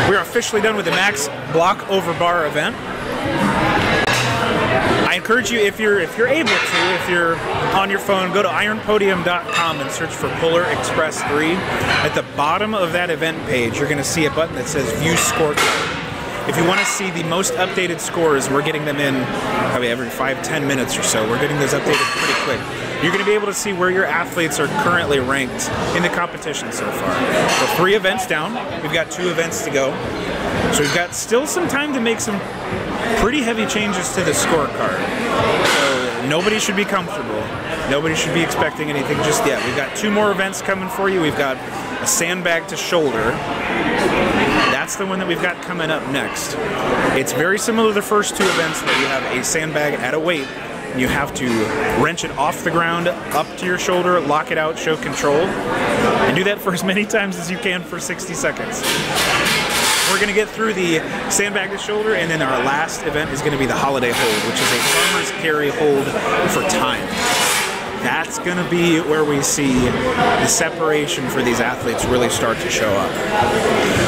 we are officially done with the max block over bar event. I encourage you, if you're able to, if you're on your phone, go to ironpodium.com and search for Polar Express 3. At the bottom of that event page, you're going to see a button that says View Scorecard. If you want to see the most updated scores, we're getting them in probably every 5-10 minutes or so. We're getting those updated pretty quick. You're going to be able to see where your athletes are currently ranked in the competition so far. We're 3 events down. We've got 2 events to go. So we've got still some time to make some pretty heavy changes to the scorecard. So nobody should be comfortable. Nobody should be expecting anything just yet. We've got 2 more events coming for you. We've got a sandbag to shoulder. That's the one that we've got coming up next. It's very similar to the first 2 events that you have a sandbag at a weight. You have to wrench it off the ground, up to your shoulder, lock it out, show control, and do that for as many times as you can for 60 seconds. We're going to get through the sandbag to shoulder, and then our last event is going to be the holiday hold, which is a farmer's carry hold for time. That's going to be where we see the separation for these athletes really start to show up.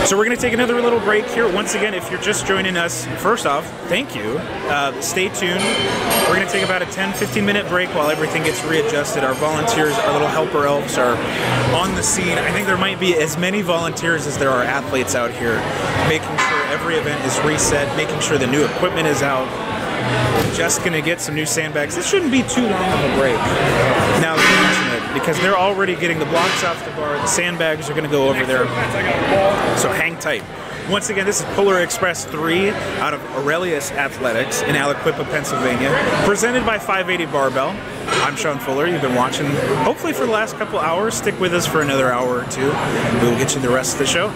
So we're going to take another little break here. Once again, if you're just joining us, first off, thank you. Stay tuned. We're going to take about a 10-15 minute break while everything gets readjusted. Our volunteers, our little helper elves are on the scene. I think there might be as many volunteers as there are athletes out here, making sure every event is reset, making sure the new equipment is out. Just going to get some new sandbags. This shouldn't be too long of a break, now that you mention it, because they're already getting the blocks off the bar. The sandbags are going to go over there, so hang tight. Once again, this is Polar Express 3 out of Aurelius Athletics in Aliquippa, Pennsylvania, presented by 580 Barbell. I'm Sean Fuller. You've been watching, hopefully for the last couple hours. Stick with us for another hour or two. We will get you the rest of the show.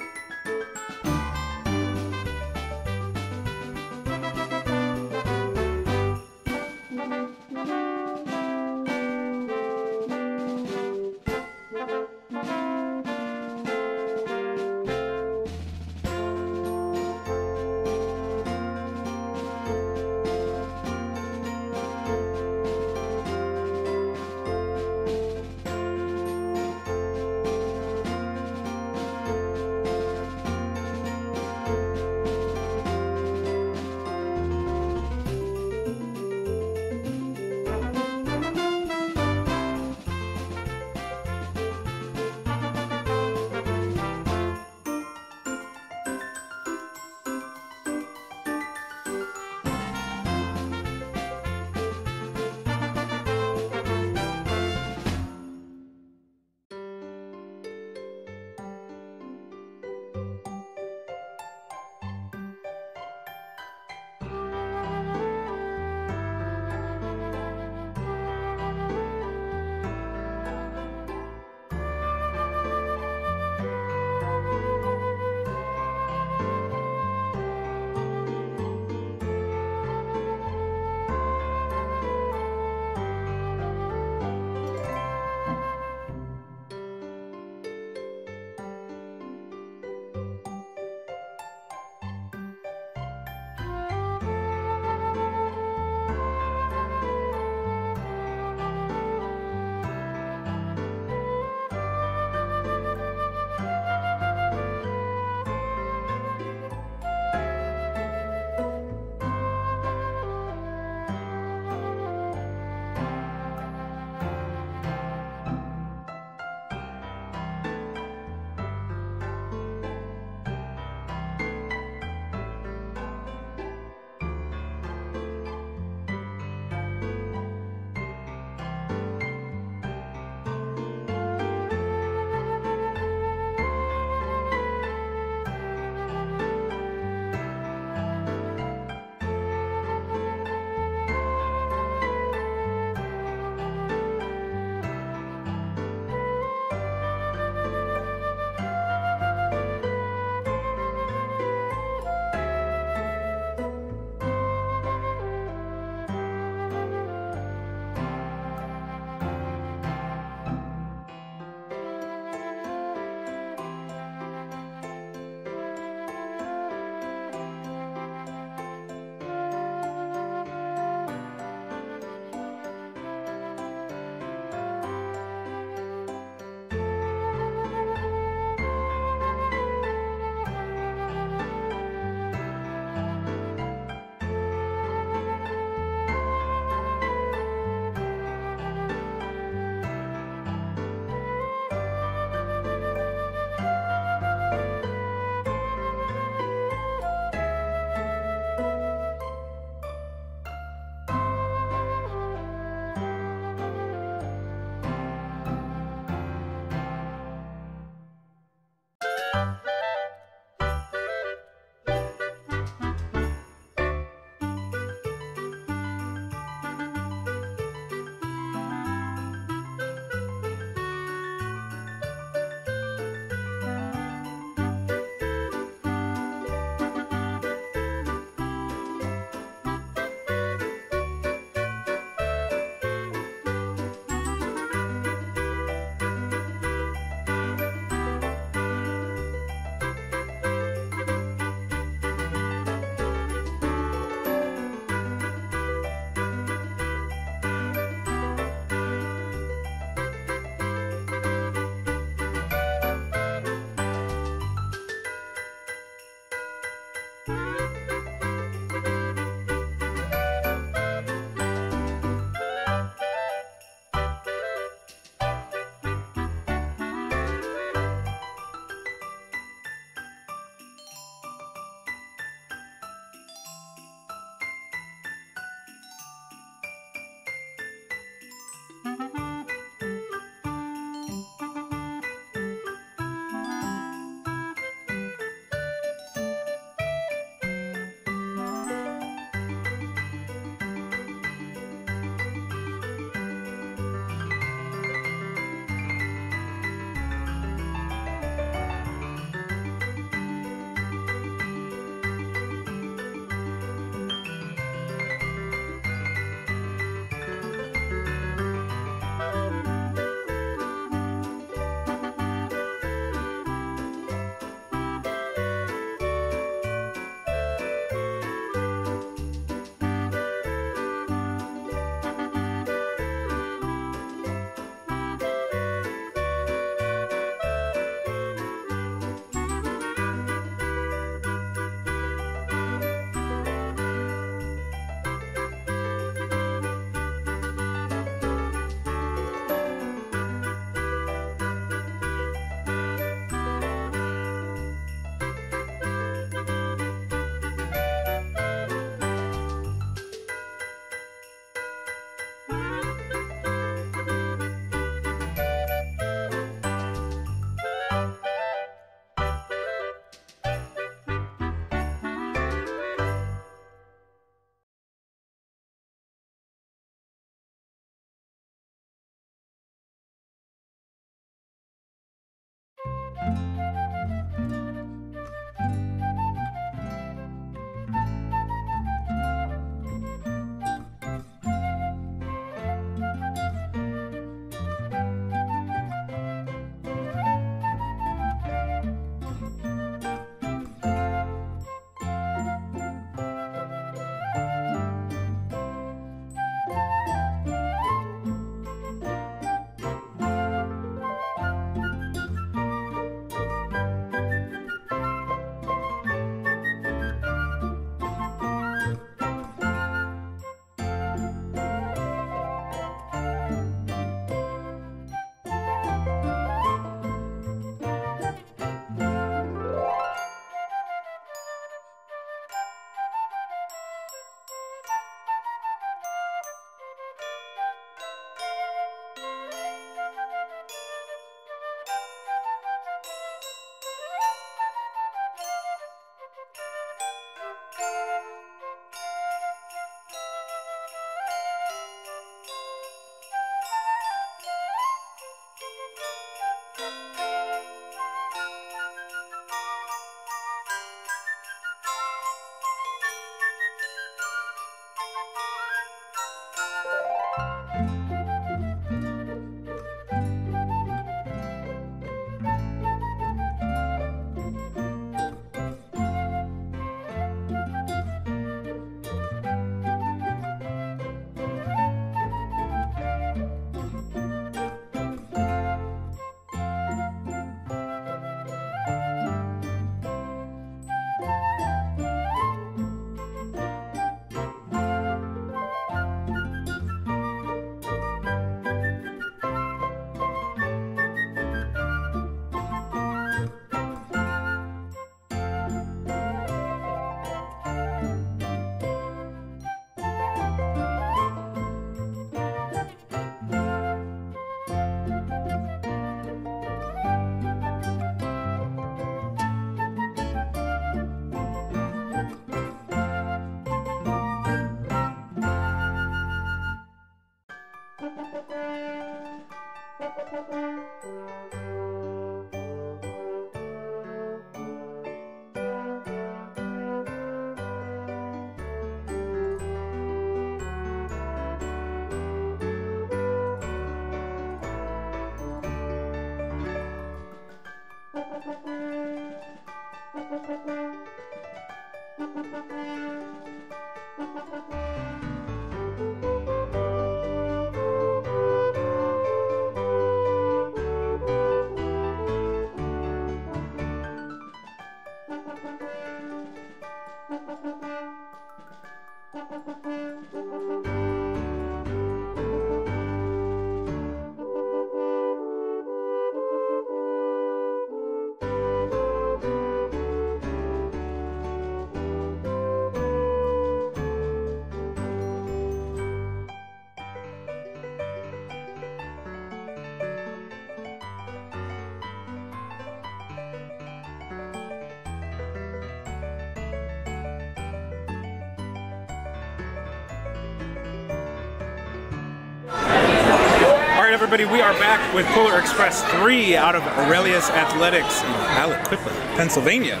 Everybody, we are back with Polar Express 3 out of Aurelius Athletics in Aliquippa, Pennsylvania.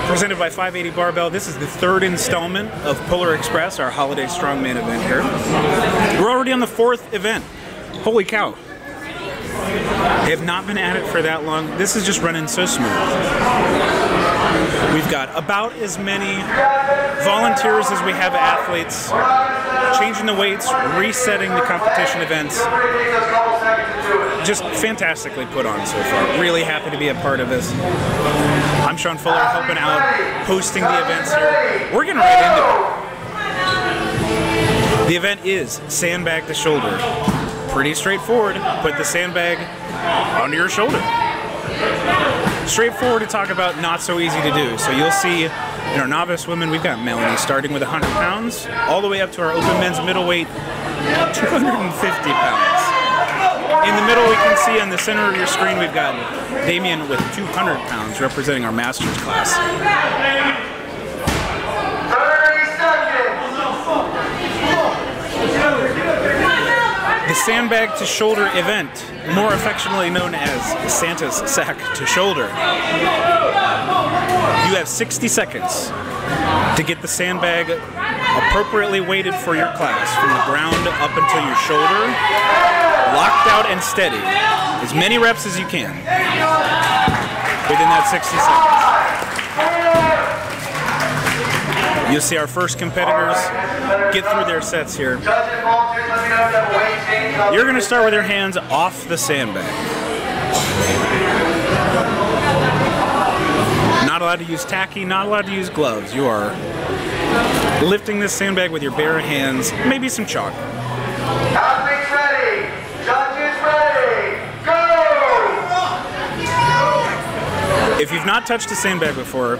Presented by 580 Barbell. This is the third installment of Polar Express, our holiday strongman event here. We're already on the fourth event. Holy cow. I have not been at it for that long. This is just running so smooth. We've got about as many volunteers as we have athletes, changing the weights, resetting the competition events. Just fantastically put on so far. Really happy to be a part of this. I'm Sean Fuller, helping out, hosting the events here. We're getting right into it. The event is sandbag to shoulder. Pretty straightforward. Put the sandbag onto your shoulder. Straightforward to talk about, not so easy to do. So you'll see in our novice women, we've got Melanie starting with 100 pounds, all the way up to our open men's middleweight, 250 pounds. In the middle, we can see on the center of your screen, we've got Damien with 200 pounds, representing our master's class. 30 seconds. The the sandbag to shoulder event, more affectionately known as Santa's sack to shoulder. You have 60 seconds to get the sandbag appropriately weighted for your class, from the ground up until your shoulder, locked out and steady. As many reps as you can within that 60 seconds. You'll see our first competitors get through their sets here. You're going to start with your hands off the sandbag. Not allowed to use tacky, not allowed to use gloves. You are lifting this sandbag with your bare hands, maybe some chalk. Athletes ready, judges ready, go! If you've not touched a sandbag before,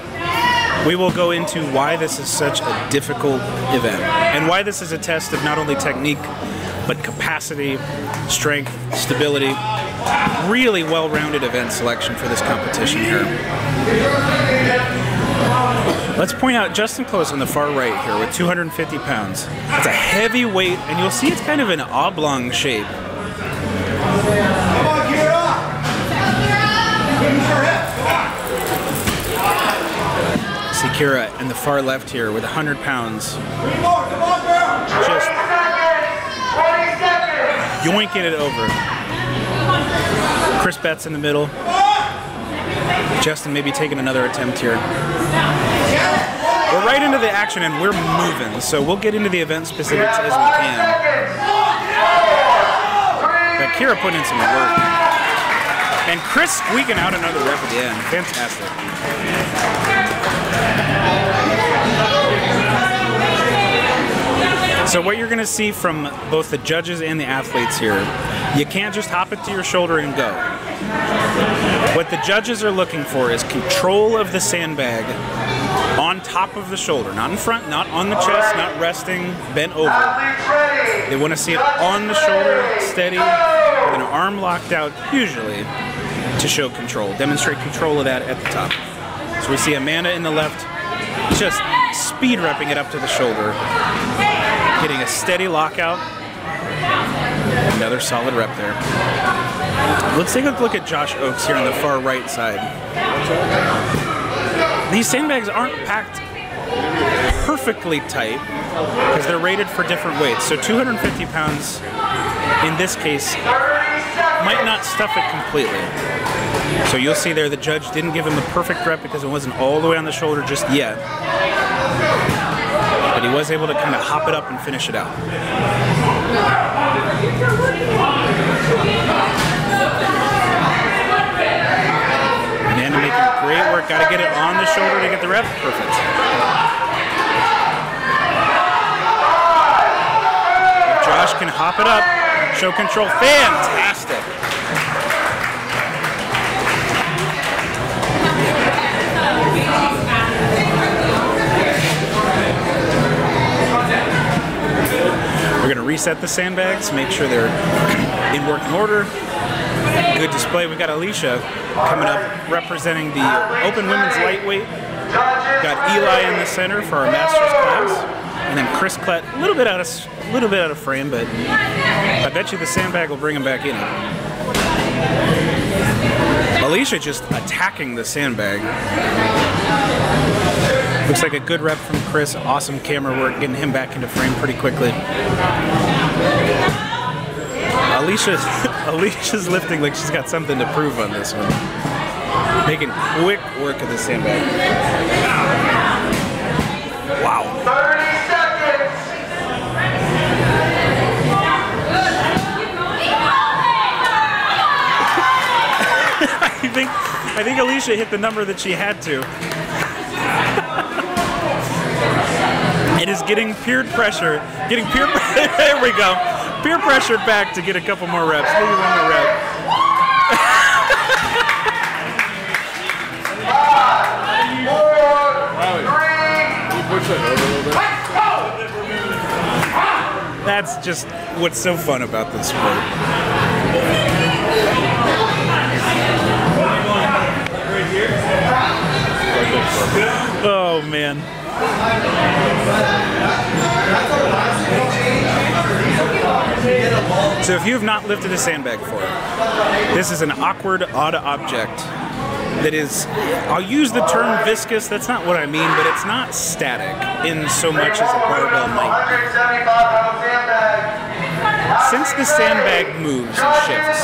we will go into why this is such a difficult event and why this is a test of not only technique, but capacity, strength, stability. Really well-rounded event selection for this competition here. Let's point out Justin Close on the far right here with 250 pounds. It's a heavy weight, and you'll see it's kind of an oblong shape. See Kira in the far left here with 100 pounds. Just yoinking it over. Chris Betts in the middle. Justin maybe taking another attempt here. We're right into the action and we're moving, so we'll get into the event specifics as we can. But Kira put in some work. And Chris squeaking out another rep at the end. Fantastic. So what you're going to see from both the judges and the athletes here, you can't just hop it to your shoulder and go. What the judges are looking for is control of the sandbag on top of the shoulder, not in front, not on the chest, not resting, bent over. They want to see it on the shoulder, steady, with an arm locked out, usually, to show control, demonstrate control of that at the top. So we see Amanda in the left, just speed repping it up to the shoulder, getting a steady lockout. Another solid rep there. Let's take a look at Josh Oakes here on the far right side. These sandbags aren't packed perfectly tight because they're rated for different weights. So 250 pounds in this case might not stuff it completely. So you'll see there the judge didn't give him the perfect rep because it wasn't all the way on the shoulder just yet. But he was able to kind of hop it up and finish it out. Amanda making great work. Got to get it on the shoulder to get the rep. Perfect. If Josh can hop it up, show control. Fantastic. We're going to reset the sandbags, make sure they're in working order. Good display. We've got Alicia coming up representing the open women's lightweight. Got Eli in the center for our master's class, and then Chris Klett, a little bit out of frame, but I bet you the sandbag will bring him back in. Alicia just attacking the sandbag. Looks like a good rep from Chris. Awesome camera work, getting him back into frame pretty quickly. Alicia's lifting like she's got something to prove on this one. Making quick work of the sandbag. Wow. 30 seconds. I think Alicia hit the number that she had to. It is getting peer pressure. There we go. Peer pressure back to get a couple more reps. Maybe one more rep. 5, 4, 3. That's just what's so fun about this sport. Oh man. So if you have not lifted a sandbag before, this is an awkward, odd object that is, I'll use the term viscous, that's not what I mean, but it's not static in so much as a barbell might be. Since the sandbag moves and shifts,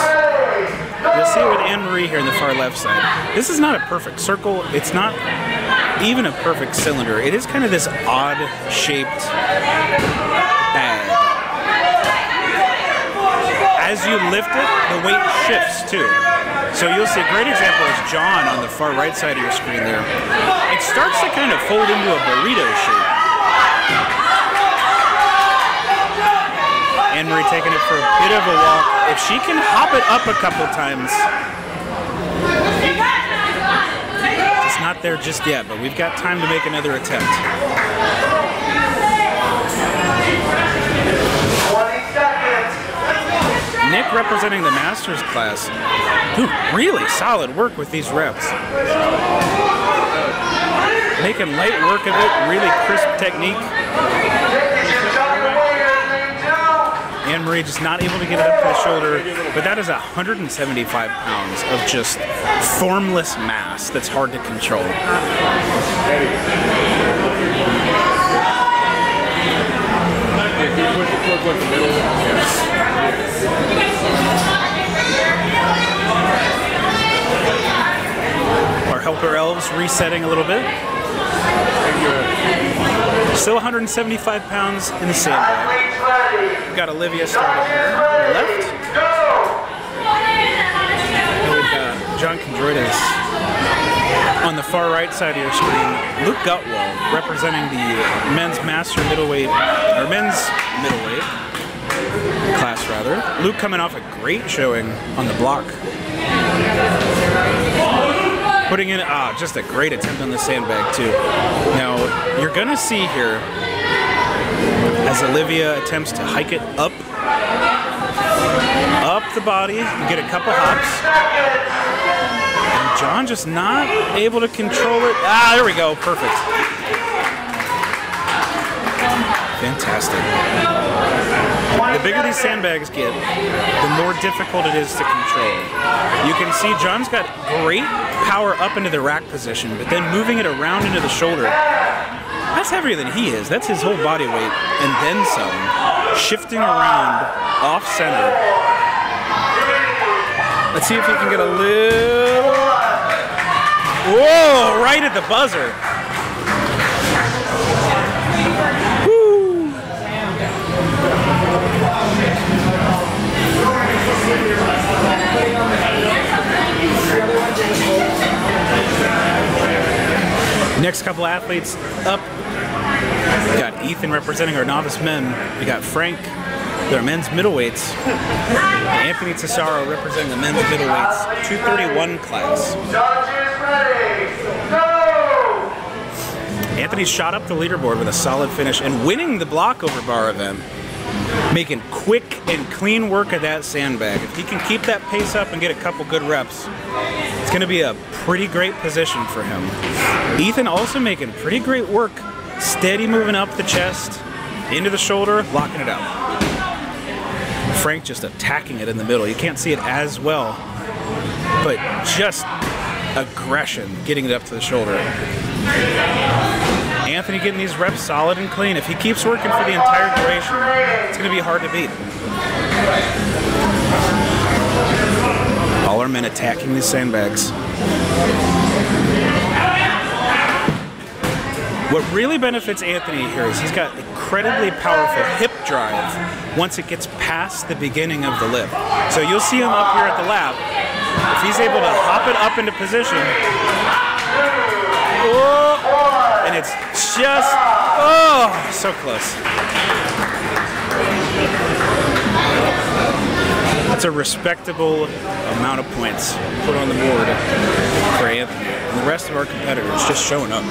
you'll see it with Anne-Marie here on the far left side. This is not a perfect circle, it's not even a perfect cylinder. It is kind of this odd shaped bag. As you lift it, the weight shifts too. So you'll see a great example is John on the far right side of your screen there. It starts to kind of fold into a burrito shape. Anne-Marie taking it for a bit of a walk. If she can hop it up a couple times. It's not there just yet, but we've got time to make another attempt. 20 seconds. Nick representing the Masters class. Ooh, really solid work with these reps. Making light work of it, really crisp technique. Anne-Marie just not able to get it up to the shoulder, but that is 175 pounds of just formless mass that's hard to control. Our helper elves resetting a little bit. Still 175 pounds in the sandbag. We've got Olivia starting here on the left. And we've got John Condroides on the far right side of your screen. Luke Gutwell representing the men's master middleweight, or men's middleweight class rather. Luke coming off a great showing on the block. Putting in just a great attempt on the sandbag too. Now you're gonna see here as Olivia attempts to hike it up the body and get a couple hops. And John just not able to control it. There we go, perfect. Fantastic. The bigger these sandbags get, the more difficult it is to control. You can see John's got great power up into the rack position, but then moving it around into the shoulder, that's heavier than he is. That's his whole body weight, and then some. Shifting around off center. Let's see if he can get a little... Whoa, right at the buzzer. Woo. Next couple athletes up. We got Ethan representing our novice men. We got Frank, their men's middleweights. Anthony Tesaro representing the men's middleweights 231 class. Judges ready. Go! Anthony shot up the leaderboard with a solid finish and winning the block over bar event. Making quick and clean work of that sandbag. If he can keep that pace up and get a couple good reps, it's going to be a pretty great position for him. Ethan also making pretty great work. Steady moving up the chest, into the shoulder, locking it out. Frank just attacking it in the middle. You can't see it as well, but just aggression getting it up to the shoulder. Anthony getting these reps solid and clean. If he keeps working for the entire duration, it's going to be hard to beat. All our men attacking these sandbags. What really benefits Anthony here is he's got incredibly powerful hip drive once it gets past the beginning of the lift. So you'll see him up here at the lap. If he's able to hop it up into position, and it's just, so close. That's a respectable amount of points put on the board for Anthony. And the rest of our competitors just showing up.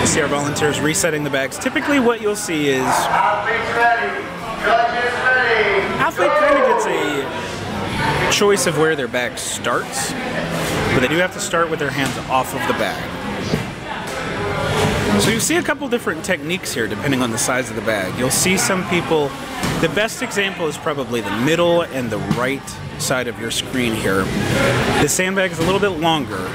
You see our volunteers resetting the bags. Typically what you'll see is Athletes ready. Judges ready. athlete kind of gets a choice of where their bag starts, but they do have to start with their hands off of the bag. So you see a couple different techniques here depending on the size of the bag. You'll see some people, the best example is probably the middle and the right side of your screen here. The sandbag is a little bit longer,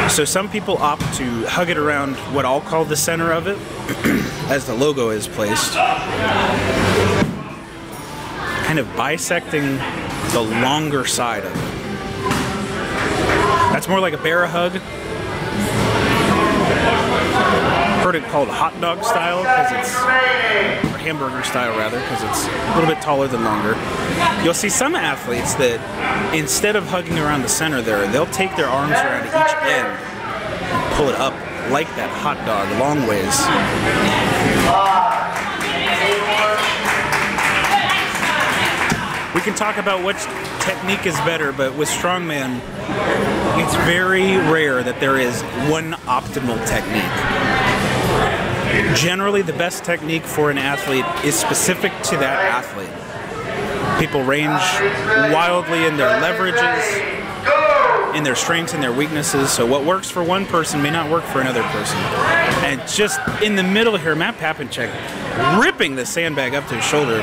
so some people opt to hug it around what I'll call the center of it as the logo is placed, kind of bisecting the longer side of it. That's more like a bear hug. Heard it called hot dog style because it's, or hamburger style rather, because it's a little bit taller than longer. You'll see some athletes that instead of hugging around the center there, they'll take their arms around each end and pull it up like that hot dog long ways. We can talk about which technique is better, but with strongman, it's very rare that there is one optimal technique. Generally, the best technique for an athlete is specific to that athlete. People range wildly in their leverages, in their strengths and their weaknesses, so what works for one person may not work for another person. And just in the middle here, Matt Papenchek ripping the sandbag up to his shoulder.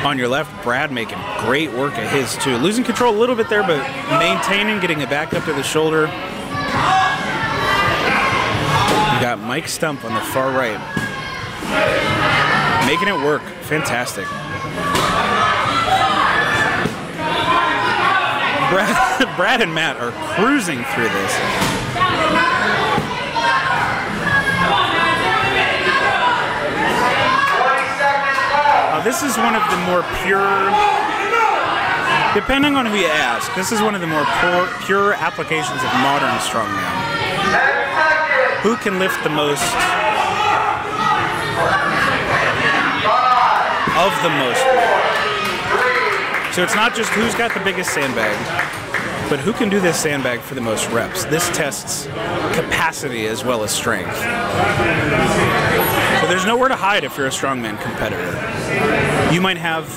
On your left, Brad making great work of his too. Losing control a little bit there, but maintaining, getting it back up to the shoulder. You got Mike Stump on the far right. Making it work. Fantastic. Brad and Matt are cruising through this. This is one of the more pure, depending on who you ask, this is one of the more pure applications of modern strongman. Who can lift the most of the most weight? So it's not just who's got the biggest sandbag, but who can do this sandbag for the most reps. This tests capacity as well as strength. So there's nowhere to hide if you're a strongman competitor. You might have,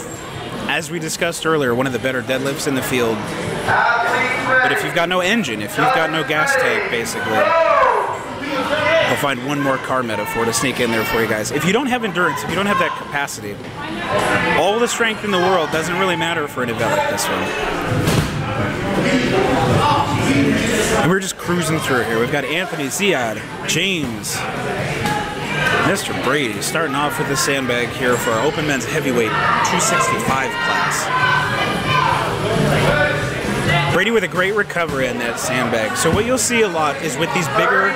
as we discussed earlier, one of the better deadlifts in the field, but if you've got no engine, if you've got no gas tank, basically, I'll find one more car metaphor to sneak in there for you guys. If you don't have endurance, if you don't have that capacity, all the strength in the world doesn't really matter for an event like this one. And we're just cruising through here. We've got Anthony, Ziad, James, Mr. Brady starting off with the sandbag here for our open men's heavyweight 265 class. Brady with a great recovery on that sandbag. So what you'll see a lot is with these bigger,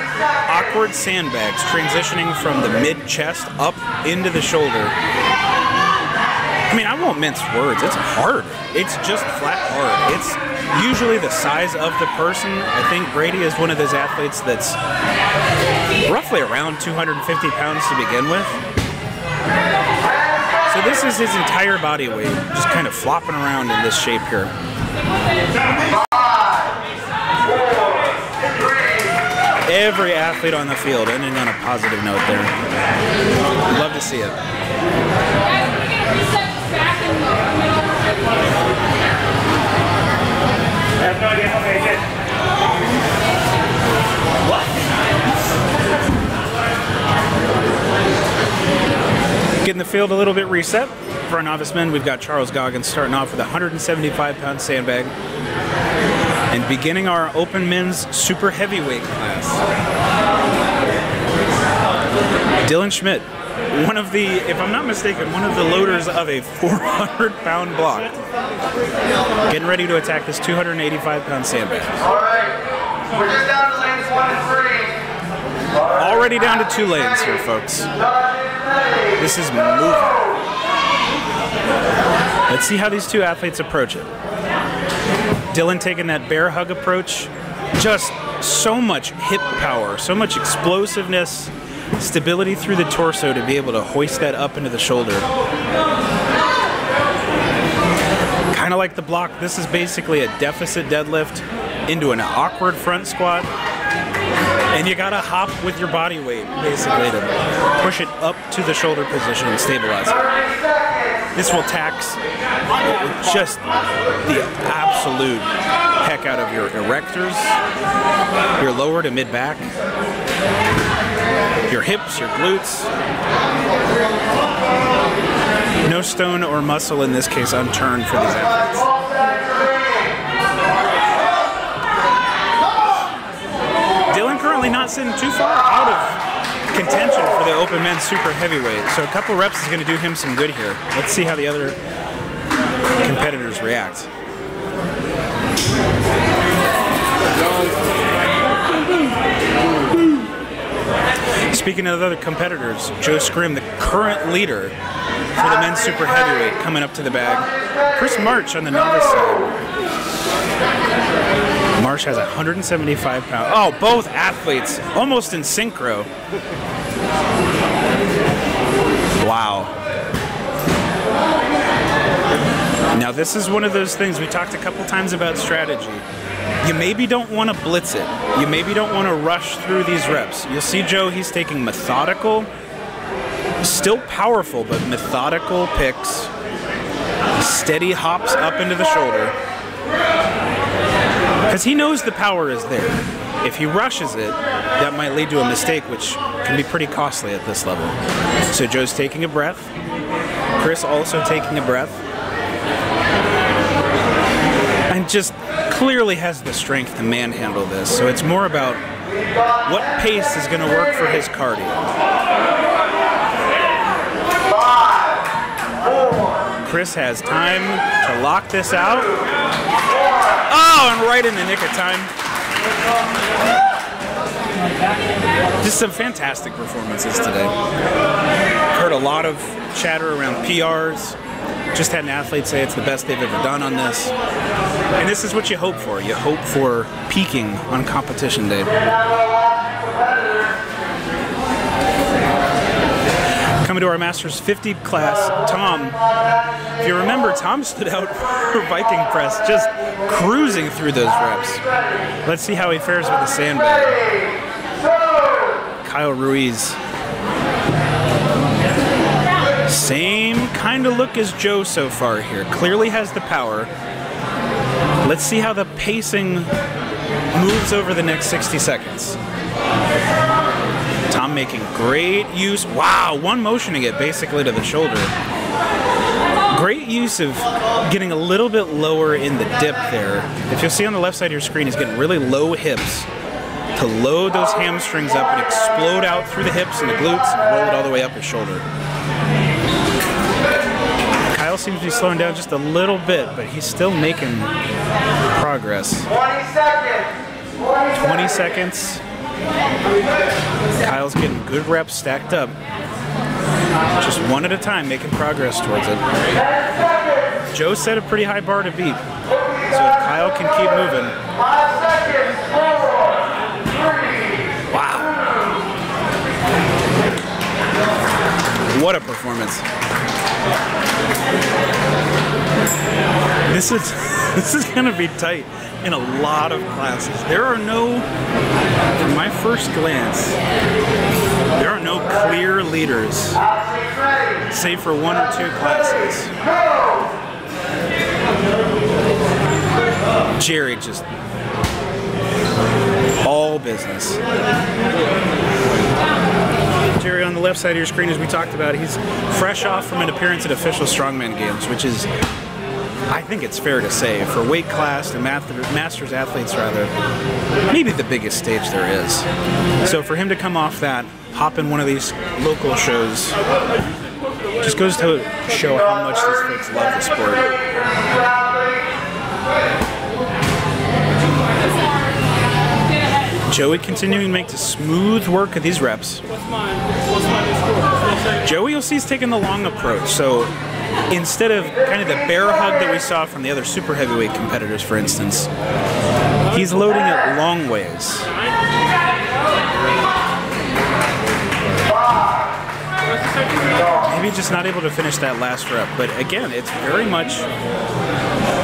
awkward sandbags transitioning from the mid-chest up into the shoulder. I mean, I won't mince words. It's hard. It's just flat hard. It's usually the size of the person. I think Brady is one of those athletes that's roughly around 250 pounds to begin with. So this is his entire body weight, just kind of flopping around in this shape here. Every athlete on the field ending on a positive note there. Love to see it. I have no idea how many did. What? Getting the field a little bit reset. For our novice men, we've got Charles Goggins starting off with a 175-pound sandbag. And beginning our open men's super heavyweight class. Dylan Schmidt, one of the, if I'm not mistaken, one of the loaders of a 400-pound block. Getting ready to attack this 285-pound sandbag. All right, we're just down to lanes 1 and 3. Already down to 2 lanes here, folks. This is moving. Let's see how these two athletes approach it. Dylan taking that bear hug approach. Just so much hip power, so much explosiveness, stability through the torso to be able to hoist that up into the shoulder. Kind of like the block, this is basically a deficit deadlift into an awkward front squat. And you gotta hop with your body weight, basically, to push it up to the shoulder position and stabilize it. This will tax just the absolute heck out of your erectors, your lower to mid back, your hips, your glutes. No stone or muscle in this case unturned for these athletes. Dylan currently not sitting too far out of contention for the open men's super heavyweight, so a couple reps is going to do him some good here. Let's see how the other competitors react. Speaking of other competitors, Joe Scrim, the current leader for the men's super heavyweight, coming up to the bag. Chris March on the novice side. Marsh has 175 pounds. Oh, both athletes almost in synchro. Wow. Now this is one of those things we talked a couple times about strategy. You maybe don't want to blitz it. You maybe don't want to rush through these reps. You'll see Joe, he's taking methodical, still powerful, but methodical picks, steady hops up into the shoulder. Because he knows the power is there. If he rushes it, that might lead to a mistake, which can be pretty costly at this level. So Joe's taking a breath. Chris also taking a breath. And just clearly has the strength to manhandle this. So it's more about what pace is going to work for his cardio. Chris has time to lock this out. Oh, and right in the nick of time. Just some fantastic performances today. Heard a lot of chatter around PRs. Just had an athlete say it's the best they've ever done on this. And this is what you hope for. You hope for peaking on competition day. Coming to our Masters 50 class, Tom. If you remember, Tom stood out for Viking press, just cruising through those reps. Let's see how he fares with the sandbag. Kyle Ruiz. Same kind of look as Joe so far here. Clearly has the power. Let's see how the pacing moves over the next 60 seconds. Tom making great use. Wow, one motioning it basically to the shoulder. Great use of getting a little bit lower in the dip there. If you'll see on the left side of your screen, he's getting really low hips to load those hamstrings up and explode out through the hips and the glutes and roll it all the way up his shoulder. Kyle seems to be slowing down just a little bit, but he's still making progress. 20 seconds. 20 seconds. Kyle's getting good reps stacked up. Just one at a time, making progress towards it. Joe set a pretty high bar to beat. So if Kyle can keep moving. 5 seconds. 4, 3. Wow. What a performance. This is gonna be tight in a lot of classes. There are no, from my first glance, there are no clear leaders, save for 1 or 2 classes. Jerry just all business. Jerry on the left side of your screen, as we talked about, he's fresh off from an appearance at official Strongman Games, which is, I think it's fair to say, for weight class and Masters athletes rather, maybe the biggest stage there is. So for him to come off that, hop in one of these local shows, just goes to show how much these folks love the sport. Joey continuing to make the smooth work of these reps. Joey, you'll see, is taking the long approach. So instead of kind of the bear hug that we saw from the other super heavyweight competitors, for instance, he's loading it long ways. Maybe just not able to finish that last rep. But again, it's very much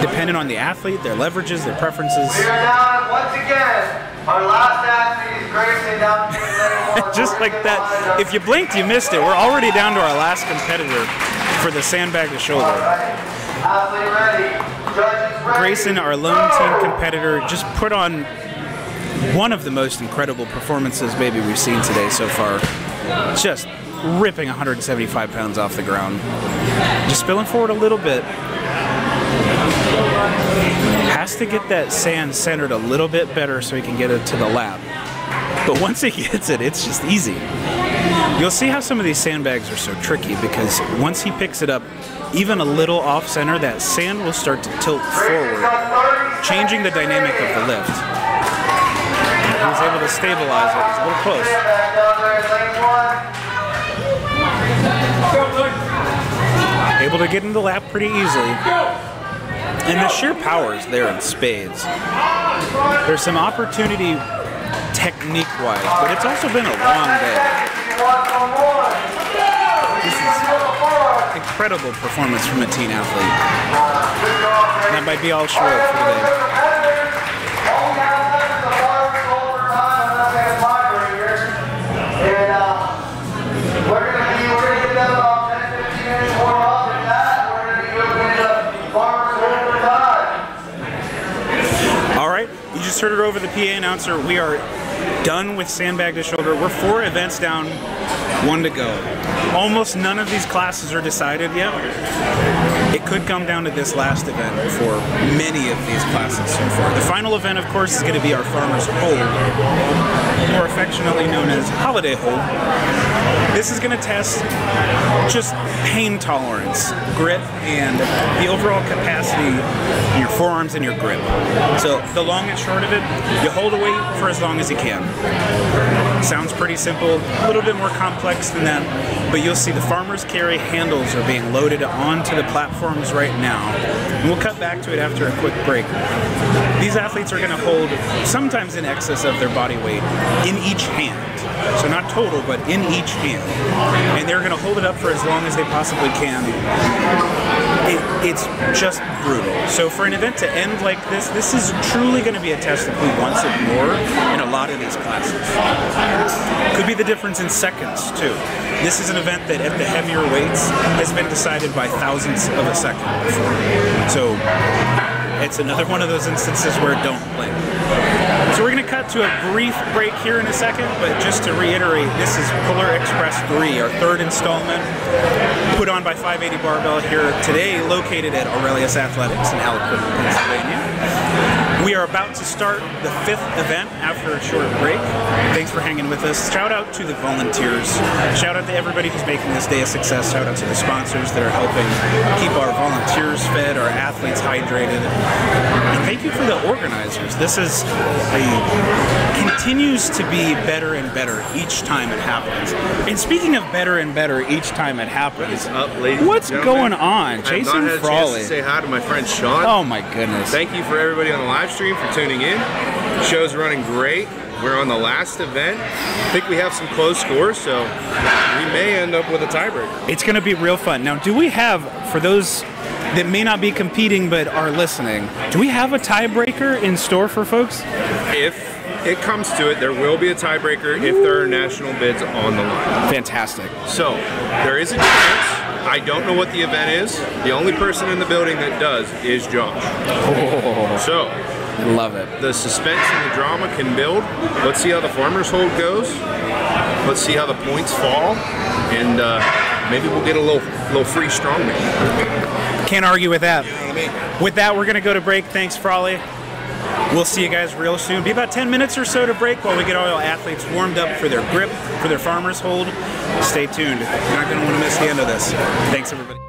dependent on the athlete, their leverages, their preferences. We are down once again. Our last athlete is Grayson down. Just like that. If you blinked, you missed it. We're already down to our last competitor for the sandbag to shoulder. Athlete ready. Judges ready. Grayson, our lone team competitor, just put on one of the most incredible performances maybe we've seen today so far. Just ripping 175 pounds off the ground. Just spilling forward a little bit. Has to get that sand centered a little bit better so he can get it to the lap. But once he gets it, it's just easy. You'll see how some of these sandbags are so tricky because once he picks it up, even a little off center, that sand will start to tilt forward, changing the dynamic of the lift. And he's able to stabilize it. He's a little close. Able to get in the lap pretty easily. And the sheer power is there in spades. There's some opportunity technique-wise, but it's also been a long day. This is incredible performance from a teen athlete. And that might be all short for today. Just heard it over the PA announcer. We are done with sandbag to shoulder. We're 4 events down, 1 to go. Almost none of these classes are decided yet. It could come down to this last event for many of these classes so far. The final event, of course, is going to be our Farmer's Hold, more affectionately known as Holiday Hold. This is going to test just pain tolerance, grip, and the overall capacity in your forearms and your grip. So the long and short of it, you hold a weight for as long as you can. Sounds pretty simple, a little bit more complex than that, but you'll see the farmer's carry handles are being loaded onto the platforms right now. And we'll cut back to it after a quick break. These athletes are going to hold sometimes in excess of their body weight in each hand. So not total, but in each hand. And they're going to hold it up for as long as they possibly can. It's just brutal. So for an event to end like this is truly going to be a test of who wants it more in a lot of these classes. Could be the difference in seconds, too. This is an event that at the heavier weights has been decided by thousandths of a second before. So it's another one of those instances where don't blame. So we're going to cut to a brief break here in a second, but just to reiterate, this is Polar Express 3, our 3rd installment, put on by 580 Barbell here today, located at Aurelius Athletics in Aliquippa, Pennsylvania. We are about to start the 5th event after a short break. Thanks for hanging with us. Shout out to the volunteers. Shout out to everybody who's making this day a success. Shout out to the sponsors that are helping keep our volunteers fed, our athletes hydrated. And thank you for the organizers. This is continues to be better and better each time it happens. And speaking of better and better each time it happens, what's going on? Jason Frawley. I had a chance to say hi to my friend Sean. Oh my goodness. Thank you for everybody on the live stream for tuning in. The show's running great. We're on the last event. I think we have some close scores, so we may end up with a tiebreaker. It's going to be real fun. Now, do we have, for those that may not be competing but are listening, do we have a tiebreaker in store for folks? If it comes to it, there will be a tiebreaker if there are national bids on the line. Fantastic. So, there is a chance. I don't know what the event is. The only person in the building that does is Josh. Oh. So, love it. The suspense and the drama can build. Let's see how the Farmer's Hold goes. Let's see how the points fall. And maybe we'll get a little free strongman. Can't argue with that. With that, we're going to go to break. Thanks, Frawley. We'll see you guys real soon. Be about 10 minutes or so to break while we get all our athletes warmed up for their grip, for their Farmer's Hold. Stay tuned. You're not going to want to miss the end of this. Thanks, everybody.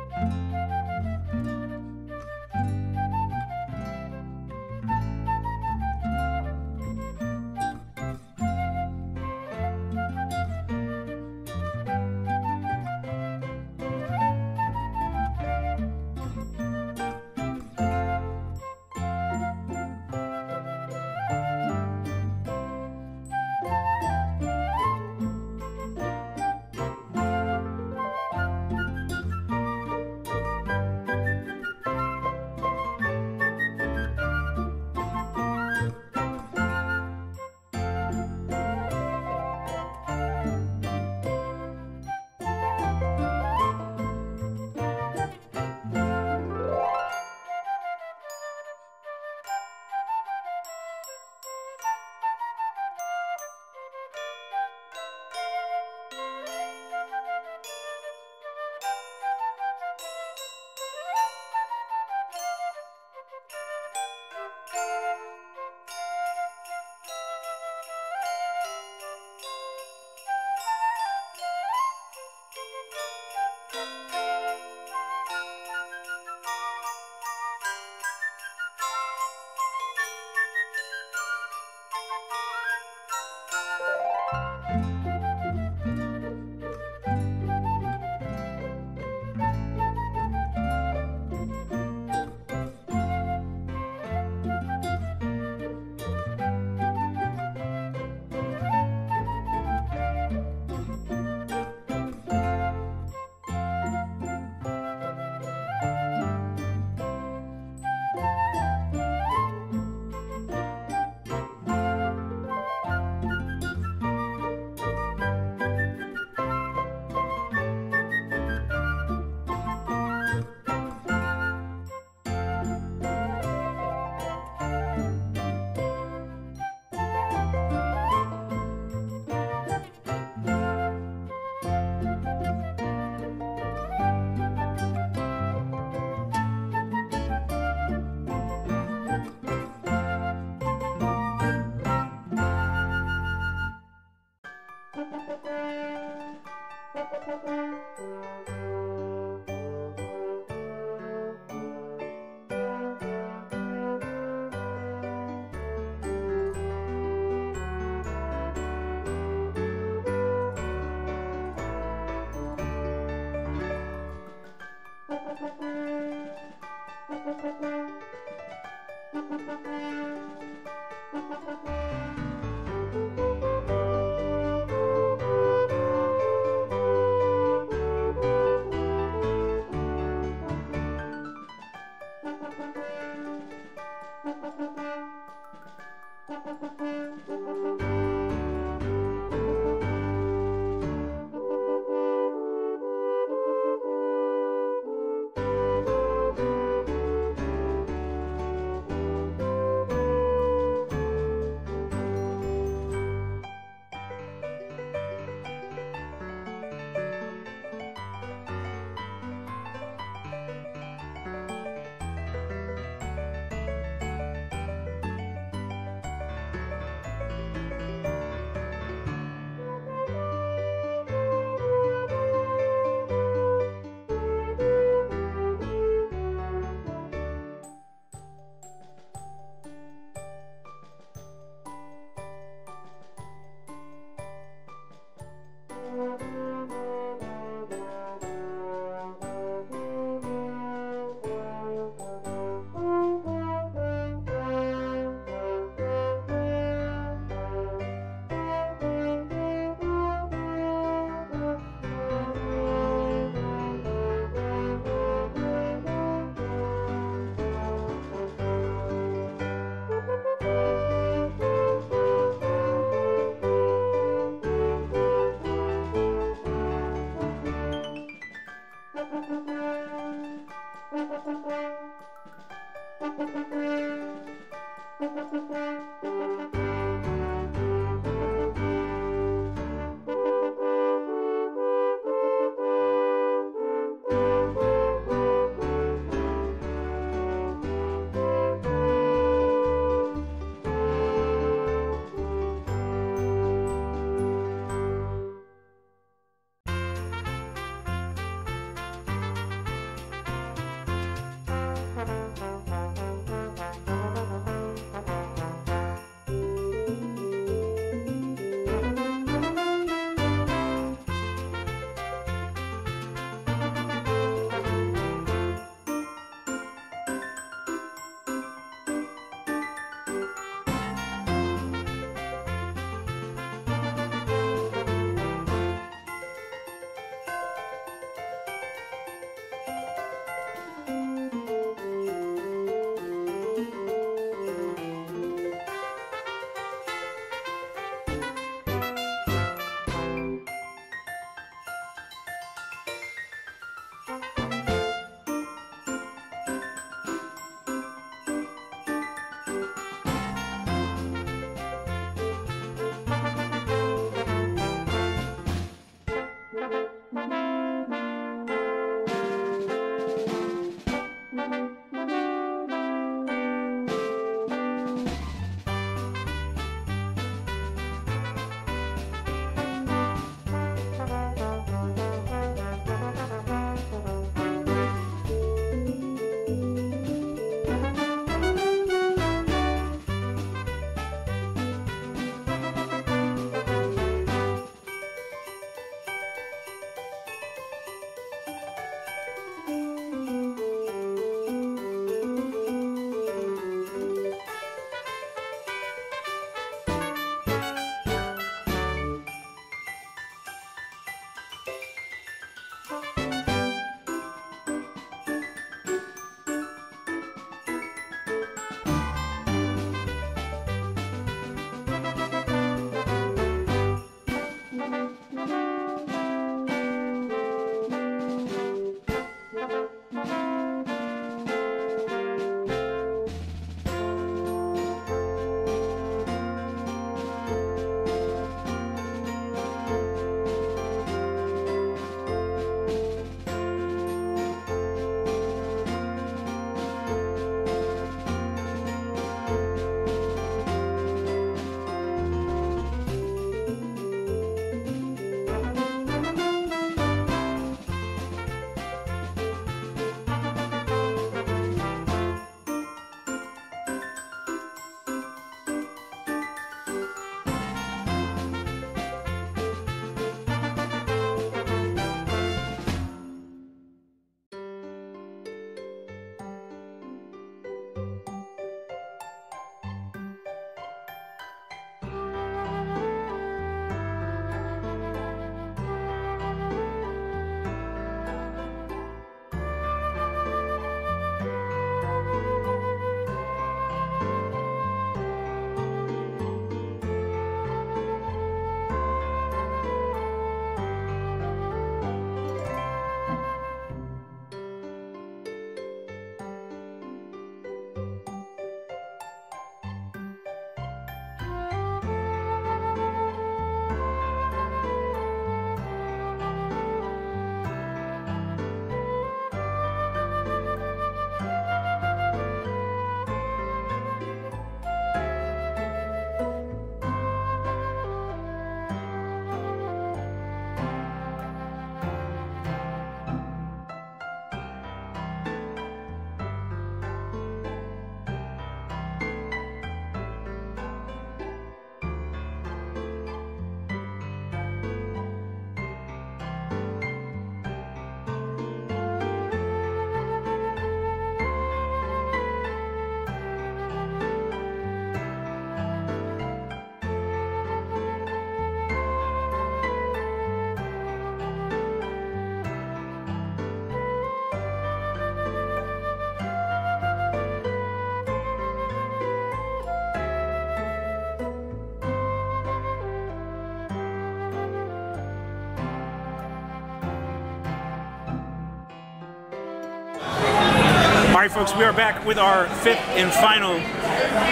Alright folks, we are back with our 5th and final,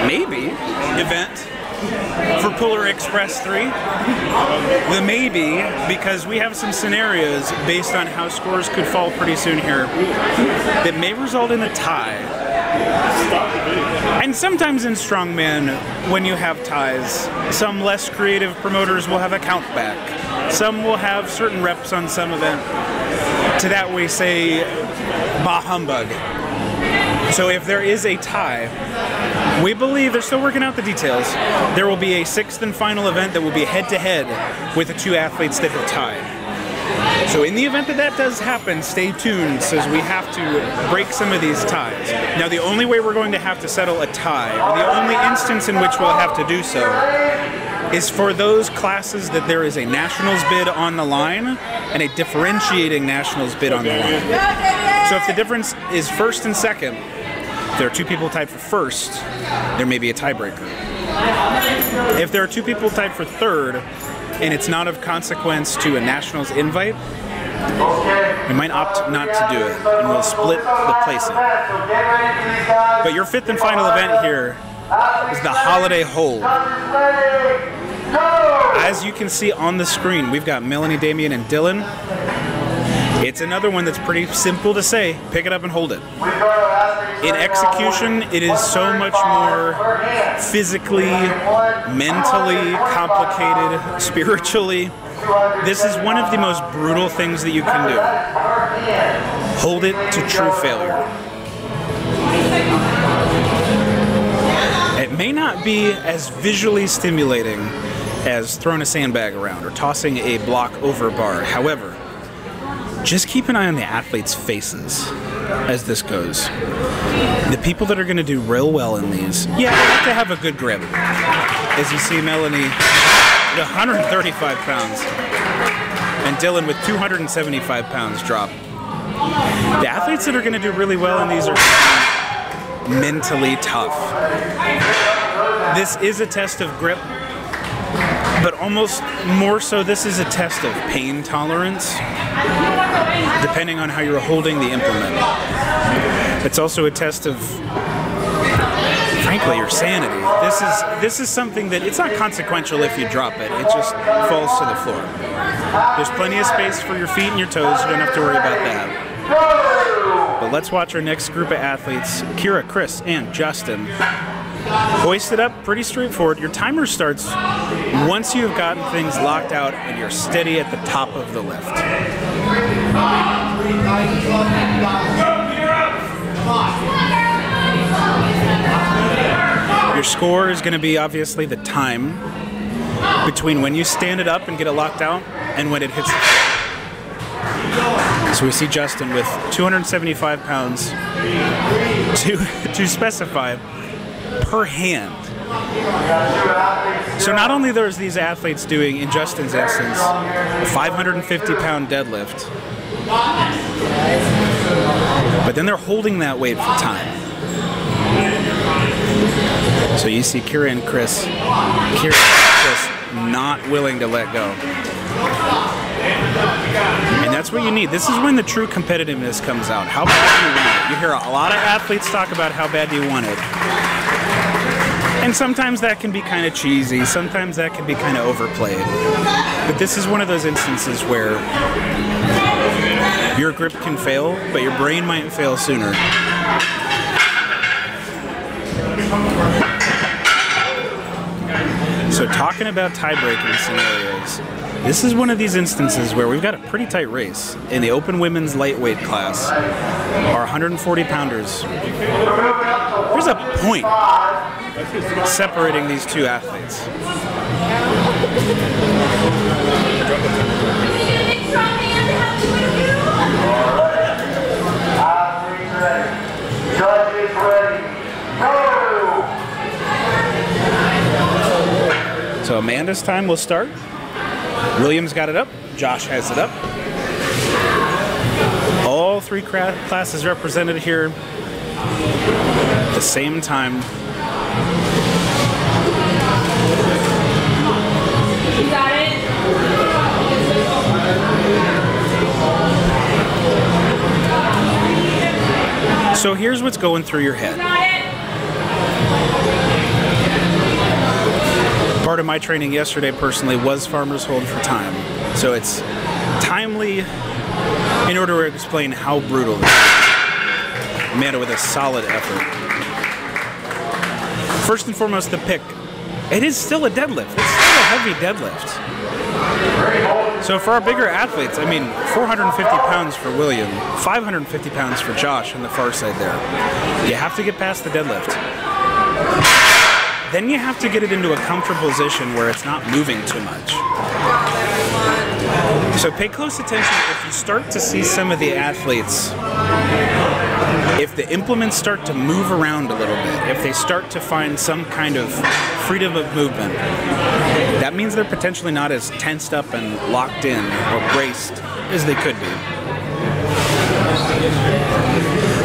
maybe, event for Polar Express 3. The maybe, because we have some scenarios based on how scores could fall pretty soon here that may result in a tie. And sometimes in Strongman, when you have ties, some less creative promoters will have a count back. Some will have certain reps on some event to that we say, bah humbug. So if there is a tie, we believe, they're still working out the details, there will be a 6th and final event that will be head-to-head with the 2 athletes that have tied. So in the event that that does happen, stay tuned, since we have to break some of these ties. Now the only way we're going to have to settle a tie, or the only instance in which we'll have to do so, is for those classes that there is a nationals bid on the line and a differentiating nationals bid on the line. So if the difference is 1st and 2nd, if there are 2 people tied for 1st, there may be a tiebreaker. If there are 2 people tied for 3rd, and it's not of consequence to a nationals invite, we might opt not to do it, and we'll split the placing. But your 5th and final event here is the holiday hold. As you can see on the screen, we've got Melanie, Damien, and Dylan. It's another one that's pretty simple to say, pick it up and hold it. In execution, it is so much more physically, mentally complicated, spiritually. This is one of the most brutal things that you can do. Hold it to true failure. It may not be as visually stimulating as throwing a sandbag around or tossing a block over a bar. However, just keep an eye on the athletes' faces as this goes. The people that are going to do real well in these, yeah, they have to have a good grip. As you see Melanie at 135 pounds and Dylan with 275 pounds drop. The athletes that are going to do really well in these are mentally tough. This is a test of grip, but almost more so this is a test of pain tolerance, depending on how you're holding the implement. It's also a test of, frankly, your sanity. This is something that, it's not consequential if you drop it, it just falls to the floor. There's plenty of space for your feet and your toes, you don't have to worry about that. But let's watch our next group of athletes, Kira, Chris, and Justin. Hoist it up, pretty straightforward. Your timer starts once you've gotten things locked out and you're steady at the top of the lift. Your score is going to be obviously the time between when you stand it up and get it locked out and when it hits the floor. So we see Justin with 275 pounds to specify per hand. So not only there's these athletes doing, in Justin's instance, a 550-pound deadlift, but then they're holding that weight for time. So you see Kira and Chris not willing to let go. And that's what you need. This is when the true competitiveness comes out. How bad do you want it? You hear a lot of athletes talk about how bad do you want it. And sometimes that can be kind of cheesy, sometimes that can be kind of overplayed. But this is one of those instances where your grip can fail, but your brain might fail sooner. So talking about tie-breaking scenarios, this is one of these instances where we've got a pretty tight race. In the open women's lightweight class, our 140-pounders, there's a point separating these 2 athletes. Judges ready. Go! So Amanda's time will start. William's got it up. Josh has it up. All 3 classes represented here at the same time. You got it? So here's what's going through your head. Part of my training yesterday personally was farmer's hold for time. So it's timely in order to explain how brutal this is. Amanda with a solid effort. First and foremost, the pick. It is still a deadlift. It's still a heavy deadlift. So for our bigger athletes, I mean, 450 pounds for William, 550 pounds for Josh on the far side there. You have to get past the deadlift. Then you have to get it into a comfortable position where it's not moving too much. So pay close attention if you start to see some of the athletes, if the implements start to move around a little bit, if they start to find some kind of freedom of movement, that means they're potentially not as tensed up and locked in or braced as they could be.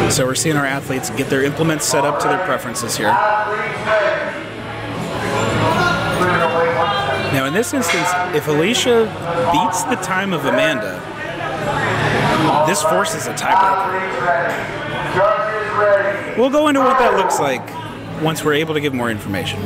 So we're seeing our athletes get their implements set up to their preferences here. Now in this instance, if Alicia beats the time of Amanda, this forces a tiebreaker. We'll go into what that looks like once we're able to give more information.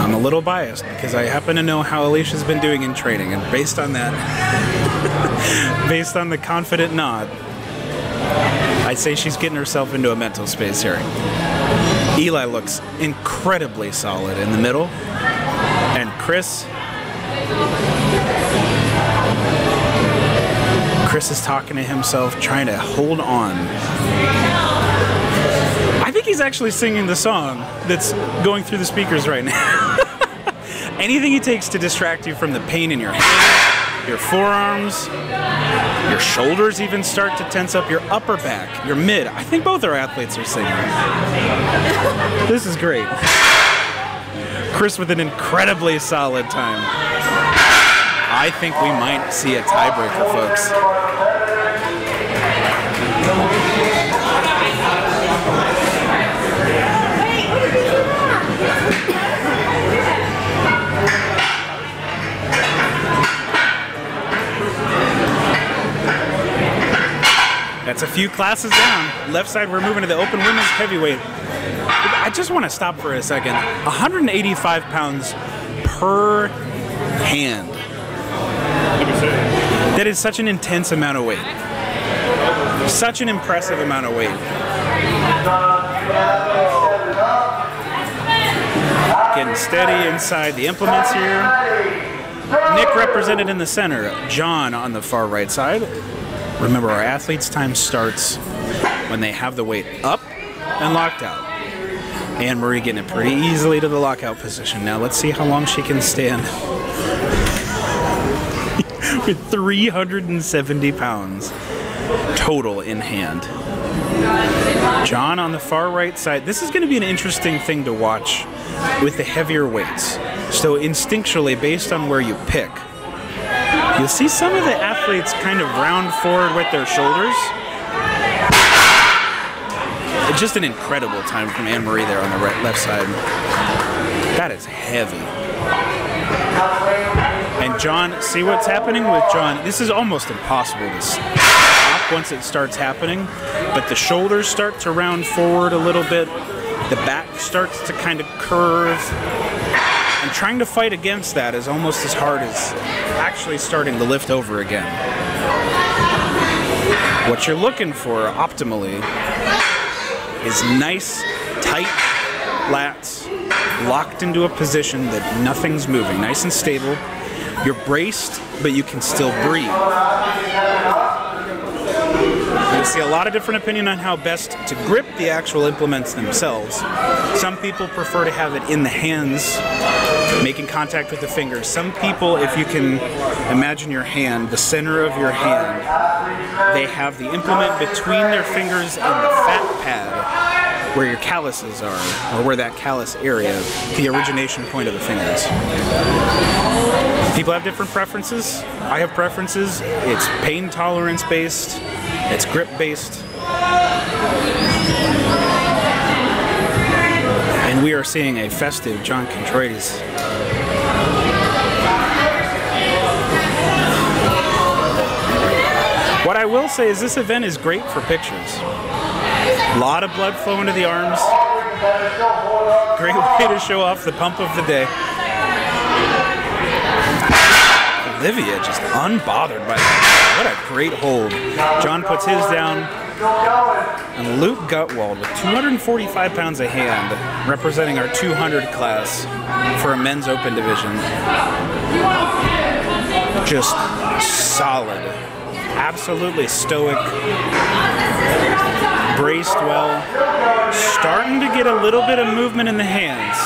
I'm a little biased because I happen to know how Alicia's been doing in training, and based on that, based on the confident nod, I'd say she's getting herself into a mental space here. Eli looks incredibly solid in the middle, and Chris is talking to himself, trying to hold on. I think he's actually singing the song that's going through the speakers right now. Anything he takes to distract you from the pain in your head, your forearms, your shoulders even start to tense up, your upper back, your mid. I think both our athletes are singing. This is great. Chris with an incredibly solid time. I think we might see a tiebreaker, folks. That's a few classes down. Left side, we're moving to the open women's heavyweight. I just want to stop for a second. 185 pounds per hand. That is such an intense amount of weight. Such an impressive amount of weight. Getting steady inside the implements here. Nick represented in the center. John on the far right side. Remember, our athletes' time starts when they have the weight up and locked out. Anne Marie getting it pretty easily to the lockout position. Now let's see how long she can stand. With 370 pounds total in hand. John on the far right side. This is going to be an interesting thing to watch with the heavier weights. So instinctually, based on where you pick, you'll see some of the athletes kind of round forward with their shoulders. It's just an incredible time from Anne Marie there on the left side. That is heavy. And John, see what's happening with John? This is almost impossible to stop once it starts happening, but the shoulders start to round forward a little bit. The back starts to kind of curve. And trying to fight against that is almost as hard as actually starting to lift over again. What you're looking for optimally is nice, tight lats locked into a position that nothing's moving, nice and stable. You're braced, but you can still breathe. You see a lot of different opinion on how best to grip the actual implements themselves. Some people prefer to have it in the hands, making contact with the fingers. Some people, if you can imagine your hand, the center of your hand, they have the implement between their fingers and the fat pad where your calluses are, or where that callus area, the origination point of the fingers. People have different preferences. I have preferences. It's pain tolerance based. It's grip based. And And we are seeing a festive John Contreras. What I will say is this event is great for pictures. A lot of blood flow into the arms. Great way to show off the pump of the day. Olivia just unbothered by that. What a great hold. John puts his down. And Luke Gutwald with 245 pounds a hand, representing our 200 class for a men's open division. Just solid. Absolutely stoic. Braced well. Starting to get a little bit of movement in the hands.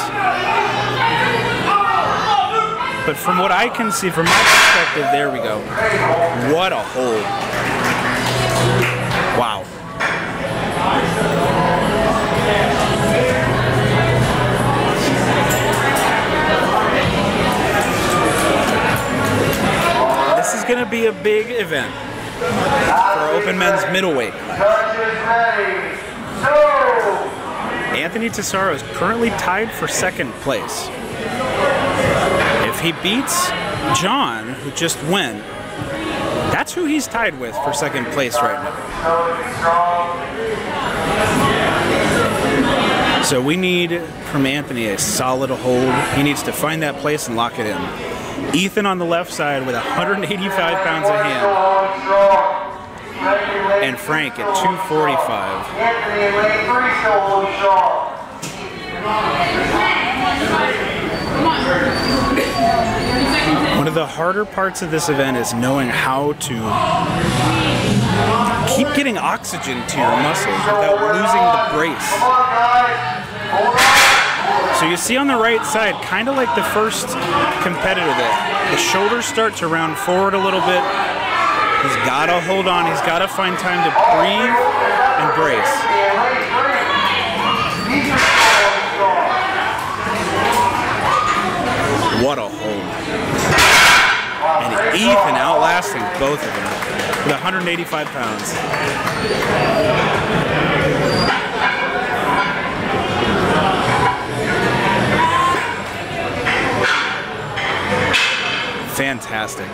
But from what I can see, from my perspective, there we go. What a hold. Wow. This is going to be a big event for open men's middleweight. Anthony Tesoro is currently tied for second place. If he beats John, who just went, that's who he's tied with for second place right now. So we need from Anthony a solid hold. He needs to find that place and lock it in. Ethan on the left side with 185 pounds a hand. And Frank at 245. One of the harder parts of this event is knowing how to keep getting oxygen to your muscles without losing the brace. So you see on the right side, kind of like the first competitor that the shoulders start to round forward a little bit. He's got to hold on. He's got to find time to breathe and brace. What a hold. And Ethan outlasting both of them with 185 pounds. Fantastic.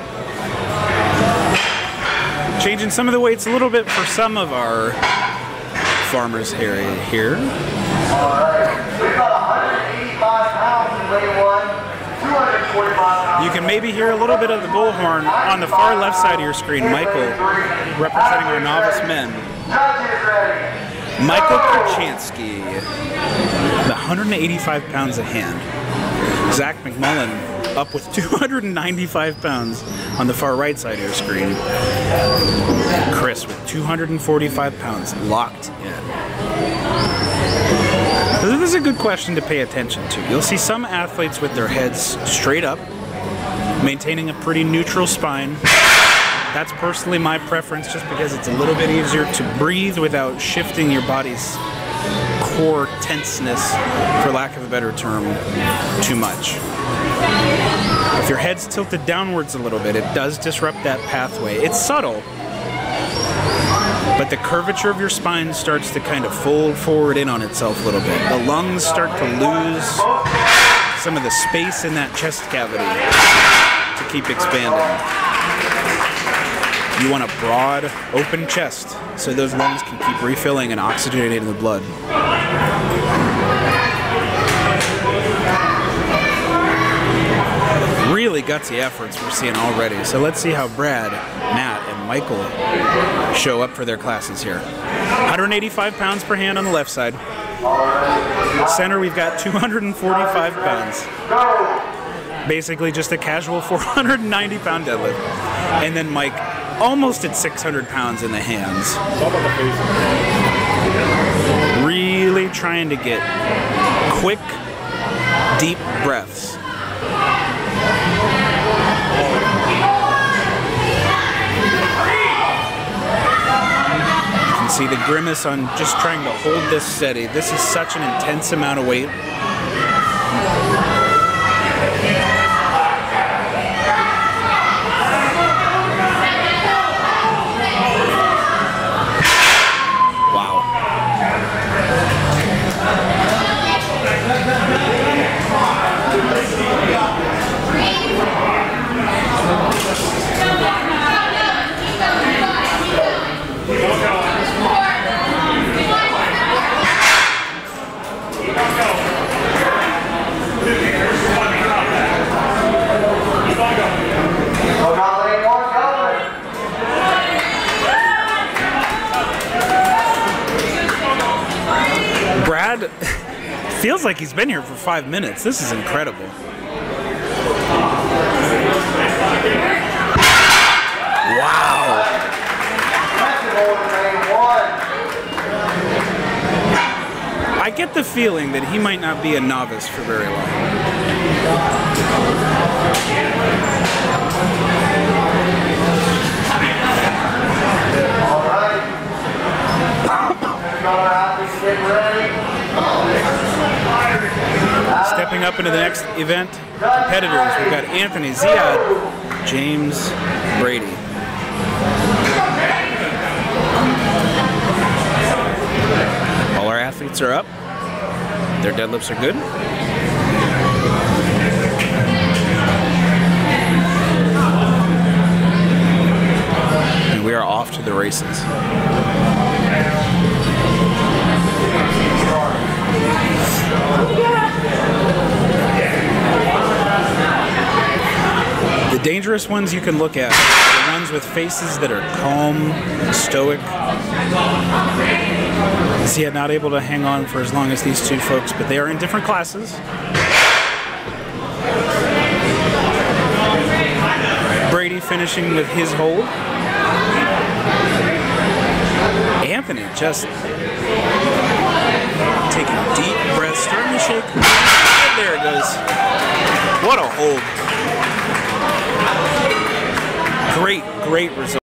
Changing some of the weights a little bit for some of our farmers here. We've got 185 pounds in weight one, 245 pounds. You can maybe hear a little bit of the bullhorn on the far left side of your screen. Michael, representing our novice men. Michael Kurchansky, the 185 pounds a hand. Zach McMullen up with 295 pounds on the far right side of your screen. Chris with 245 pounds locked in. So this is a good question to pay attention to. You'll see some athletes with their heads straight up, maintaining a pretty neutral spine. That's personally my preference, just because it's a little bit easier to breathe without shifting your body's core tenseness, for lack of a better term, too much. If your head's tilted downwards a little bit, it does disrupt that pathway. It's subtle, but the curvature of your spine starts to kind of fold forward in on itself a little bit. The lungs start to lose some of the space in that chest cavity to keep expanding. You want a broad, open chest so those lungs can keep refilling and oxygenating the blood. Really gutsy efforts we're seeing already. So let's see how Brad, Matt, and Michael show up for their classes here. 185 pounds per hand on the left side. Center, we've got 245 pounds. Basically just a casual 490 pound deadlift. And then Mike, almost at 600 pounds in the hands. Really trying to get quick, deep breaths. You can see the grimace on just trying to hold this steady. This is such an intense amount of weight. Feels like he's been here for 5 minutes. This is incredible. Wow. I get the feeling that he might not be a novice for very long. All right. Get ready. Stepping up into the next event, competitors, we've got Anthony, Ziad, James, Brady. All our athletes are up. Their deadlifts are good. And we are off to the races. The dangerous ones you can look at are the ones with faces that are calm, stoic. Ziad not able to hang on for as long as these two folks, but they are in different classes. Brady finishing with his hold. Anthony just taking deep breaths, starting to shake. There it goes. What a hold. Great, great result.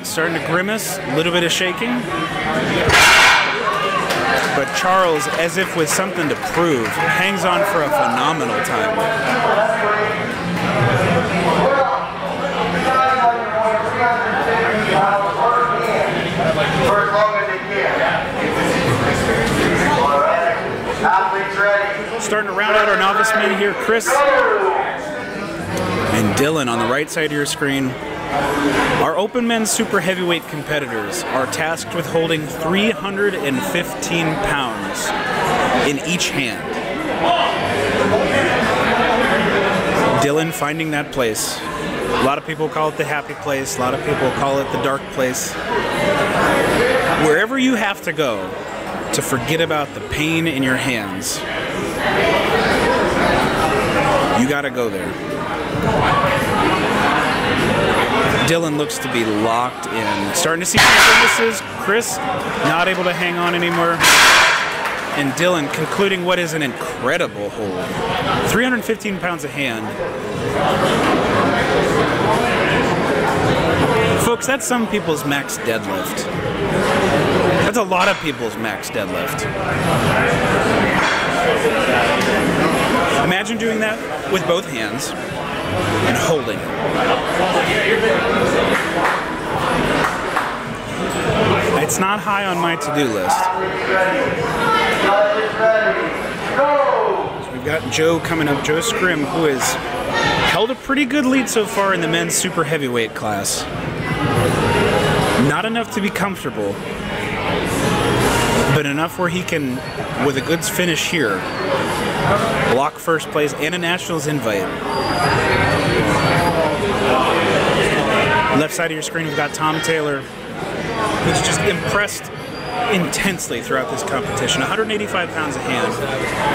Starting to grimace, a little bit of shaking. But Charles, as if with something to prove, hangs on for a phenomenal time. For as long as they can. All right. Athletes ready. Starting to round out our novice men here, Chris and Dylan on the right side of your screen. Our open men's super heavyweight competitors are tasked with holding 315 pounds in each hand. Dylan finding that place. A lot of people call it the happy place. A lot of people call it the dark place. Wherever you have to go to forget about the pain in your hands, you gotta go there. Dylan looks to be locked in. Starting to see some grimaces. Chris not able to hang on anymore. And Dylan concluding what is an incredible hold. 315 pounds a hand. Folks, that's some people's max deadlift. That's a lot of people's max deadlift. Imagine doing that with both hands and holding it. It's not high on my to-do list. So we've got Joe coming up, Joe Scrim, who has held a pretty good lead so far in the men's super heavyweight class. Not enough to be comfortable, but enough where he can, with a good finish here, block first place and a Nationals invite. Left side of your screen, we've got Tom Taylor, who's just impressed intensely throughout this competition. 185 pounds a hand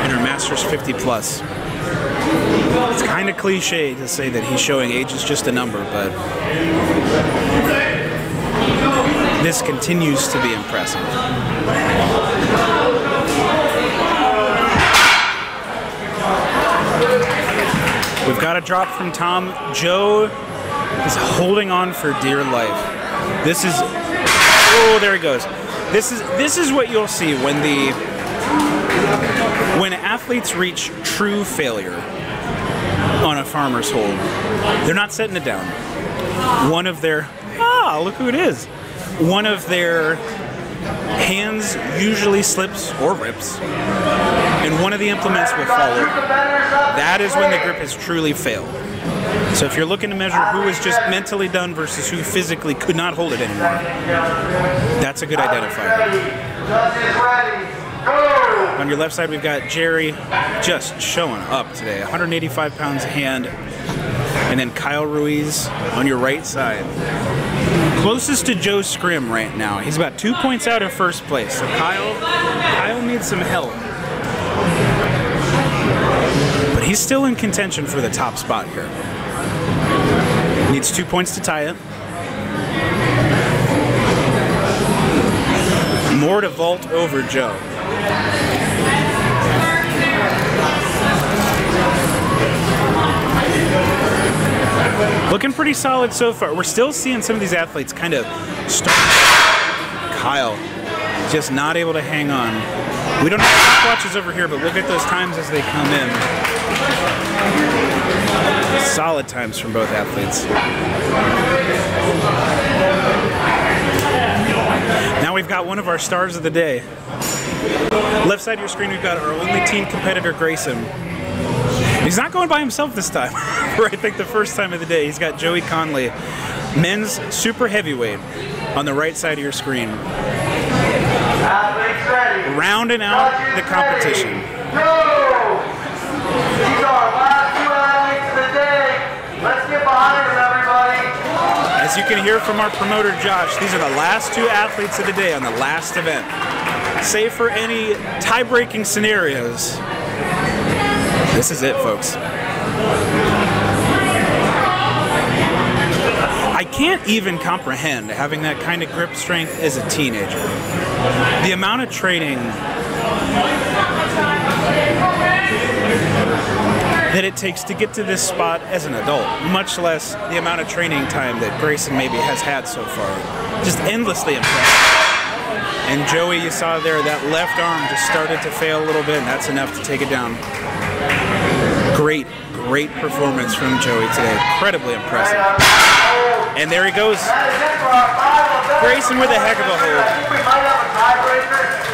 in her Masters 50 plus. It's kind of cliche to say that he's showing age is just a number, but this continues to be impressive. We've got a drop from Tom. Joe is holding on for dear life. This is, oh, there he goes. This is what you'll see when athletes reach true failure on a farmer's hold. They're not setting it down. One of their, look who it is. One of their hands usually slips or rips, and one of the implements will fall over. That is when the grip has truly failed. So if you're looking to measure who is just mentally done versus who physically could not hold it anymore, that's a good identifier. On your left side, we've got Jerry just showing up today. 185 pounds a hand. And then Kyle Ruiz on your right side. Closest to Joe Scrim right now. He's about 2 points out of first place. So Kyle needs some help. But he's still in contention for the top spot here. Needs 2 points to tie it. More to vault over Joe. Looking pretty solid so far. We're still seeing some of these athletes kind of start. Kyle just not able to hang on. We don't have watches over here, but look at those times as they come in. Solid times from both athletes. Now we've got one of our stars of the day. Left side of your screen, we've got our only teen competitor, Grayson. He's not going by himself this time. For I think the first time of the day. He's got Joey Conley, men's super heavyweight, on the right side of your screen. Rounding out the competition. These are our last two athletes of the day. Let's get behind them, everybody. As you can hear from our promoter, Josh, these are the last two athletes of the day on the last event. Save for any tie-breaking scenarios, this is it, folks. I can't even comprehend having that kind of grip strength as a teenager. The amount of training that it takes to get to this spot as an adult, much less the amount of training time that Grayson maybe has had so far. Just endlessly impressive. And Joey, you saw there, that left arm just started to fail a little bit, and that's enough to take it down. Great performance from Joey today. Incredibly impressive. And there he goes. Grayson with a heck of a hold. We might have a tiebreaker.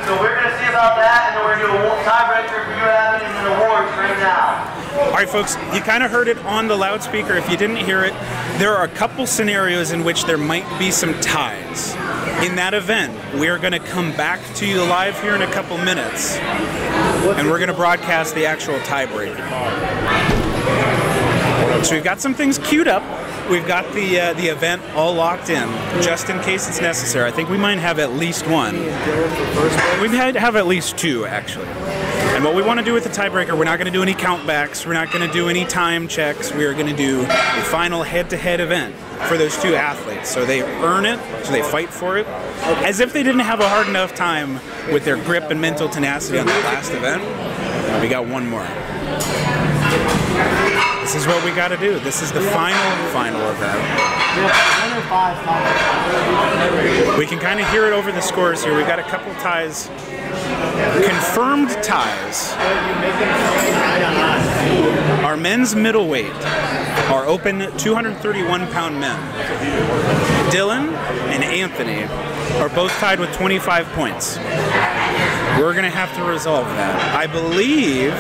So we're going to see about that, and then we're going to do a tiebreaker for you having an award right now. All right, folks, you kind of heard it on the loudspeaker. If you didn't hear it, there are a couple scenarios in which there might be some ties. In that event, we're going to come back to you live here in a couple minutes, and we're going to broadcast the actual tiebreaker. So we've got some things queued up. We've got the event all locked in, just in case it's necessary. I think we might have at least one. We've had to have at least two, actually. And what we want to do with the tiebreaker, we're not going to do any countbacks. We're not going to do any time checks. We are going to do a final head-to-head event for those two athletes. So they earn it, so they fight for it, as if they didn't have a hard enough time with their grip and mental tenacity on that last event. We got one more. This is what we got to do. This is the final event. We can kind of hear it over the scores here. We've got a couple ties. Confirmed ties. Our men's middleweight are open 231-pound men. Dylan and Anthony are both tied with 25 points. We're going to have to resolve that. I believe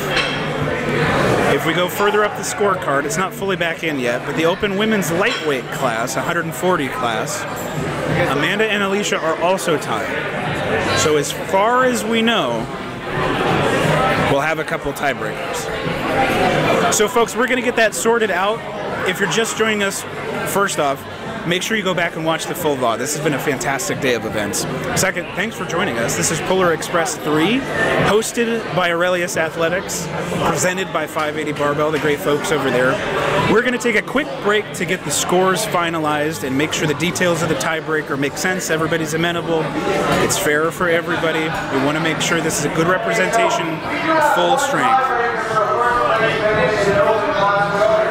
if we go further up the scorecard, it's not fully back in yet, but the open women's lightweight class, 140 class, Amanda and Alicia are also tied. So as far as we know, we'll have a couple tiebreakers. So folks, we're going to get that sorted out. If you're just joining us, first off, make sure you go back and watch the full VOD. This has been a fantastic day of events. Second, thanks for joining us. This is Polar Express 3, hosted by Aurelius Athletics, presented by 580 Barbell, the great folks over there. We're going to take a quick break to get the scores finalized and make sure the details of the tiebreaker make sense. Everybody's amenable. It's fair for everybody. We want to make sure this is a good representation of full strength.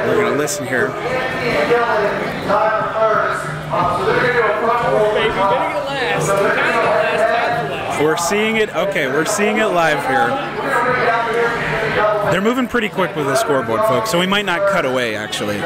We're going to listen here. We're seeing it. Okay, we're seeing it live here. They're moving pretty quick with the scoreboard, folks, so we might not cut away, actually.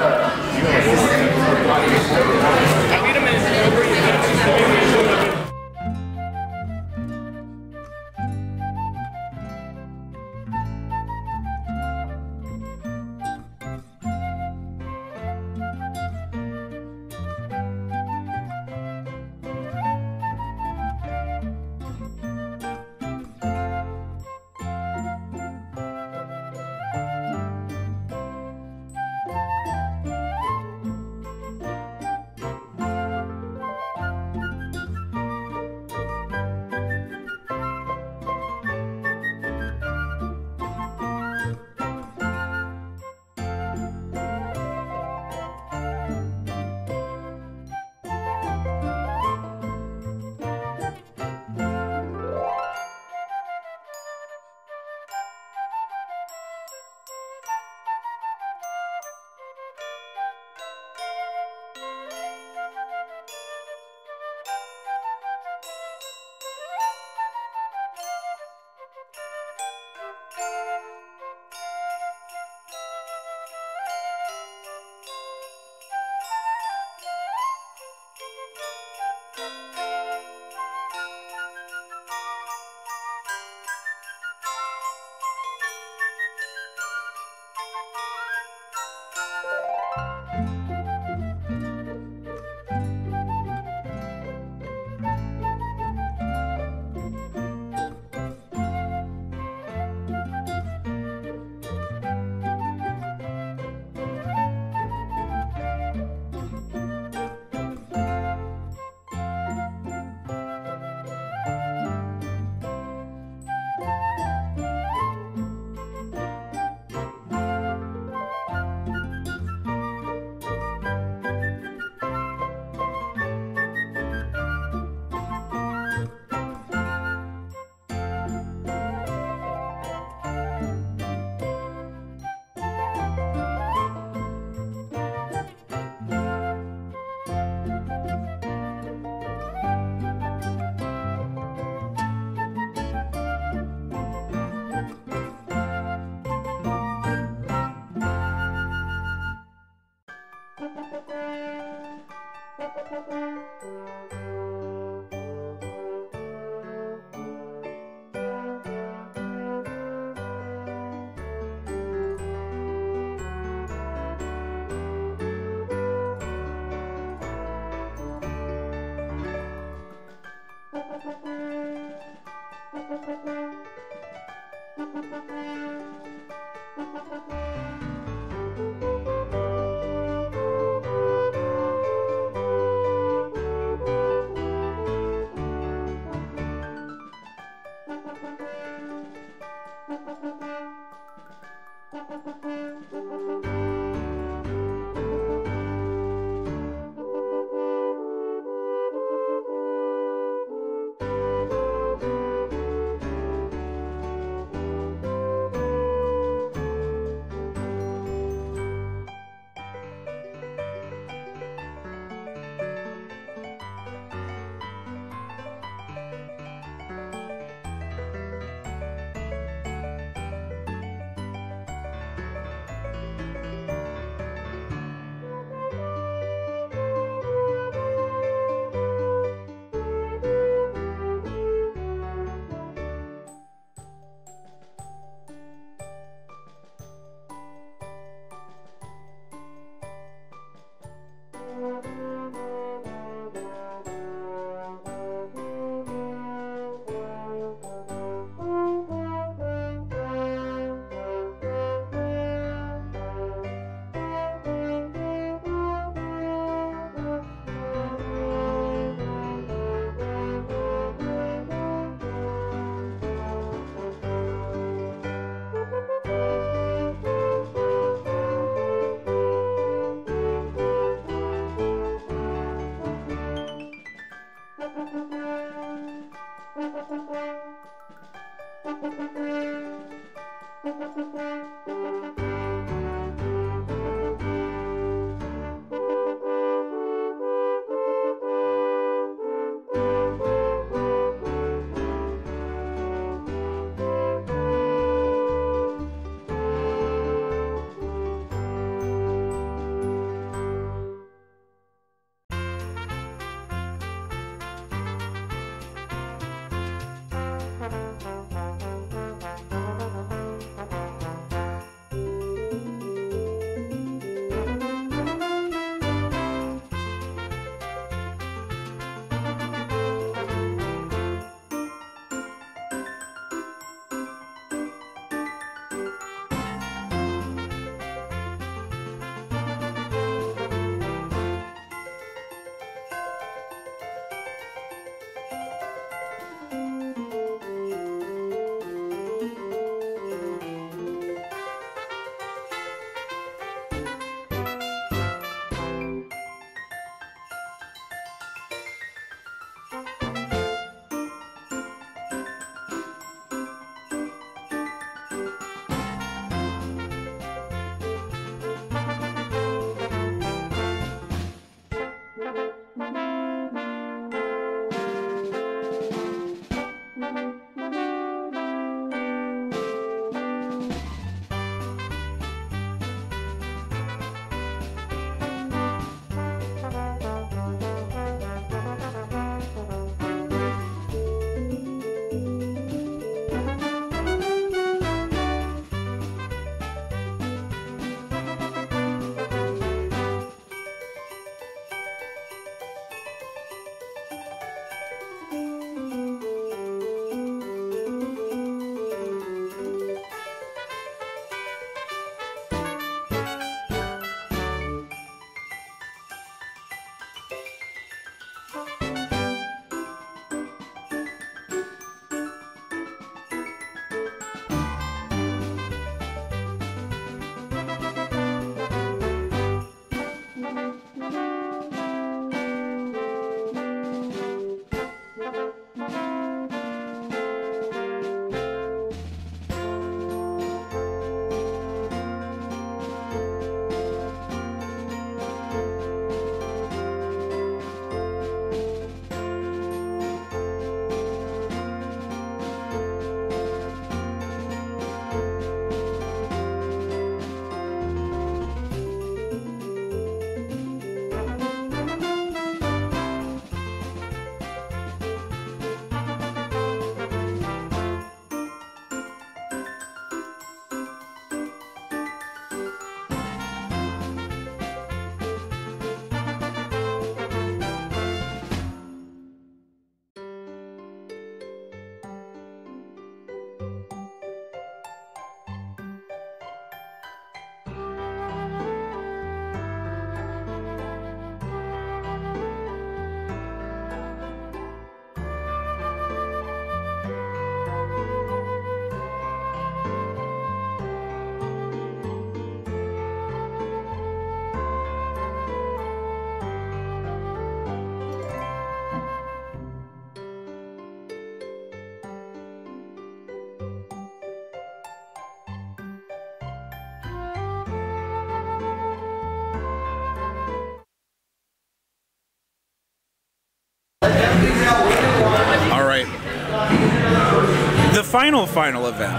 final event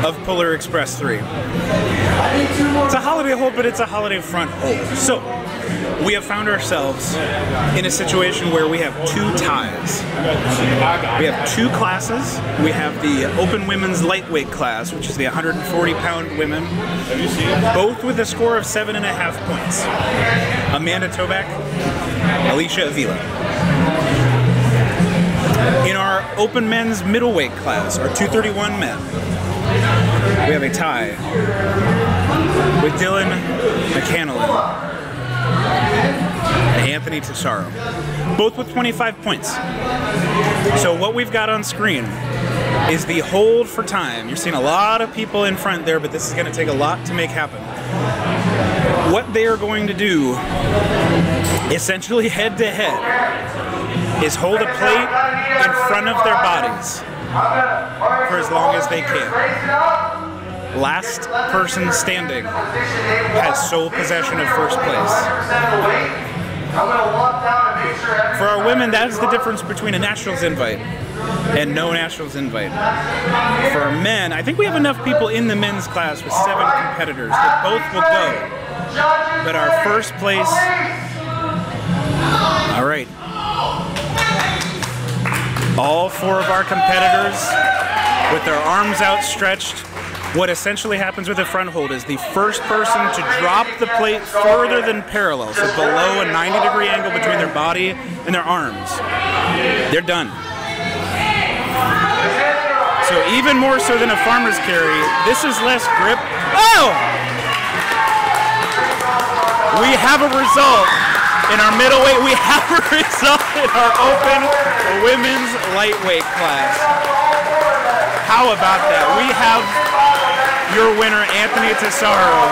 of Polar Express 3. It's a holiday hold, but it's a holiday front hold. So, we have found ourselves in a situation where we have two ties. We have two classes. We have the open women's lightweight class, which is the 140-pound women, both with a score of 7.5 points. Amanda Toback, Alicia Avila. In our open men's middleweight class, our 231 men, we have a tie with Dylan McCannellan and Anthony Tesaro, both with 25 points. So what we've got on screen is the hold for time. You're seeing a lot of people in front there, but this is going to take a lot to make happen. What they are going to do, essentially head to head, is hold a plate in front of their bodies. for as long as they can. Last person standing has sole possession of first place. For our women, that is the difference between a nationals invite and no nationals invite. For our men, I think we have enough people in the men's class with 7 competitors that both will go. But our first place, all right. All 4 of our competitors with their arms outstretched. What essentially happens with a front hold is the first person to drop the plate further than parallel, so below a 90-degree angle between their body and their arms, they're done. So even more so than a farmer's carry, this is less grip. Oh! We have a result in our middleweight. We have a result in our open women's lightweight class. How about that? We have your winner, Anthony Tesoro,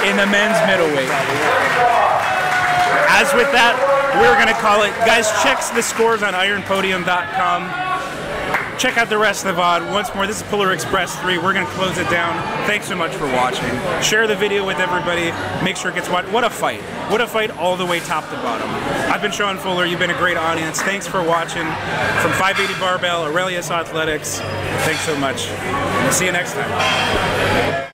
in the men's middleweight. As with that, we're going to call it. Guys, check the scores on ironpodium.com. Check out the rest of the VOD. Once more, this is Polar Express 3. We're going to close it down. Thanks so much for watching. Share the video with everybody. Make sure it gets watched. What a fight. What a fight all the way top to bottom. I've been Sean Fuller. You've been a great audience. Thanks for watching. From 580 Barbell, Aurelius Athletics. Thanks so much. We'll see you next time.